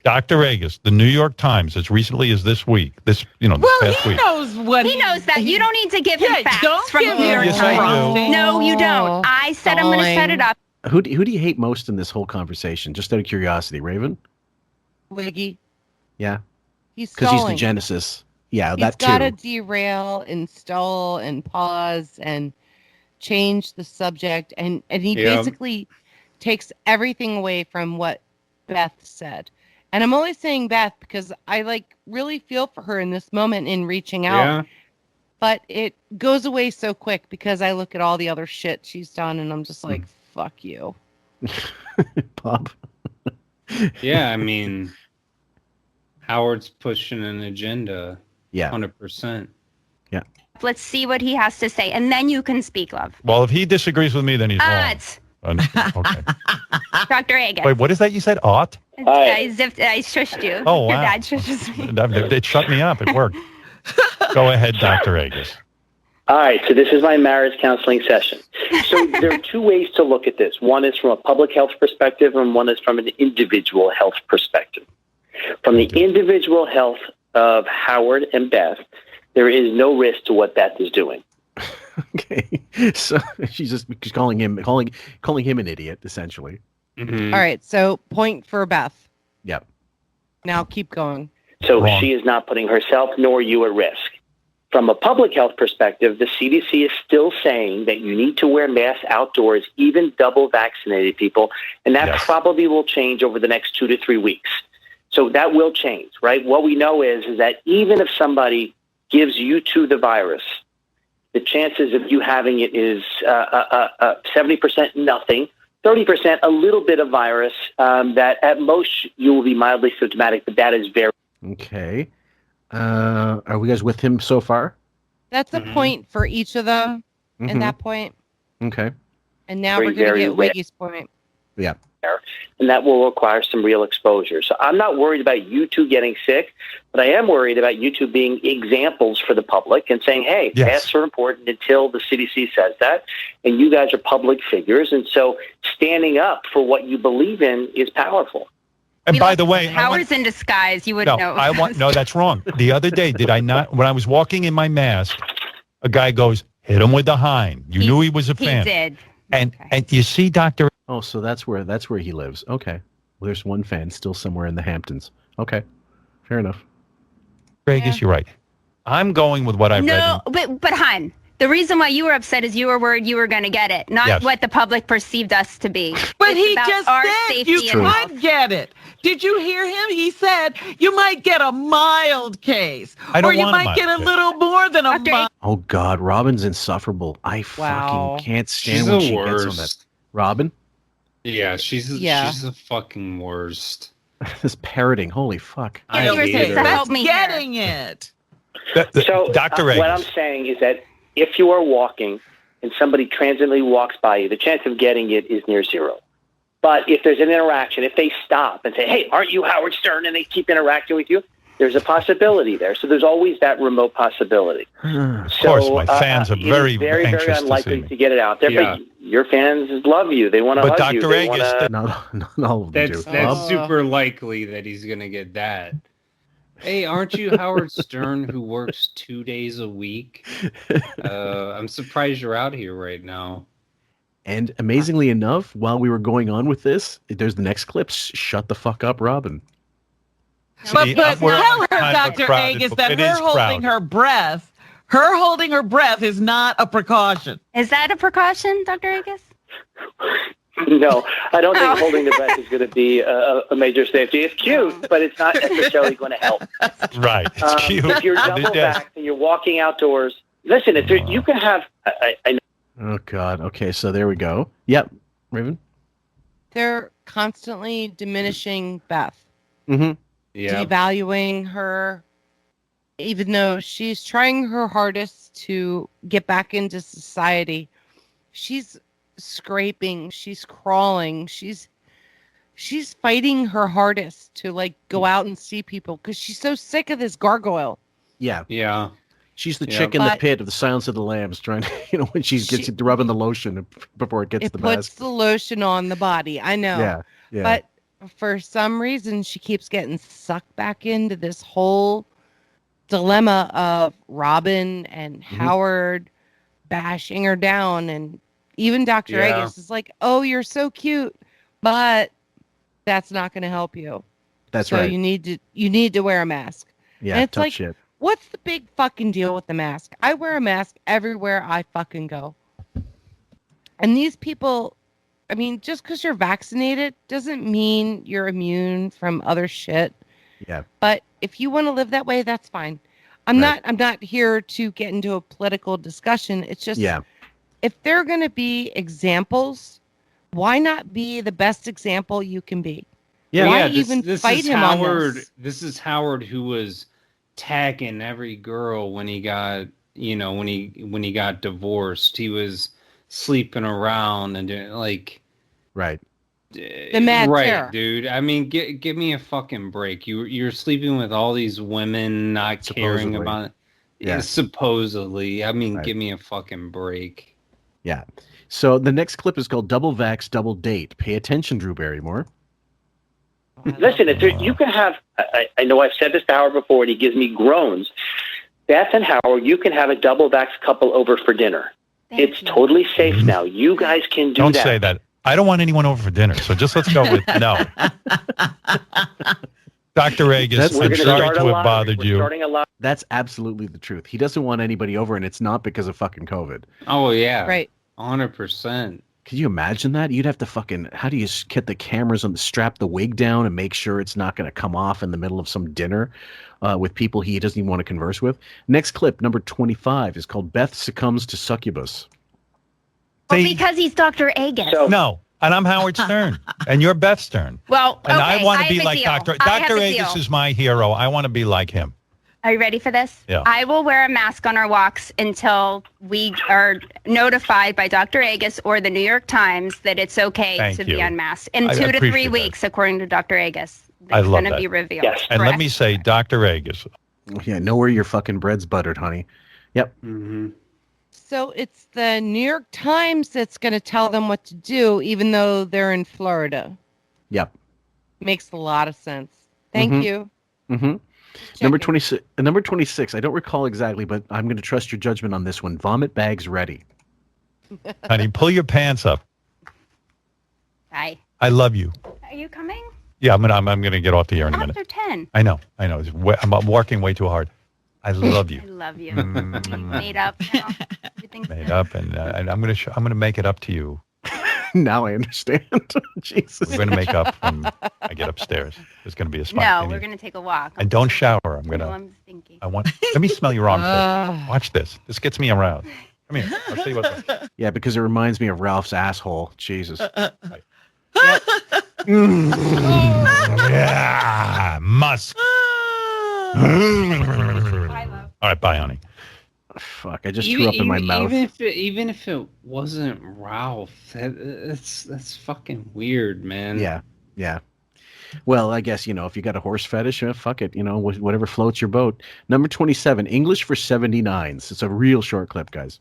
[SPEAKER 12] Dr. Agus, the New York Times, as recently as this week, this past week.
[SPEAKER 3] knows what
[SPEAKER 14] he knows that. You don't need to give him facts
[SPEAKER 3] don't
[SPEAKER 14] from
[SPEAKER 3] give
[SPEAKER 14] the New York
[SPEAKER 12] Yes, I
[SPEAKER 14] Times.
[SPEAKER 12] do.
[SPEAKER 14] No, you don't. I said I'm going to set it up.
[SPEAKER 1] Who do you hate most in this whole conversation? Just out of curiosity, Raven?
[SPEAKER 9] Wiggy.
[SPEAKER 1] Yeah?
[SPEAKER 9] He's
[SPEAKER 1] Because he's the
[SPEAKER 9] stalling.
[SPEAKER 1] Genesis. Yeah,
[SPEAKER 9] He's
[SPEAKER 1] that too.
[SPEAKER 9] got to derail and stall and pause and change the subject, and he basically takes everything away from what Beth said. And I'm only saying Beth because I really feel for her in this moment in reaching out.
[SPEAKER 10] Yeah.
[SPEAKER 9] But it goes away so quick because I look at all the other shit she's done and I'm just like, fuck you.
[SPEAKER 1] Bob.
[SPEAKER 10] Yeah, I mean, Howard's pushing an agenda.
[SPEAKER 1] Yeah.
[SPEAKER 10] 100%.
[SPEAKER 1] Yeah.
[SPEAKER 14] Let's see what he has to say, and then you can speak, love.
[SPEAKER 12] Well, if he disagrees with me, then he's wrong. Okay.
[SPEAKER 14] Dr. Agus.
[SPEAKER 12] Wait, what is that you said? Ought?
[SPEAKER 14] I shushed you.
[SPEAKER 12] Oh,
[SPEAKER 14] Your
[SPEAKER 12] wow.
[SPEAKER 14] dad shushes me.
[SPEAKER 12] It shut me up. It worked. Go ahead, Dr. Agus.
[SPEAKER 17] All right, so this is my marriage counseling session. So there are two ways to look at this. One is from a public health perspective, and one is from an individual health perspective. From the individual health of Howard and Beth, there is no risk to what Beth is doing.
[SPEAKER 1] Okay, so she's just calling him an idiot, essentially.
[SPEAKER 10] Mm-hmm.
[SPEAKER 9] All right, so point for Beth.
[SPEAKER 1] Yep.
[SPEAKER 9] Now keep going.
[SPEAKER 17] So she is not putting herself nor you at risk. From a public health perspective, the CDC is still saying that you need to wear masks outdoors, even double vaccinated people, and that probably will change over the next 2 to 3 weeks. So that will change, right? What we know is that even if somebody gives you to the virus, the chances of you having it is 70% nothing, 30% a little bit of virus, that at most you will be mildly symptomatic, but that is very...
[SPEAKER 1] Okay. Are we guys with him so far?
[SPEAKER 9] That's a point for each of them
[SPEAKER 1] Mhm.
[SPEAKER 9] at that point.
[SPEAKER 1] Okay.
[SPEAKER 9] And now
[SPEAKER 17] Very,
[SPEAKER 9] we're going to
[SPEAKER 17] very
[SPEAKER 9] get
[SPEAKER 17] rare.
[SPEAKER 9] Wiggy's point.
[SPEAKER 1] Yeah.
[SPEAKER 17] And that will require some real exposure. So I'm not worried about you two getting sick, but I am worried about you two being examples for the public and saying, hey, masks are important until the CDC says that. And you guys are public figures. And so standing up for what you believe in is powerful.
[SPEAKER 12] And by the way,
[SPEAKER 14] Howard's in disguise. You wouldn't know.
[SPEAKER 12] No, that's wrong. The other day, did I not? When I was walking in my mask, a guy goes, hit him with the hind. You knew he was a fan.
[SPEAKER 14] He did.
[SPEAKER 12] And you see, Dr.
[SPEAKER 1] Oh, so that's where he lives. Okay. Well, there's one fan still somewhere in the Hamptons. Okay. Fair enough.
[SPEAKER 12] Vegas, you're right. I'm going with what I've read.
[SPEAKER 14] No, but hon, the reason why you were upset is you were worried you were going to get it, not what the public perceived us to be.
[SPEAKER 3] But
[SPEAKER 14] It's
[SPEAKER 3] he
[SPEAKER 14] about
[SPEAKER 3] just
[SPEAKER 14] our
[SPEAKER 3] said
[SPEAKER 14] safety
[SPEAKER 3] you
[SPEAKER 14] and health.
[SPEAKER 3] could get it. Did you hear him? He said you might get a mild case.
[SPEAKER 1] I don't
[SPEAKER 3] or you
[SPEAKER 1] want a
[SPEAKER 3] might
[SPEAKER 1] mild
[SPEAKER 3] get a
[SPEAKER 1] case.
[SPEAKER 3] little more than a mild.
[SPEAKER 1] Oh God, Robin's insufferable. I
[SPEAKER 3] Wow.
[SPEAKER 1] fucking can't stand
[SPEAKER 10] She's
[SPEAKER 1] when
[SPEAKER 10] the
[SPEAKER 1] she gets on that.
[SPEAKER 10] worst.
[SPEAKER 1] Robin,
[SPEAKER 10] Yeah, she's the fucking worst.
[SPEAKER 1] this parroting. Holy fuck.
[SPEAKER 10] I hate her.
[SPEAKER 3] That's getting it.
[SPEAKER 17] So
[SPEAKER 12] Dr.
[SPEAKER 17] what
[SPEAKER 12] Agus.
[SPEAKER 17] I'm saying is that if you are walking and somebody transiently walks by you, the chance of getting it is near zero. But if there's an interaction, if they stop and say, hey, aren't you Howard Stern? And they keep interacting with you, there's a possibility there. So there's always that remote possibility.
[SPEAKER 12] Of course, my fans are very,
[SPEAKER 17] very
[SPEAKER 12] anxious to see
[SPEAKER 17] unlikely
[SPEAKER 12] me.
[SPEAKER 17] to get it out there.
[SPEAKER 10] Yeah.
[SPEAKER 17] But your fans love you. They want to
[SPEAKER 12] But
[SPEAKER 17] hug you.
[SPEAKER 12] Dr.
[SPEAKER 17] They
[SPEAKER 12] Agus,
[SPEAKER 17] wanna...
[SPEAKER 1] Not all of them do.
[SPEAKER 10] That's super likely that he's gonna get that. Hey, aren't you Howard Stern who works 2 days a week? I'm surprised you're out here right now.
[SPEAKER 1] And amazingly enough, while we were going on with this, there's the next clip. Shut the fuck up, Robin.
[SPEAKER 3] But
[SPEAKER 12] See,
[SPEAKER 3] tell
[SPEAKER 12] we're
[SPEAKER 3] her,
[SPEAKER 12] kind of
[SPEAKER 3] Dr.
[SPEAKER 12] crowded,
[SPEAKER 3] Agus,
[SPEAKER 12] but
[SPEAKER 3] that
[SPEAKER 12] it
[SPEAKER 3] her
[SPEAKER 12] is
[SPEAKER 3] holding
[SPEAKER 12] crowded.
[SPEAKER 3] her holding her breath is not a precaution.
[SPEAKER 14] Is that a precaution, Dr. Agus?
[SPEAKER 17] No, I don't think holding the breath is going to be a major safety. It's cute, but it's not necessarily going to help.
[SPEAKER 12] Right. It's cute.
[SPEAKER 17] If you're
[SPEAKER 12] but it
[SPEAKER 17] double
[SPEAKER 12] does.
[SPEAKER 17] vaxxed and you're walking outdoors, listen, if there, you can have... I know.
[SPEAKER 1] Oh God. Okay, so there we go. Yep. Raven.
[SPEAKER 9] They're constantly diminishing Beth,
[SPEAKER 1] Mm-hmm.
[SPEAKER 10] Yeah.
[SPEAKER 9] devaluing her, even though she's trying her hardest to get back into society. She's scraping, she's crawling, she's fighting her hardest to go out and see people because she's so sick of this gargoyle.
[SPEAKER 1] Yeah.
[SPEAKER 10] Yeah.
[SPEAKER 1] She's the
[SPEAKER 10] Yeah.
[SPEAKER 1] chick in the
[SPEAKER 9] But-
[SPEAKER 1] pit of the Silence of the Lambs, trying to, when she gets rubbing the lotion before it gets
[SPEAKER 9] It
[SPEAKER 1] the
[SPEAKER 9] puts
[SPEAKER 1] mask.
[SPEAKER 9] the lotion on the body. I know.
[SPEAKER 1] Yeah. Yeah.
[SPEAKER 9] But for some reason, she keeps getting sucked back into this whole dilemma of Robin and Howard bashing her down. And even Dr.
[SPEAKER 10] Yeah.
[SPEAKER 9] Agus is like, oh, you're so cute, but that's not going to help you.
[SPEAKER 1] That's
[SPEAKER 9] so
[SPEAKER 1] right.
[SPEAKER 9] you need to wear a mask.
[SPEAKER 1] Yeah.
[SPEAKER 9] And it's
[SPEAKER 1] Tough
[SPEAKER 9] like,
[SPEAKER 1] shit.
[SPEAKER 9] what's the big fucking deal with the mask? I wear a mask everywhere I fucking go. And these people, I mean, just because you're vaccinated doesn't mean you're immune from other shit.
[SPEAKER 1] Yeah.
[SPEAKER 9] But if you want to live that way, that's fine. I'm not here to get into a political discussion. It's just, if they're going to be examples, why not be the best example you can be?
[SPEAKER 10] Yeah,
[SPEAKER 9] why
[SPEAKER 10] this
[SPEAKER 9] even fight
[SPEAKER 10] is
[SPEAKER 9] him
[SPEAKER 10] Howard,
[SPEAKER 9] on this?
[SPEAKER 10] This is Howard who was tagging every girl when he got, when he got divorced. He was sleeping around and doing like,
[SPEAKER 1] right.
[SPEAKER 9] The mad terror.
[SPEAKER 10] Dude. I mean, give me a fucking break. You're sleeping with all these women, not caring about it.
[SPEAKER 1] Yeah.
[SPEAKER 10] Supposedly. I mean, give me a fucking break.
[SPEAKER 1] Yeah. So the next clip is called Double Vax, Double Date. Pay attention, Drew Barrymore.
[SPEAKER 17] Listen, you can have, I know I've said this to Howard before, and he gives me groans. Beth and Howard, you can have a double vax couple over for dinner. It's totally safe now. You guys can do that.
[SPEAKER 12] Don't say that. I don't want anyone over for dinner, so just let's go with no. Dr. Agus, I'm sorry to have bothered you.
[SPEAKER 1] That's absolutely the truth. He doesn't want anybody over, and it's not because of fucking COVID.
[SPEAKER 10] Oh, yeah.
[SPEAKER 9] Right.
[SPEAKER 10] 100%.
[SPEAKER 1] Could you imagine that? You'd have to fucking, how do you get the cameras on, strap the wig down and make sure it's not going to come off in the middle of some dinner with people he doesn't even want to converse with? Next clip, number 25, is called Beth Succumbs to Succubus.
[SPEAKER 14] Well, because he's Dr. Agus.
[SPEAKER 12] No, and I'm Howard Stern, and you're Beth Stern.
[SPEAKER 14] Well,
[SPEAKER 12] and I want to be
[SPEAKER 14] have a
[SPEAKER 12] like
[SPEAKER 14] deal.
[SPEAKER 12] Dr. Agus is my hero. I want to be like him.
[SPEAKER 14] Are you ready for this?
[SPEAKER 12] Yeah.
[SPEAKER 14] I will wear a mask on our walks until we are notified by Dr. Agus or the New York Times that it's okay to be unmasked. In 2 to 3 weeks, according to Dr. Agus.
[SPEAKER 12] I love
[SPEAKER 14] going
[SPEAKER 12] that.
[SPEAKER 14] to be revealed.
[SPEAKER 12] Yes. And let me say, Dr. Agus.
[SPEAKER 1] Yeah, know where your fucking bread's buttered, honey. Yep.
[SPEAKER 10] Mm-hmm.
[SPEAKER 9] So it's the New York Times that's going to tell them what to do, even though they're in Florida.
[SPEAKER 1] Yep.
[SPEAKER 9] Makes a lot of sense. Thank you.
[SPEAKER 1] Mm-hmm. Number 26. I don't recall exactly, but I'm going to trust your judgment on this one. Vomit bags ready.
[SPEAKER 12] Honey, pull your pants up.
[SPEAKER 14] Hi.
[SPEAKER 12] I love you.
[SPEAKER 14] Are you coming?
[SPEAKER 12] Yeah, I'm gonna get off the air in a minute.
[SPEAKER 14] After 10.
[SPEAKER 12] I know. I'm working way too hard. I love you.
[SPEAKER 14] I love you. Made up now.
[SPEAKER 12] Made up, and I'm gonna make it up to you.
[SPEAKER 1] Now I understand. Jesus.
[SPEAKER 12] We're gonna make up when I get upstairs. There's gonna be a spot.
[SPEAKER 14] No, we're gonna take a walk.
[SPEAKER 12] And don't shower.
[SPEAKER 14] I'm thinking.
[SPEAKER 12] Let me smell your armpit. Watch this. This gets me aroused. Come here. I'll tell you what.
[SPEAKER 1] Yeah, because it reminds me of Ralph's asshole. Jesus.
[SPEAKER 12] Yeah, musk. All right, bye, honey.
[SPEAKER 1] Fuck, I just threw up in my mouth.
[SPEAKER 10] Even if it wasn't Ralph, that's fucking weird, man.
[SPEAKER 1] Yeah. Well, I guess, if you got a horse fetish, fuck it, whatever floats your boat. Number 27, English for 79s. It's a real short clip, guys.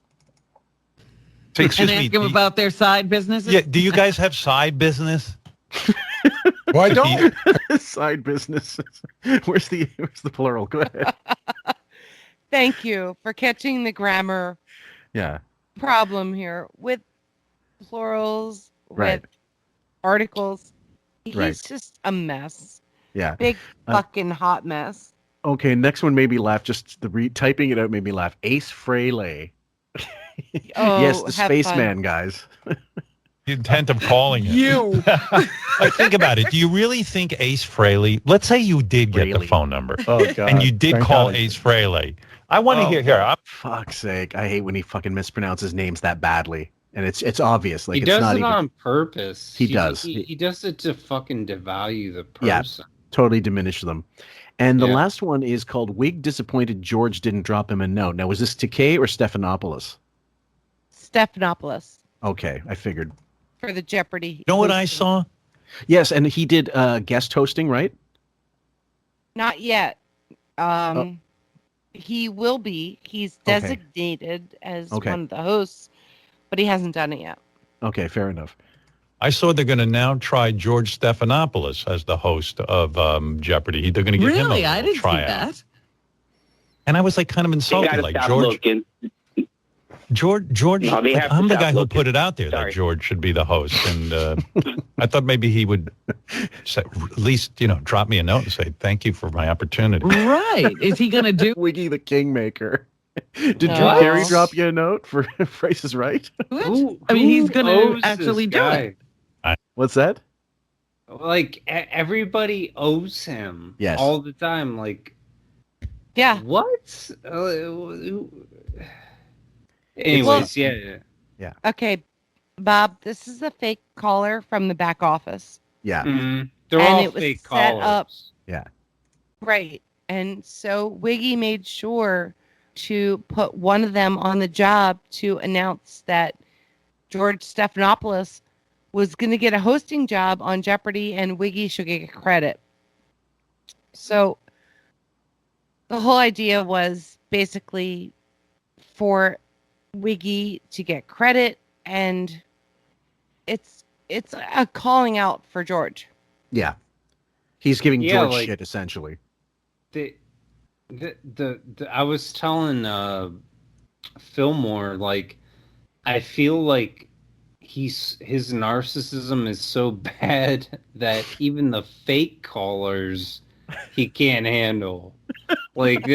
[SPEAKER 3] So and ask them about their side businesses?
[SPEAKER 12] Yeah, do you guys have side business?
[SPEAKER 8] Why don't?
[SPEAKER 1] Side businesses. Where's the plural? Go ahead.
[SPEAKER 9] Thank you for catching the grammar problem here with plurals, with articles. He's just a mess.
[SPEAKER 1] Yeah.
[SPEAKER 9] Big fucking hot mess.
[SPEAKER 1] Okay, next one made me laugh. Just typing it out made me laugh. Ace Frehley. Yes, the spaceman, guys.
[SPEAKER 12] The intent of calling it.
[SPEAKER 3] You.
[SPEAKER 12] Like, think about it. Do you really think Ace Frehley, let's say you did get the phone number.
[SPEAKER 1] Oh, God.
[SPEAKER 12] And you did call Ace Frehley. I want to hear here.
[SPEAKER 1] Fuck's sake. I hate when he fucking mispronounces names that badly. And it's obvious. Like,
[SPEAKER 10] he does it on purpose.
[SPEAKER 1] He does.
[SPEAKER 10] He does it to fucking devalue the person.
[SPEAKER 1] Yeah, totally diminish them. And the last one is called Wig Disappointed George Didn't Drop Him a Note. Now, was this Takei or Stephanopoulos?
[SPEAKER 9] Stephanopoulos.
[SPEAKER 1] Okay, I figured.
[SPEAKER 9] For the Jeopardy.
[SPEAKER 12] You know what I saw?
[SPEAKER 1] Yes, and he did guest hosting, right?
[SPEAKER 9] Not yet. He will be. He's designated as one of the hosts, but he hasn't done it yet.
[SPEAKER 1] Okay, fair enough.
[SPEAKER 12] I saw they're going to now try George Stephanopoulos as the host of Jeopardy. They're going to give him a
[SPEAKER 3] I didn't
[SPEAKER 12] tryout.
[SPEAKER 3] see that.
[SPEAKER 12] And I was like kind of insulted, like George. I'm the guy who put it out there that George should be the host, and I thought maybe he would at least drop me a note and say thank you for my opportunity.
[SPEAKER 3] Right? Is he going to do
[SPEAKER 1] Wiggy the Kingmaker? Did Drew Carey drop you a note for Price is Right?
[SPEAKER 3] He's going to actually do it.
[SPEAKER 1] What's that?
[SPEAKER 10] Like, everybody owes him all the time. Like,
[SPEAKER 9] yeah.
[SPEAKER 10] What? Anyways,
[SPEAKER 1] yeah.
[SPEAKER 9] Okay, Bob, this is a fake caller from the back office.
[SPEAKER 1] Yeah.
[SPEAKER 10] Mm-hmm. They're all fake callers.
[SPEAKER 9] Up,
[SPEAKER 1] yeah.
[SPEAKER 9] Right. And so Wiggy made sure to put one of them on the job to announce that George Stephanopoulos was going to get a hosting job on Jeopardy and Wiggy should get credit. So the whole idea was basically for Wiggy to get credit, and it's a calling out for George.
[SPEAKER 1] Yeah. He's giving George shit, essentially.
[SPEAKER 10] I was telling Fillmore, like, I feel like his narcissism is so bad that even the fake callers he can't handle. Like,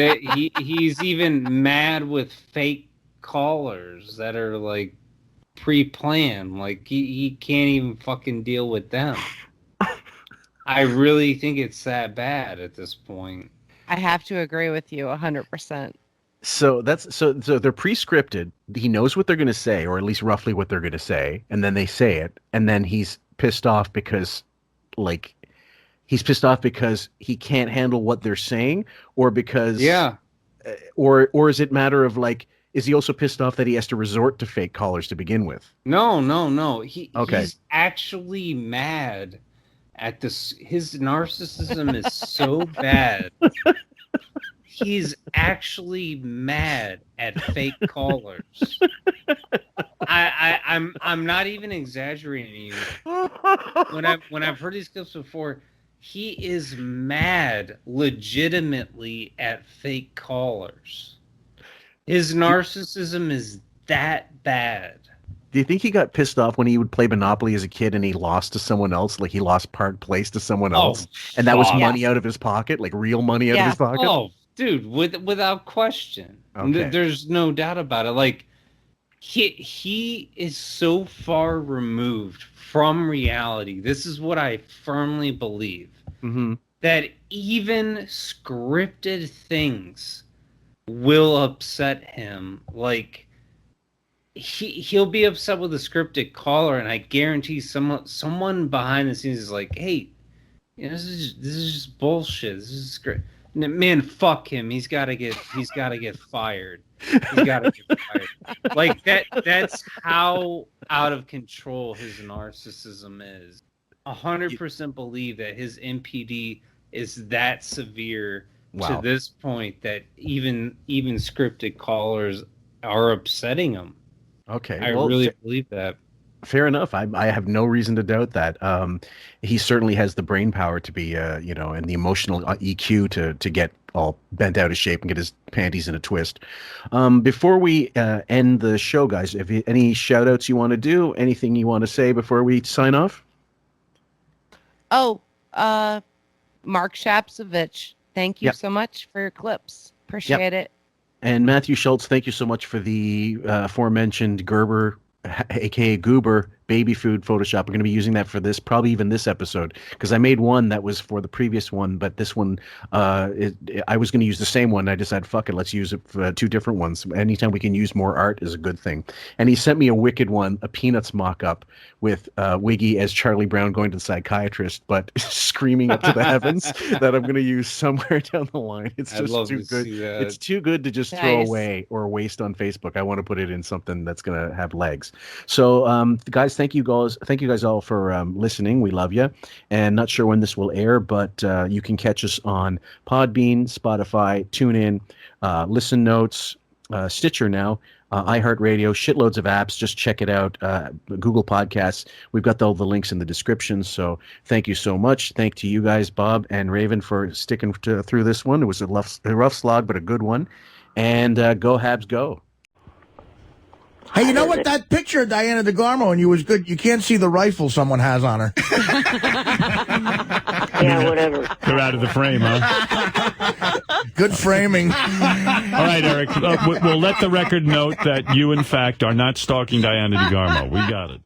[SPEAKER 10] he's even mad with fake callers that are like pre-planned. Like, he can't even fucking deal with them. I really think it's that bad at this point.
[SPEAKER 9] I have to agree with you 100%.
[SPEAKER 1] So they're pre-scripted. He knows what they're going to say, or at least roughly what they're going to say, and then they say it, and then he's pissed off because he can't handle what they're saying, or because or is it matter of like, is he also pissed off that he has to resort to fake callers to begin with?
[SPEAKER 10] No. He's actually mad at this. His narcissism is so bad. He's actually mad at fake callers. I'm not even exaggerating. When I've heard these clips before, he is mad legitimately at fake callers. His narcissism is that bad.
[SPEAKER 1] Do you think he got pissed off when he would play Monopoly as a kid and he lost to someone else? Like, he lost Park Place to someone else, and that was money out of his pocket, like real money out of his pocket?
[SPEAKER 10] Oh, dude, without question.
[SPEAKER 1] Okay.
[SPEAKER 10] There's no doubt about it. Like, he is so far removed from reality. This is what I firmly believe.
[SPEAKER 1] Mm-hmm.
[SPEAKER 10] That even scripted things will upset him. Like, he'll be upset with a scripted caller, and I guarantee someone behind the scenes is like, "Hey, this is just bullshit. This is great, man. Fuck him. He's got to get fired. He's got to get fired." Like that. That's how out of control his narcissism is. 100% believe that his NPD is that severe to this point that even scripted callers are upsetting him.
[SPEAKER 1] Okay,
[SPEAKER 10] I really believe that.
[SPEAKER 1] Fair enough. I have no reason to doubt that. He certainly has the brain power to be, and the emotional EQ to get all bent out of shape and get his panties in a twist. Before we end the show, guys, if you, any shout outs you want to do, anything you want to say before we sign off?
[SPEAKER 9] Oh, Mark Shapsovich, thank you so much for your clips. Appreciate it.
[SPEAKER 1] And Matthew Schultz, thank you so much for the aforementioned Gerber, aka Goober, baby food Photoshop. We're going to be using that for this, probably even this episode, because I made one that was for the previous one, but this one, I was going to use the same one. I decided, fuck it, let's use it for two different ones. Anytime we can use more art is a good thing. And he sent me a wicked one, a Peanuts mock-up with Wiggy as Charlie Brown going to the psychiatrist, but screaming up to the heavens that I'm going to use somewhere down the line. It's just too good. It's too good to just throw away or waste on Facebook. I want to put it in something that's going to have legs. So, guys, thank you guys all for listening. We love you. And not sure when this will air, but you can catch us on Podbean, Spotify, TuneIn, Listen Notes, Stitcher now, iHeartRadio, shitloads of apps. Just check it out. Google Podcasts. We've got all the links in the description. So thank you so much. Thank to you guys, Bob and Raven, for sticking through this one. It was a rough slog, but a good one. And go Habs, go.
[SPEAKER 18] Hey, you know what? That picture of Diana DeGarmo and you was good. You can't see the rifle someone has on her.
[SPEAKER 19] Yeah, whatever.
[SPEAKER 2] They're out of the frame, huh?
[SPEAKER 18] Good framing.
[SPEAKER 2] right, Eric. We'll let the record note that you, in fact, are not stalking Diana DeGarmo. We got it.